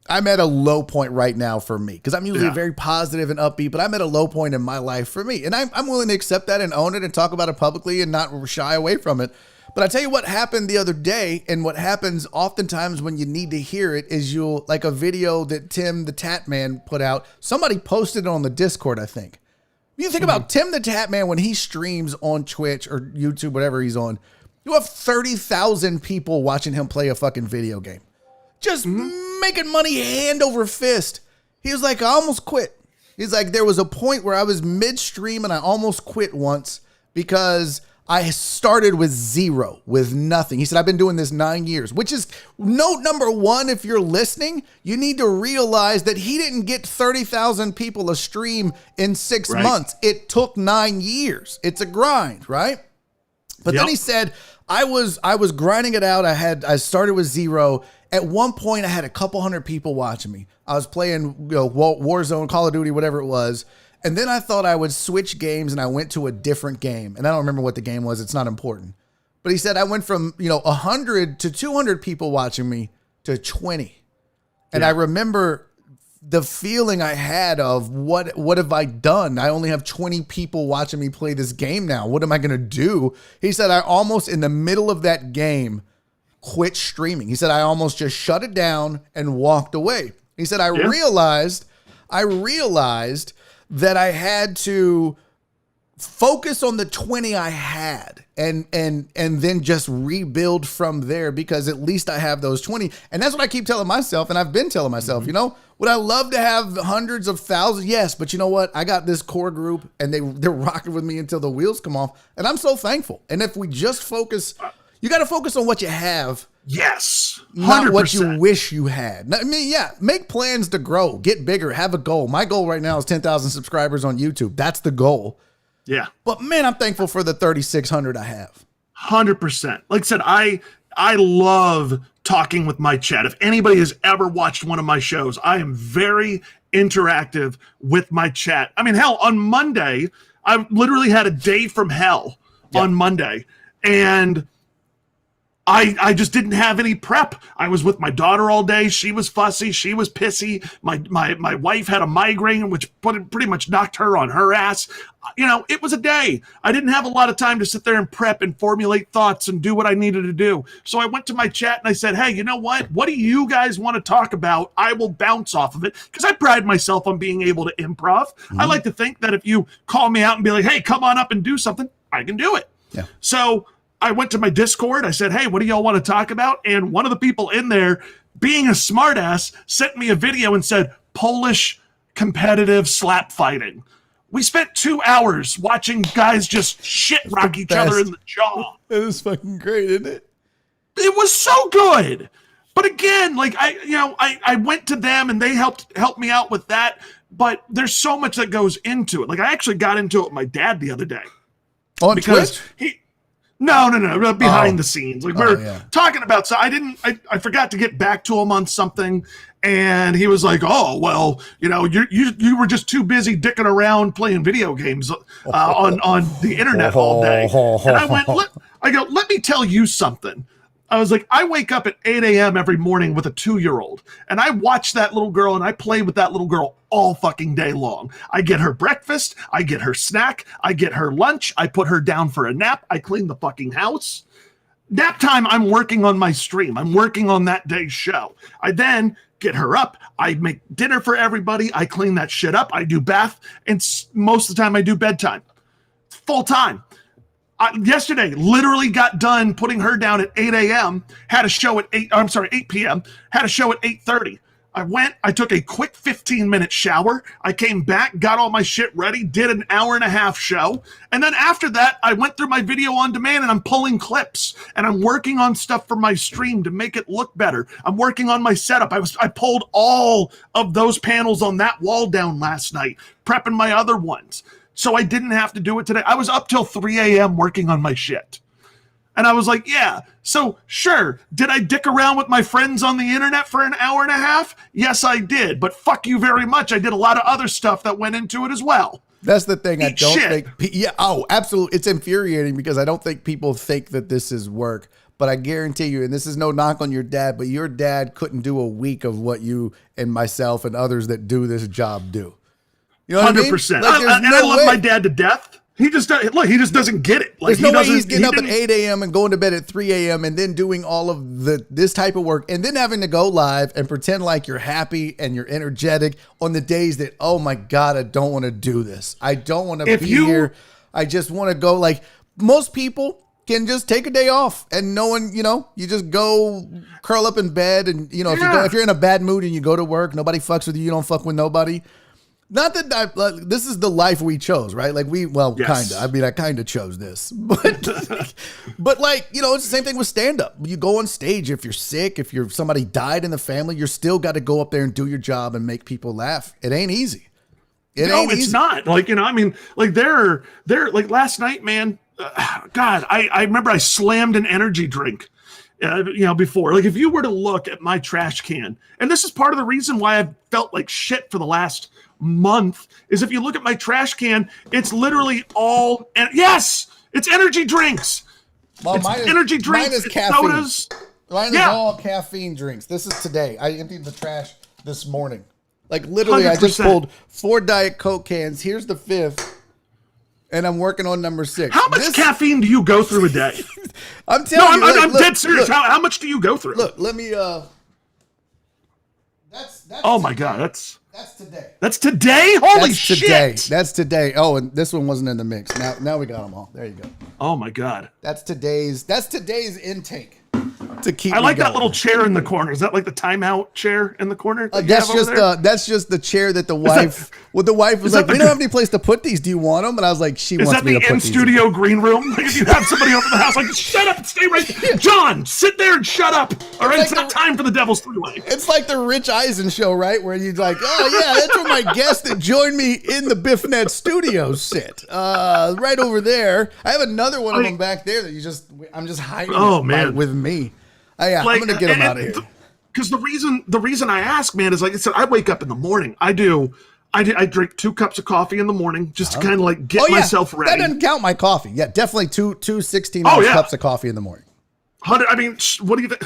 I'm at a low point right now for me because I'm usually very positive and upbeat, but I'm at a low point in my life for me. And I'm willing to accept that and own it and talk about it publicly and not shy away from it. But I tell you what happened the other day, and what happens oftentimes when you need to hear it is like a video that Tim the Tat Man put out. Somebody posted it on the Discord, I think. You think about Tim the Tat Man when he streams on Twitch or YouTube, whatever he's on, you have 30,000 people watching him play a fucking video game. Just making money hand over fist. He was like, I almost quit. He's like, there was a point where I was midstream and I almost quit once because I started with zero, with nothing. He said, I've been doing this 9 years, which is note number one. If you're listening, you need to realize that he didn't get 30,000 people a stream in 6 months. It took 9 years. It's a grind, right? But then he said, I was grinding it out. I started with zero. At one point, I had a couple hundred people watching me. I was playing Warzone, Call of Duty, whatever it was. And then I thought I would switch games, and I went to a different game. And I don't remember what the game was. It's not important. But he said I went from 100 to 200 people watching me to 20. And I remember the feeling I had of what have I done? I only have 20 people watching me play this game now. What am I going to do? He said I almost, in the middle of that game, quit streaming. He said I almost just shut it down and walked away. He said I realized that I had to focus on the 20 I had and then just rebuild from there, because at least I have those 20. And that's what I keep telling myself, and I've been telling myself, would I love to have hundreds of thousands? Yes, but you know what? I got this core group, and they're rocking with me until the wheels come off, and I'm so thankful. And if we just focus, You got to focus on what you have. Yes. 100%. Not what you wish you had. I mean, yeah, make plans to grow, get bigger, have a goal. My goal right now is 10,000 subscribers on YouTube. That's the goal. Yeah. But man, I'm thankful for the 3,600 I have. 100%. Like I said, I love talking with my chat. If anybody has ever watched one of my shows, I am very interactive with my chat. I mean, hell, on Monday, I literally had a day from hell on Monday. And I just didn't have any prep. I was with my daughter all day. She was fussy. She was pissy. My wife had a migraine, which pretty much knocked her on her ass. You know, it was a day. I didn't have a lot of time to sit there and prep and formulate thoughts and do what I needed to do. So I went to my chat and I said, hey, you know what? What do you guys want to talk about? I will bounce off of it because I pride myself on being able to improv. I like to think that if you call me out and be like, hey, come on up and do something, I can do it. Yeah. So I went to my Discord. I said, hey, what do y'all want to talk about? And one of the people in there, being a smartass, sent me a video and said, Polish competitive slap fighting. We spent 2 hours watching guys just shit rock each other in the jaw. It was fucking great, isn't it? It was so good. But again, like I went to them and they helped me out with that. But there's so much that goes into it. Like I actually got into it with my dad the other day. On Twitch? No, behind the scenes. Like we're talking about, so I forgot to get back to him on something. And he was like, oh, well, you know, you were just too busy dicking around playing video games on the internet all day. And I went, let me tell you something. I was like, I wake up at 8 a.m. every morning with a 2-year-old, and I watch that little girl and I play with that little girl all fucking day long. I get her breakfast, I get her snack, I get her lunch, I put her down for a nap, I clean the fucking house. Nap time, I'm working on my stream. I'm working on that day's show. I then get her up, I make dinner for everybody, I clean that shit up, I do bath, and most of the time I do bedtime. Full time. Yesterday, literally got done putting her down at 8 a.m., had a show at 8 p.m., had a show at 8:30. I took a quick 15-minute shower. I came back, got all my shit ready, did an hour-and-a-half show. And then after that, I went through my video on demand and I'm pulling clips and I'm working on stuff for my stream to make it look better. I'm working on my setup. I pulled all of those panels on that wall down last night, prepping my other ones. So I didn't have to do it today. I was up till 3 a.m. working on my shit. And I was like, yeah. So sure, did I dick around with my friends on the internet for an hour and a half? Yes, I did. But fuck you very much. I did a lot of other stuff that went into it as well. That's the thing. I don't think. Yeah. Oh, absolutely. It's infuriating because I don't think people think that this is work. But I guarantee you, and this is no knock on your dad, but your dad couldn't do a week of what you and myself and others that do this job do. You know what 100%. I mean? Like, I love my dad to death. He just doesn't get it. Like, there's no way he's getting up at 8 a.m. and going to bed at 3 a.m. and then doing all of this type of work and then having to go live and pretend like you're happy and you're energetic on the days that, oh my God, I don't want to do this. I don't want to be here. I just want to go. Like most people can just take a day off and no one, you know, you just go curl up in bed and, you know, if you're in a bad mood and you go to work, nobody fucks with you, you don't fuck with nobody. Not that this is the life we chose, right? Like kind of. I mean, I kind of chose this, but like, you know, it's the same thing with stand up. You go on stage. If you're sick, if somebody died in the family, you're still got to go up there and do your job and make people laugh. It ain't easy. It's not. Like, you know, I mean, like they're like last night, man, God, I remember I slammed an energy drink. You know, before, like if you were to look at my trash can, and this is part of the reason why I've felt like shit for the last month, is if you look at my trash can, it's literally all, and yes, it's energy drinks. Well, it's energy drinks, mine is caffeine. Sodas. Mine is all caffeine drinks. This is today. I emptied the trash this morning. Like literally, 100%. I just pulled 4 Diet Coke cans. Here's the 5th. And I'm working on number 6. How much caffeine do you go through a day? I'm telling you. I'm dead serious. How much do you go through? Look, let me. That's. Oh my God, that's today. That's today. Holy shit! Today. That's today. Oh, and this one wasn't in the mix. Now we got them all. There you go. Oh my God. That's today's intake. to keep. I like me that going. little chair in the corner. Is that like the timeout chair in the corner? That's just the chair that the wife. The wife was like, "We don't have any place to put these. Do you want them?" And I was like, "She wants me to put these." Is that the in-studio green room? Like if you have somebody over the house, like shut up and stay right there. John, sit there and shut up. All right, it's not time for the Devil's Three-Way. It's like the Rich Eisen show, right? Where you're like, "Oh yeah, that's where my guests that joined me in the BiffNet studios sit. Right over there. I have another one of them back there that I'm just hiding. Oh man, with me. I'm gonna get them out of here. Because the reason I ask, man, is like I said, I wake up in the morning. I drink 2 cups of coffee in the morning just to kind of like get myself ready. That doesn't count my coffee. Yeah, definitely two 16-ounce cups of coffee in the morning. 100. I mean, what do you think?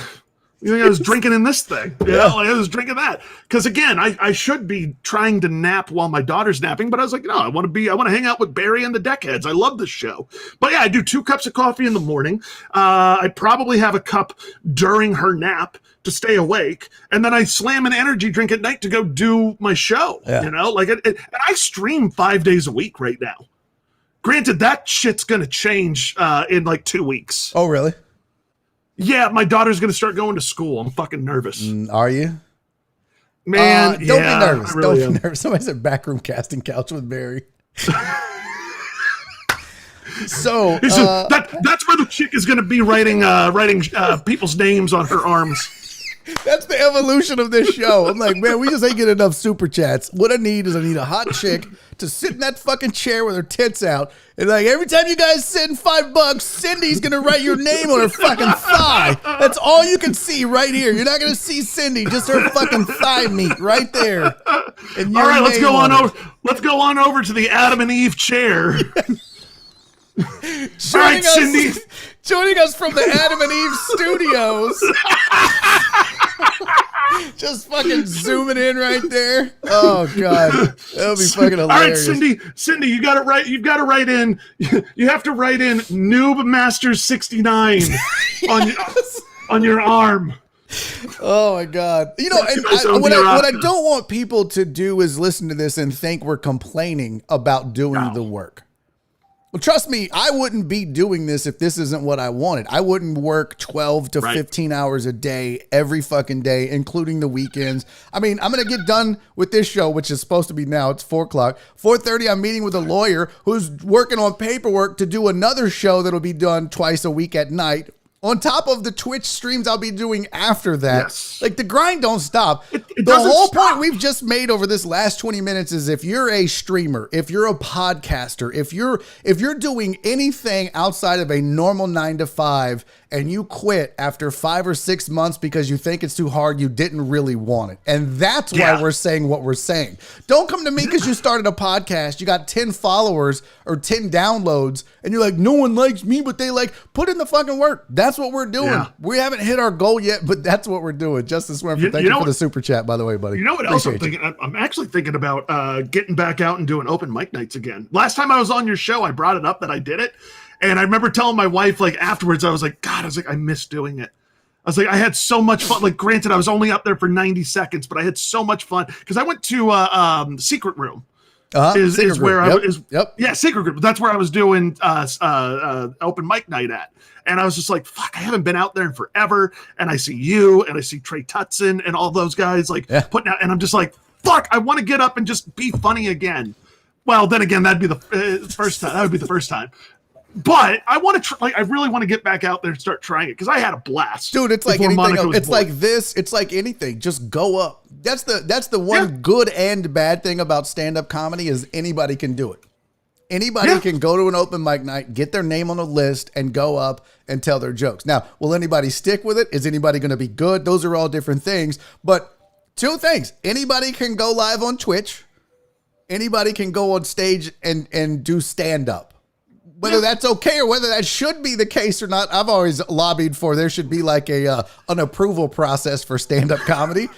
You think I was drinking in this thing? Yeah, like I was drinking that. Because again, I should be trying to nap while my daughter's napping, but I was like, no, I want to hang out with Barry and the Deckheads. I love this show. But yeah, I do 2 cups of coffee in the morning. I probably have a cup during her nap to stay awake, and then I slam an energy drink at night to go do my show. Yeah. You know, like and I stream 5 days a week right now. Granted, that shit's gonna change in like 2 weeks. Oh, really? Yeah, my daughter's going to start going to school. I'm fucking nervous. Are you? Man, don't be nervous. Really don't be nervous. Somebody said backroom casting couch with Barry. So that's where the chick is going to be writing people's names on her arms. That's the evolution of this show. I'm like, man, we just ain't getting enough super chats. What I need a hot chick to sit in that fucking chair with her tits out. And like every time you guys send $5, Cindy's gonna write your name on her fucking thigh. That's all you can see right here. You're not gonna see Cindy, just her fucking thigh meat right there. And all right, let's go on over. Let's go on over to the Adam and Eve chair. Joining us from the Adam and Eve studios. Just fucking zooming in right there. Oh god, that'll be fucking hilarious. All right, Cindy, you got it right. You've got to write in. You have to write in Noob Masters 69 on your arm. Oh my god! You know, and what I don't want people to do is listen to this and think we're complaining about doing the work. Well, trust me, I wouldn't be doing this if this isn't what I wanted. I wouldn't work 12 to 15 hours a day, every fucking day, including the weekends. I mean, I'm going to get done with this show, which is supposed to be now. It's 4 o'clock. 4:30, I'm meeting with a lawyer who's working on paperwork to do another show that'll be done twice a week at night. On top of the Twitch streams I'll be doing after that. Yes. Like the grind don't stop. The whole point we've just made over this last 20 minutes is if you're a streamer, if you're a podcaster, if you're doing anything outside of a normal 9 to 5 and you quit after 5 or 6 months because you think it's too hard, you didn't really want it. And that's why we're saying what we're saying. Don't come to me because you started a podcast, you got 10 followers or 10 downloads, and you're like, no one likes me, but they put in the fucking work. That's what we're doing. Yeah. We haven't hit our goal yet, but that's what we're doing. Justice Swimford, thank you for the super chat, by the way, buddy. You know what else I'm thinking? I'm actually thinking about getting back out and doing open mic nights again. Last time I was on your show, I brought it up that I did it. And I remember telling my wife, afterwards, I miss doing it. I was like, I had so much fun. Like, granted, I was only up there for 90 seconds, but I had so much fun. Because I went to Secret Room. Is where I was. Yeah, Secret Group. That's where I was doing open mic night at. And I was just like, fuck, I haven't been out there in forever. And I see you, and I see Trey Tutson, and all those guys, putting out. And I'm just like, fuck, I want to get up and just be funny again. Well, then again, that'd be the first time. That would be the first time. But I want to I really want to get back out there and start trying it because I had a blast, dude. It's like anything else. It's like this. It's like anything. Just go up. That's the one good and bad thing about stand-up comedy is anybody can do it. Anybody can go to an open mic night, get their name on a list, and go up and tell their jokes. Now, will anybody stick with it? Is anybody going to be good? Those are all different things. But 2 things: anybody can go live on Twitch. Anybody can go on stage and do stand-up. Whether that's okay or whether that should be the case or not, I've always lobbied for there should be an approval process for stand-up comedy.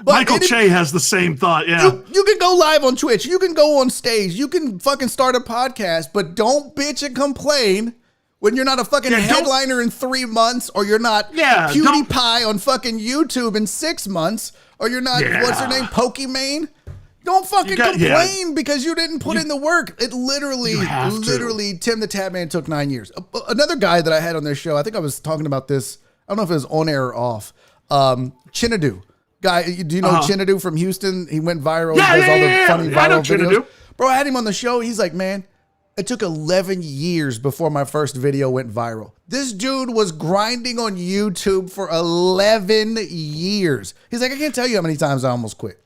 But Michael Che has the same thought, yeah. You can go live on Twitch. You can go on stage. You can fucking start a podcast, but don't bitch and complain when you're not a fucking headliner in 3 months or you're not PewDiePie on fucking YouTube in 6 months or you're not, what's her name, Pokimane? Don't fucking complain because you didn't put in the work. It literally, Tim the Tap Man took 9 years. Another guy that I had on this show, I think I was talking about this. I don't know if it was on air or off. Chinadu. Guy, do you know Chinadu from Houston? He went viral. He does all the funny viral videos. Bro, I had him on the show. He's like, man, it took 11 years before my first video went viral. This dude was grinding on YouTube for 11 years. He's like, I can't tell you how many times I almost quit.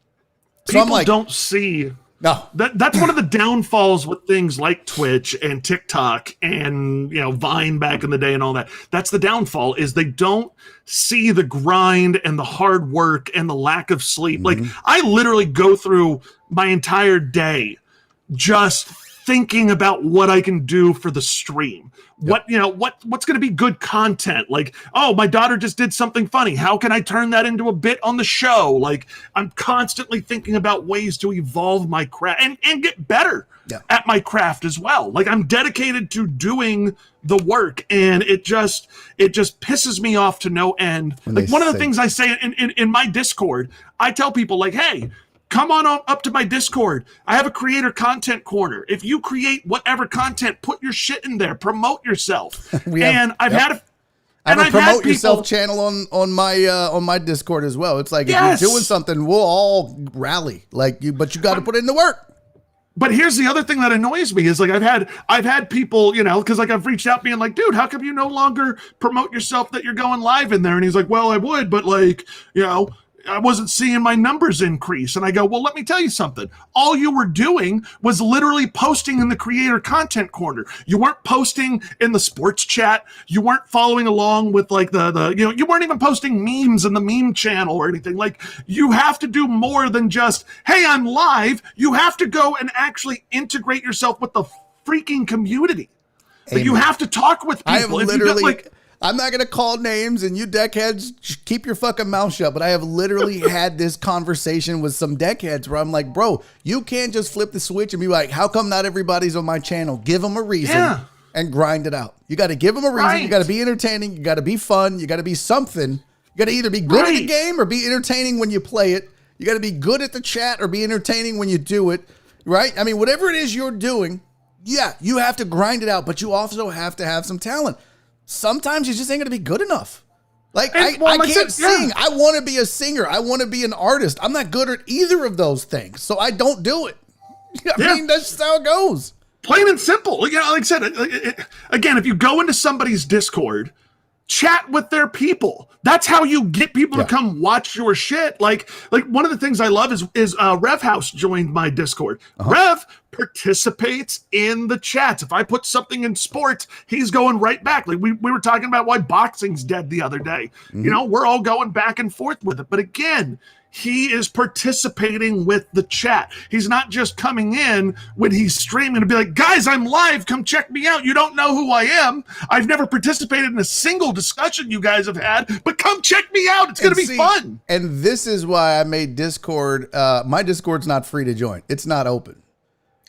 So People I'm like, don't see. No. That's one of the downfalls with things like Twitch and TikTok and, Vine back in the day and all that. That's the downfall, is they don't see the grind and the hard work and the lack of sleep. Like, I literally go through my entire day just thinking about what I can do for the stream. Yep. What's going to be good content? Like, oh, my daughter just did something funny. How can I turn that into a bit on the show? Like, I'm constantly thinking about ways to evolve my craft and get better at my craft as well. Like, I'm dedicated to doing the work, and it just pisses me off to no end. Like, one of the things I say in my Discord, I tell people, like, hey, come on up to my Discord. I have a creator content corner. If you create whatever content, put your shit in there. Promote yourself. I've had a promote yourself channel on my Discord as well. It's like, if you're doing something, we'll all rally. But you got to put in the work. But here's the other thing that annoys me is, like, I've had people, because, like, I've reached out being like, dude, how come you no longer promote yourself that you're going live in there? And he's like, well, I would, but, like, I wasn't seeing my numbers increase. And I go, well, let me tell you something. All you were doing was literally posting in the creator content corner. You weren't posting in the sports chat. You weren't following along with, like, you weren't even posting memes in the meme channel or anything. Like, you have to do more than just, hey, I'm live. You have to go and actually integrate yourself with the freaking community. Like, you have to talk with people. I have literally... I'm not going to call names, and you deckheads, keep your fucking mouth shut. But I have literally had this conversation with some deckheads where I'm like, bro, you can't just flip the switch and be like, how come not everybody's on my channel? Give them a reason and grind it out. You got to give them a reason. Right. You got to be entertaining. You got to be fun. You got to be something. You got to either be good at the game or be entertaining when you play it. You got to be good at the chat or be entertaining when you do it. Right? I mean, whatever it is you're doing, you have to grind it out, but you also have to have some talent. Sometimes you just ain't going to be good enough. Like, I can't sing. I want to be a singer. I want to be an artist. I'm not good at either of those things, so I don't do it. I mean, that's just how it goes. Plain and simple. Like I said, again, if you go into somebody's Discord, chat with their people. That's how you get people to come watch your shit. Like one of the things I love is Rev House joined my Discord. Rev participates in the chats. If I put something in sports, he's going right back. Like we were talking about why boxing's dead the other day. We're all going back and forth with it. But again, he is participating with the chat. He's not just coming in when he's streaming to be like, guys, I'm live. Come check me out. You don't know who I am. I've never participated in a single discussion you guys have had, but come check me out. It's going to be fun. And this is why I made Discord. My Discord's not free to join. It's not open.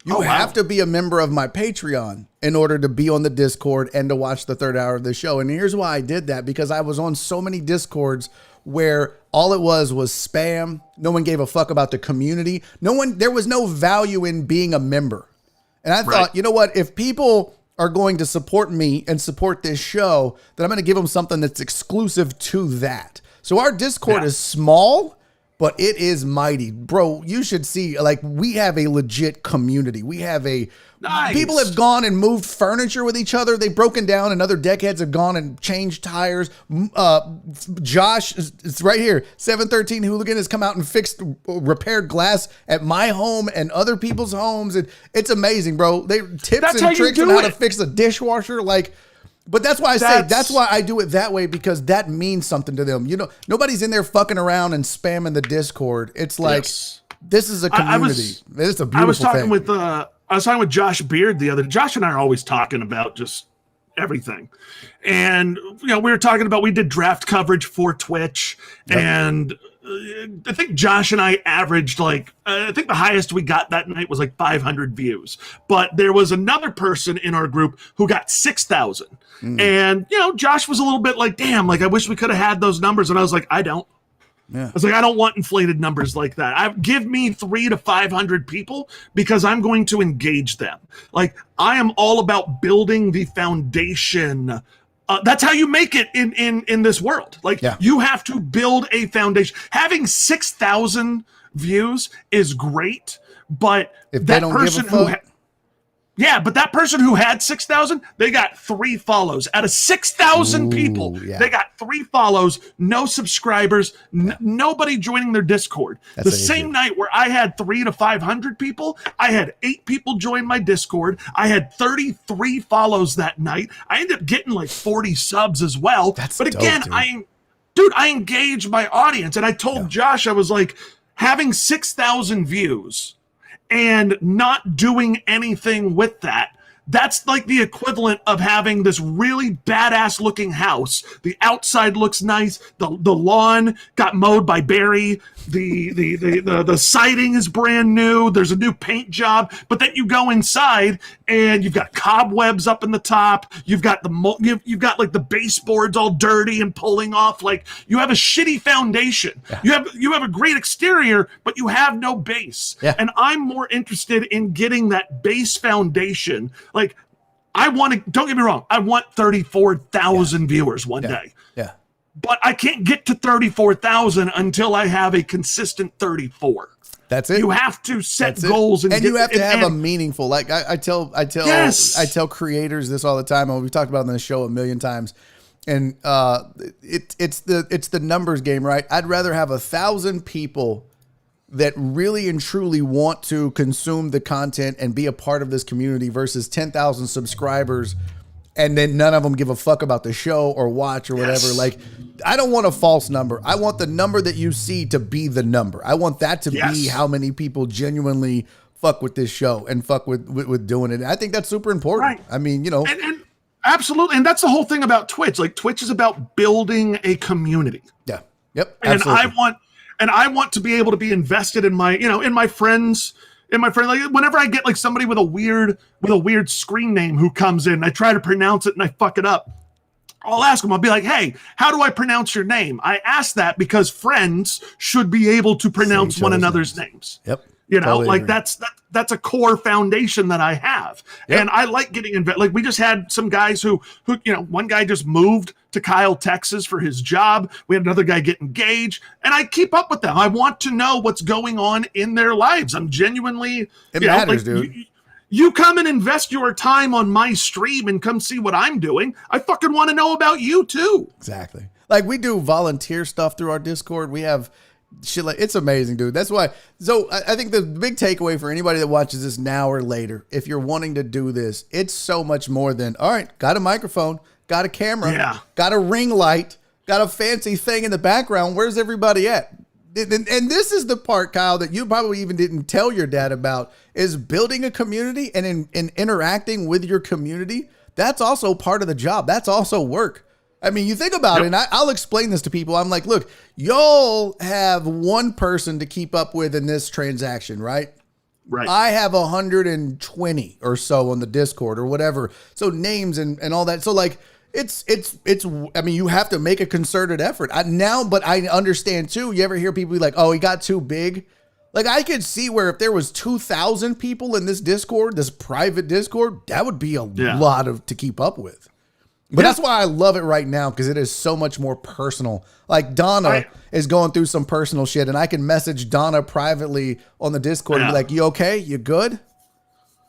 You have to be a member of my Patreon in order to be on the Discord and to watch the third hour of the show. And here's why I did that, because I was on so many Discords where all it was spam. No one gave a fuck about the community. There was no value in being a member. And I thought, you know what? If people are going to support me and support this show, then I'm going to give them something that's exclusive to that. So our Discord is small, but it is mighty. Bro, you should see, like, we have a legit community. We have people have gone and moved furniture with each other. They've broken down, and other deckheads have gone and changed tires. Josh, it's right here. 713 Hooligan has come out and repaired glass at my home and other people's homes. And it's amazing, bro. Tips and tricks on how to fix a dishwasher. But that's why that's why I do it that way, because that means something to them. Nobody's in there fucking around and spamming the Discord. It's like, this is a community. It's a beautiful thing. I was talking with Josh Beard the other day. Josh and I are always talking about just everything. And, we were talking about, we did draft coverage for Twitch. And I think Josh and I averaged I think the highest we got that night was 500 views. But there was another person in our group who got 6,000. And, Josh was a little bit like, damn, I wish we could have had those numbers. And I was like, I don't. Yeah. I was like, I don't want inflated numbers like that. Give me 300 to 500 people, because I'm going to engage them. I am all about building the foundation That's how you make it in this world. Like you have to build a foundation. Having 6,000 views is great, but if that person but that person who had 6,000, they got 3 follows out of 6,000 people. They got 3 follows, no subscribers, nobody joining their Discord. The same night where I had 300 to 500 people, I had 8 people join my Discord. I had 33 follows that night. I ended up getting like 40 subs as well. But again, I engaged my audience, and I told Josh, I was like, having 6,000 views and not doing anything with that, that's like the equivalent of having this really badass looking house. The outside looks nice. The lawn got mowed by Barry. The siding is brand new. There's a new paint job. But then you go inside and you've got cobwebs up in the top. You've got you've got like the baseboards all dirty and pulling off. Like you have a shitty foundation. Yeah. You have a great exterior, but you have no base. Yeah. And I'm more interested in getting that base foundation. Like, don't get me wrong, I want 34,000 viewers one day. Yeah. But I can't get to 34,000 until I have a consistent 34. That's it. You have to set goals, and you have to have a meaningful. Like I tell creators this all the time. And we've talked about it on the show a million times. And it's the numbers game, right? I'd rather have 1,000 people that really and truly want to consume the content and be a part of this community versus 10,000 subscribers and then none of them give a fuck about the show or watch or whatever. Yes. Like, I don't want a false number. I want the number that you see to be the number. I want that to be how many people genuinely fuck with this show and fuck with doing it. And I think that's super important. Right. I mean, and absolutely. And that's the whole thing about Twitch. Like, Twitch is about building a community. Yeah. Yep. Absolutely. And I want to be able to be invested in my, in my friends, like whenever I get like somebody with a weird screen name who comes in, I try to pronounce it and I fuck it up. I'll ask them, I'll be like, hey, how do I pronounce your name? I ask that because friends should be able to pronounce one another's names. Yep. Totally like agree. That's a core foundation that I have. Yep. And I like getting involved. Like, we just had some guys who, one guy just moved to Kyle, Texas for his job. We had another guy get engaged, and I keep up with them. I want to know what's going on in their lives. I'm genuinely, it matters, dude. You come and invest your time on my stream and come see what I'm doing. I fucking want to know about you too. Exactly. Like, we do volunteer stuff through our Discord. We have shit like, it's amazing, dude. That's why. So I think the big takeaway for anybody that watches this now or later, if you're wanting to do this, it's so much more than, all right, got a microphone, got a camera, got a ring light, got a fancy thing in the background. Where's everybody at? And this is the part, Kyle, that you probably even didn't tell your dad about, is building a community and in interacting with your community. That's also part of the job. That's also work. I mean, you think about it, and I'll explain this to people. I'm like, look, y'all have one person to keep up with in this transaction, right? Right. I have 120 or so on the Discord or whatever. So names and all that. So like, it's, I mean, you have to make a concerted effort. But I understand too. You ever hear people be like, oh, he got too big? Like, I could see where if there was 2,000 people in this Discord, this private Discord, that would be a lot to keep up with. But that's why I love it right now, because it is so much more personal. Like, Donna is going through some personal shit, and I can message Donna privately on the Discord and be like, you okay? You good?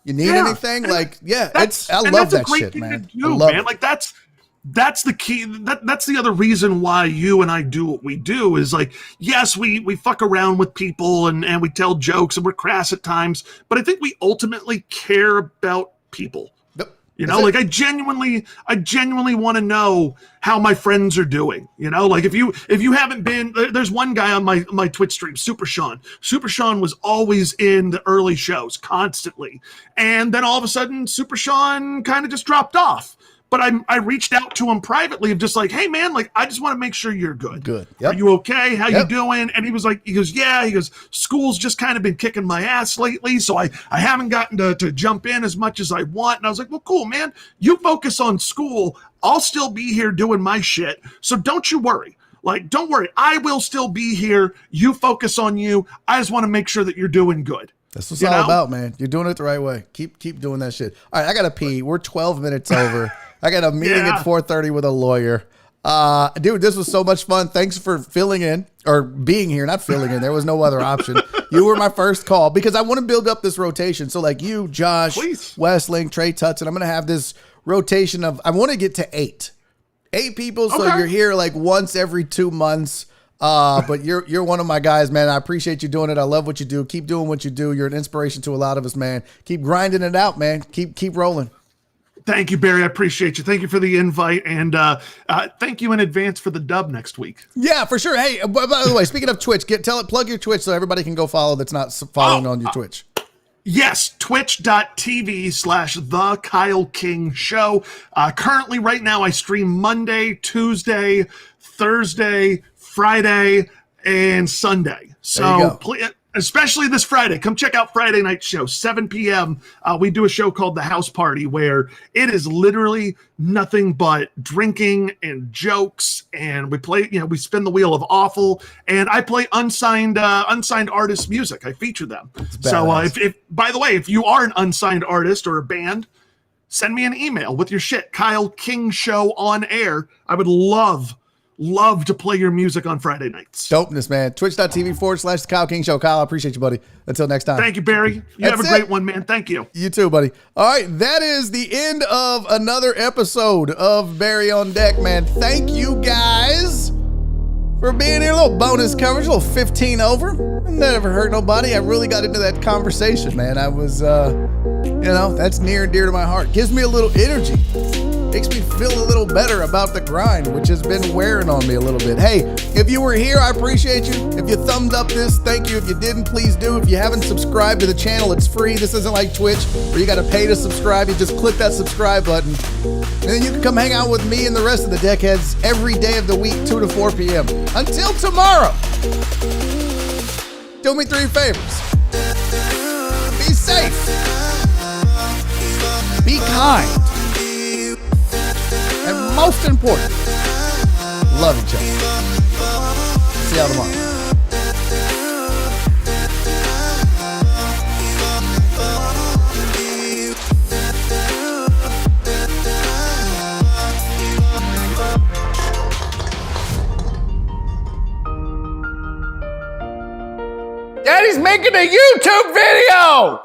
You need anything? Like, I love that shit, man. I love it. Like, that's the key. That's the other reason why you and I do what we do, is like, yes, we fuck around with people and we tell jokes and we're crass at times, but I think we ultimately care about people. Like, I genuinely want to know how my friends are doing. Like, if you haven't been, there's one guy on my Twitch stream, Super Sean. Super Sean was always in the early shows constantly. And then all of a sudden, Super Sean kind of just dropped off. But I reached out to him privately of just like, hey man, like, I just want to make sure you're good. Good. Yep. Are you okay? How you doing? And he goes, yeah. He goes, school's just kind of been kicking my ass lately, so I haven't gotten to jump in as much as I want. And I was like, well, cool, man. You focus on school. I'll still be here doing my shit. So don't you worry. Like, don't worry. I will still be here. You focus on you. I just want to make sure that you're doing good. That's what it's all about, man. You're doing it the right way. Keep doing that shit. All right, I got to pee. We're 12 minutes over. I got a meeting at 4:30 with a lawyer. Dude, this was so much fun. Thanks for filling in or being here, not filling in. There was no other option. You were my first call because I want to build up this rotation. So like you, Josh, Westling, Trey Tutson, I'm going to have this rotation of, I want to get to 8 people. So you're here like once every 2 months. But you're one of my guys, man. I appreciate you doing it. I love what you do. Keep doing what you do. You're an inspiration to a lot of us, man. Keep grinding it out, man. Keep rolling. Thank you, Barry. I appreciate you. Thank you for the invite, and thank you in advance for the dub next week. Yeah, for sure. Hey, by the way, speaking of Twitch, plug your Twitch so everybody can go follow that's not following on your Twitch. Yes, twitch.tv/The Kyle King Show. Currently, right now, I stream Monday, Tuesday, Thursday, Friday, and Sunday. So especially this Friday, come check out Friday night show, 7 p.m. We do a show called The House Party where it is literally nothing but drinking and jokes. And we play, we spin the wheel of awful, and I play unsigned artist music. I feature them. So if by the way, if you are an unsigned artist or a band, send me an email with your shit, Kyle King Show on air. I would love to play your music on Friday nights. Dopeness, man. Twitch.tv/The Kyle King Show. Kyle, I appreciate you, buddy. Until next time. Thank you, Barry. You have a great one, man. Thank you. You too, buddy. All right, that is the end of another episode of Barry on Deck, man. Thank you guys for being here. A little bonus coverage, a little 15 over. Never hurt nobody. I really got into that conversation, man. I was, that's near and dear to my heart. Gives me a little energy. Makes me feel a little better about the grind, which has been wearing on me a little bit. Hey, if you were here, I appreciate you. If you thumbed up this, thank you. If you didn't, please do. If you haven't subscribed to the channel, it's free. This isn't like Twitch where you got to pay to subscribe. You just click that subscribe button. And then you can come hang out with me and the rest of the deckheads every day of the week, 2 to 4 p.m. Until tomorrow, do me 3 favors. Be safe. Be kind. And most important, love each other. See y'all tomorrow. Daddy's making a YouTube video!